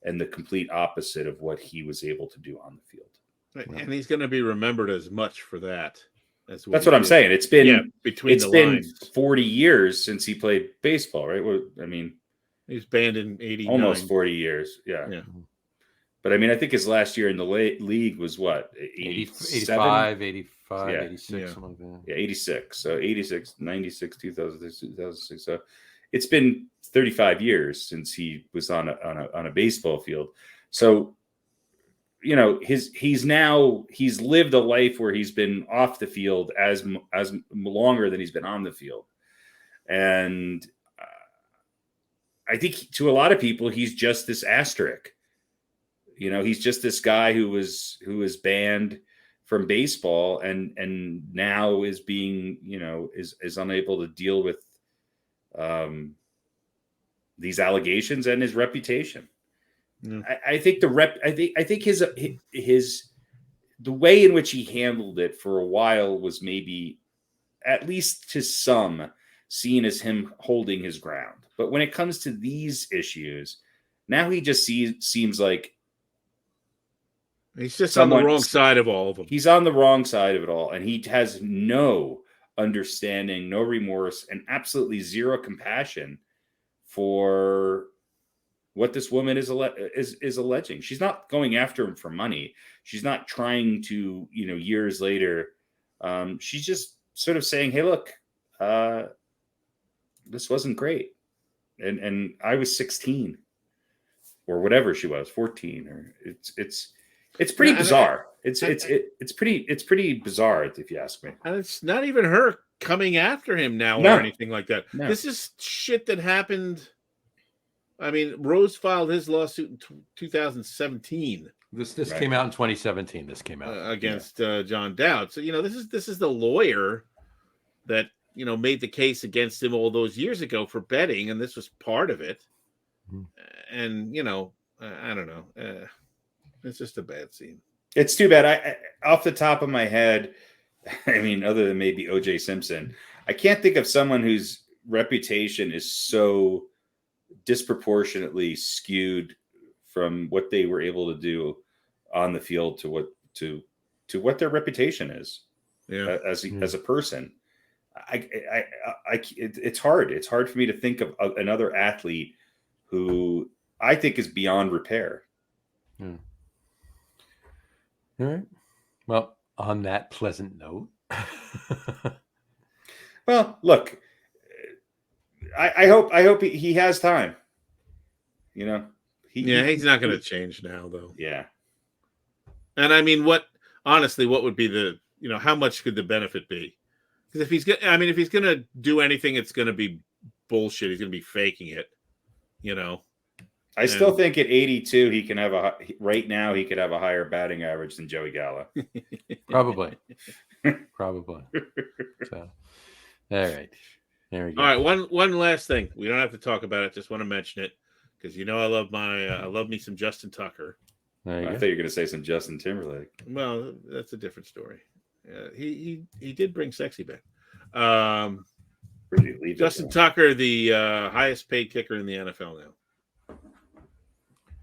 and the complete opposite of what he was able to do on the field. And he's going to be remembered as much for that. That's what I'm saying. It's been between it's the been lines. 40 years since he played baseball, right? I mean, he was banned in 89. Almost 40 years. Yeah. But I mean, I think his last year in the league was what? 85, 86, something like that. Yeah, 86. So 86, 96, 2006. So it's been 35 years since he was on a baseball field. So, you know, he's lived a life where he's been off the field as longer than he's been on the field. And I think to a lot of people, he's just this asterisk. You know, he's just this guy who was banned from baseball and now is being, you know, is unable to deal with these allegations and his reputation. Yeah. I think his the way in which he handled it for a while was maybe, at least to some, seen as him holding his ground. But when it comes to these issues, now he just seems like he's just on the wrong side of all of them. He's on the wrong side of it all, and he has no understanding, no remorse, and absolutely zero compassion for what this woman is alleging. She's not going after him for money. She's not trying to, you know, years later. She's just sort of saying, "Hey, look, this wasn't great, and I was 16, or whatever she was, 14, or it's pretty bizarre. It's pretty bizarre, if you ask me. And it's not even her coming after him now or anything like that. No. This is shit that happened. I mean, Rose filed his lawsuit in 2017. This came out in 2017. This came out against John Dowd. So, you know, this is the lawyer that, you know, made the case against him all those years ago for betting, and this was part of it. And, you know, I don't know. It's just a bad scene. It's too bad. I off the top of my head, I mean, other than maybe O.J. Simpson, I can't think of someone whose reputation is so disproportionately skewed from what they were able to do on the field to what their reputation is as a person. It's hard. It's hard for me to think of another athlete who I think is beyond repair. All right. Well, on that pleasant note. Well, look, I hope he has time. You know, he's not going to change now, though. Yeah. And I mean, honestly, what would be how much could the benefit be? Because if he's going to do anything, it's going to be bullshit. He's going to be faking it, you know. I still think at 82, he could have a higher batting average than Joey Gallo. Probably. So, all right. There we go. All right. One last thing. We don't have to talk about it. Just want to mention it because, you know, I love me some Justin Tucker. I thought you were going to say some Justin Timberlake. Well, that's a different story. He did bring sexy back. Justin Tucker, the highest paid kicker in the NFL now.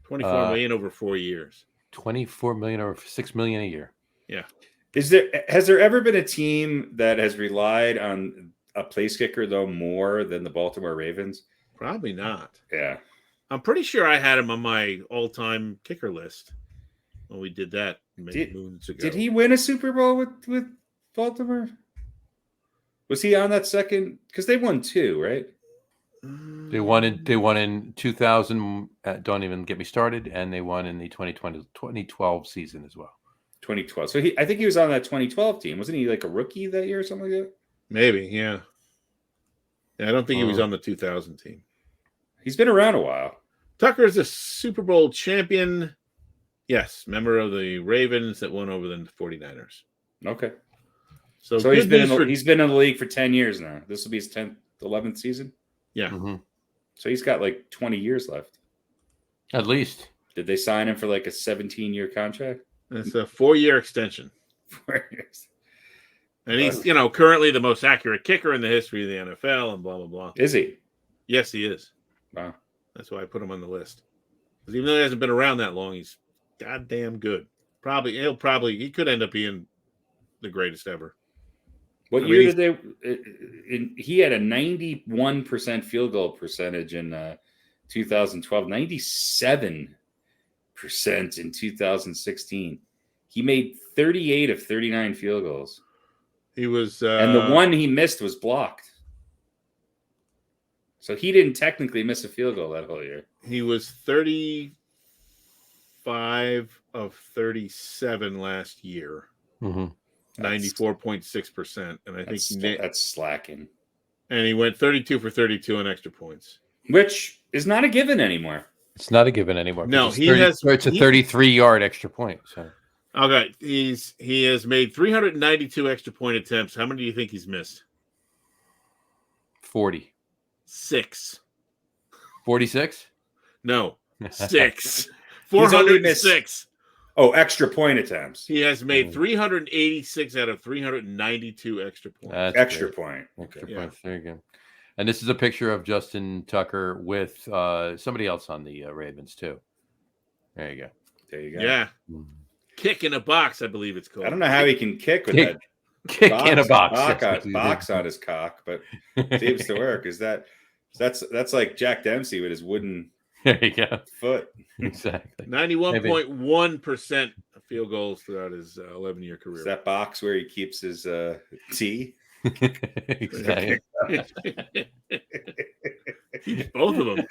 $24 million over 4 years. 24 million over $6 million a year. Yeah. Has there ever been a team that has relied on a place kicker though more than the Baltimore Ravens? Probably not. Yeah. I'm pretty sure I had him on my all-time kicker list when we did that many moons ago. Did he win a Super Bowl with Baltimore? Was he on that second? Because they won 2, right? They won in 2000. Don't even get me started. And they won in the 2012 season as well. 2012. So I think he was on that 2012 team. Wasn't he like a rookie that year or something like that? Maybe, yeah. I don't think he was on the 2000 team. He's been around a while. Tucker is a Super Bowl champion. Yes, member of the Ravens that won over the 49ers. Okay. So he's good news he's been in the league for 10 years now. This will be his 10th, 11th season. Yeah. Mm-hmm. So he's got like 20 years left. At least. Did they sign him for like a 17-year contract? It's a 4-year extension. 4 years. And he's, currently the most accurate kicker in the history of the NFL and blah, blah, blah. Is he? Yes, he is. Wow. That's why I put him on the list. Because even though he hasn't been around that long, he's goddamn good. He could end up being the greatest ever. What year did he had a 91% field goal percentage in 2012, 97% in 2016. He made 38 of 39 field goals. He was, and the one he missed was blocked. So he didn't technically miss a field goal that whole year. He was 35 of 37 last year. Mm-hmm. 94.6%. And I think that's slacking. And he went 32 for 32 on extra points. Which is not a given anymore. It's not a given anymore. No, it's a 33-yard extra point. So. Okay, he has made 392 extra point attempts. How many do you think he's missed? 40. 6. 46? No, 6. 406. Oh, extra point attempts. He has made 386 out of 392 extra points. That's extra great. point. Extra points. There you go. And this is a picture of Justin Tucker with somebody else on the Ravens too. There you go. There you go. Yeah. Kick in a box, I believe it's called. I don't know how he can kick with that kick in a box. Box on his cock, but it seems to work. That's like Jack Dempsey with his wooden there you go. foot. Exactly. 91.1% of field goals throughout his 11-year career. Is that box where he keeps his tea? Exactly. Keeps both of them.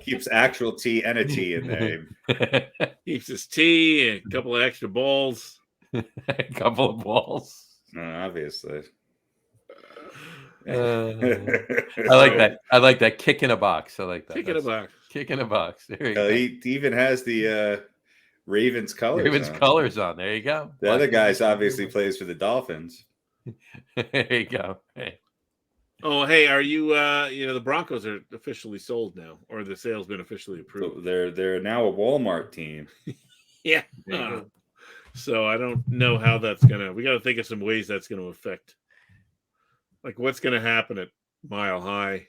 Keeps actual tea and a tea in there. Keeps his tea and a couple of extra balls. A couple of balls. No, obviously. I like that. I like that. Kick in a box. I like that. Kick in a box. Kick in a box. There you go. He even has the Ravens colors. Colors on. There you go. The other guy's obviously plays for the Dolphins. There you go. Hey. Oh, hey, are you? The Broncos are officially sold now, or the sale's been officially approved. So they're now a Walmart team. Yeah. So I don't know how that's gonna. We got to think of some ways that's going to affect. Like what's going to happen at Mile High?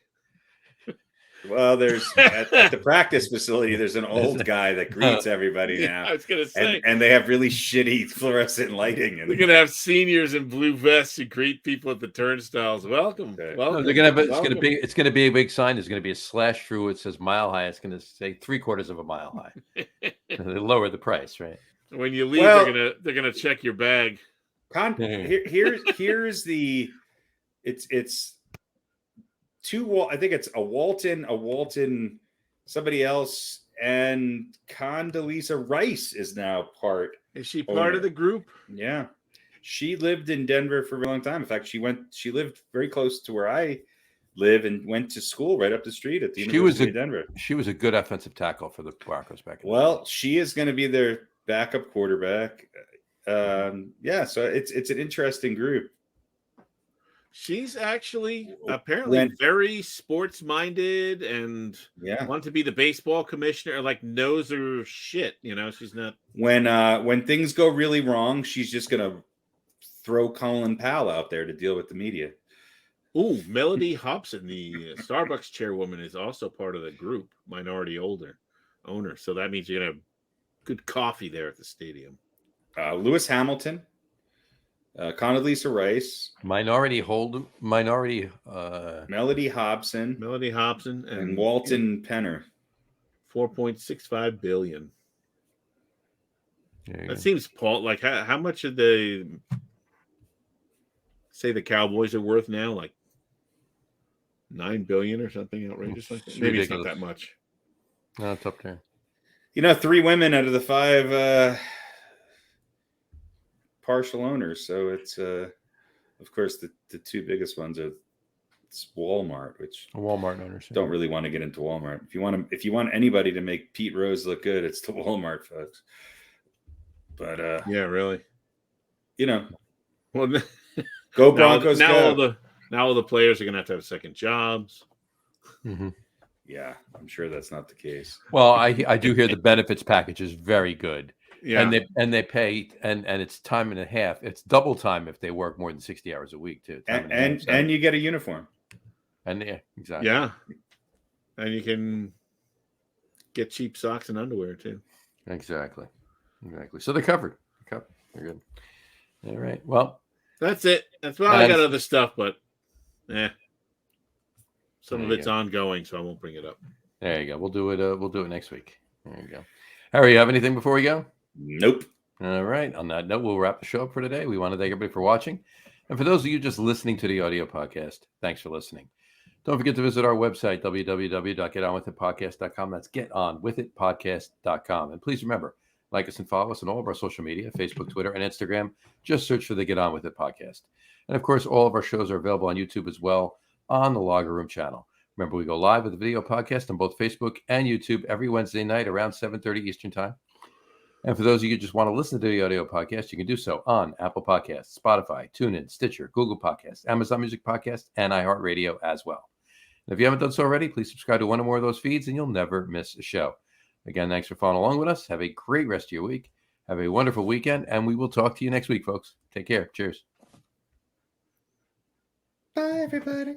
Well, there's at the practice facility. There's an old guy that greets everybody now. I was going to say, and they have really shitty fluorescent lighting. And they're going to have seniors in blue vests who greet people at the turnstiles. Welcome, okay. welcome. No, they're gonna have. It's going to be a big sign. There's going to be a slash through. It says mile high. It's going to say 3/4 of a mile high. They lower the price, right? When you leave, they're gonna check your bag. Here's the. It's. I think it's a Walton, somebody else, and Condoleezza Rice is now part. Is she part of the group? Yeah, she lived in Denver for a long time. In fact, she lived very close to where I live and went to school right up the street at the University of Denver. She was a good offensive tackle for the Broncos back in the day. She is going to be their backup quarterback. So it's an interesting group. She's actually apparently very sports-minded and want to be the baseball commissioner, like knows her shit. She's not. When things go really wrong, she's just gonna throw Colin Powell out there to deal with the media. Ooh, Melody Hobson, the Starbucks chairwoman, is also part of the group, minority owner. So that means you're gonna have good coffee there at the stadium. Lewis Hamilton. Condoleezza Rice, Melody Hobson, and Walton Penner. 4.65 billion. That seems like how much did they say the Cowboys are worth now? Like 9 billion or something outrageous like that. Maybe it's not that much. No, it's up there. 3 women out of the 5 partial owners, so it's of course the 2 biggest ones are Walmart, which Walmart owners don't really want to get into Walmart. If you want anybody to make Pete Rose look good, it's the Walmart folks. But yeah, really. you know, Well, go Broncos. now go. all the players are going to have second jobs. Mm-hmm. Yeah, I'm sure that's not the case. Well, I do hear the benefits package is very good. Yeah. And they pay and it's time and a half. It's double time if they work more than 60 hours a week too. And you get a uniform. And yeah, exactly. Yeah. And you can get cheap socks and underwear too. Exactly. So they're covered. They're good. All right. Well, that's it. That's why I got other stuff, but some of it's ongoing, so I won't bring it up. There you go. We'll do it. We'll do it next week. There you go. Harry, you have anything before we go? Nope. All right. On that note, we'll wrap the show up for today. We want to thank everybody for watching. And for those of you just listening to the audio podcast, thanks for listening. Don't forget to visit our website, www.getonwithitpodcast.com. That's getonwithitpodcast.com. And please remember, like us and follow us on all of our social media, Facebook, Twitter, and Instagram. Just search for the Get On With It podcast. And of course, all of our shows are available on YouTube as well on the Logger Room channel. Remember, we go live with a video podcast on both Facebook and YouTube every Wednesday night around 7:30 Eastern Time. And for those of you who just want to listen to the audio podcast, you can do so on Apple Podcasts, Spotify, TuneIn, Stitcher, Google Podcasts, Amazon Music Podcasts, and iHeartRadio as well. And if you haven't done so already, please subscribe to one or more of those feeds and you'll never miss a show. Again, thanks for following along with us. Have a great rest of your week. Have a wonderful weekend, and we will talk to you next week, folks. Take care. Cheers. Bye, everybody.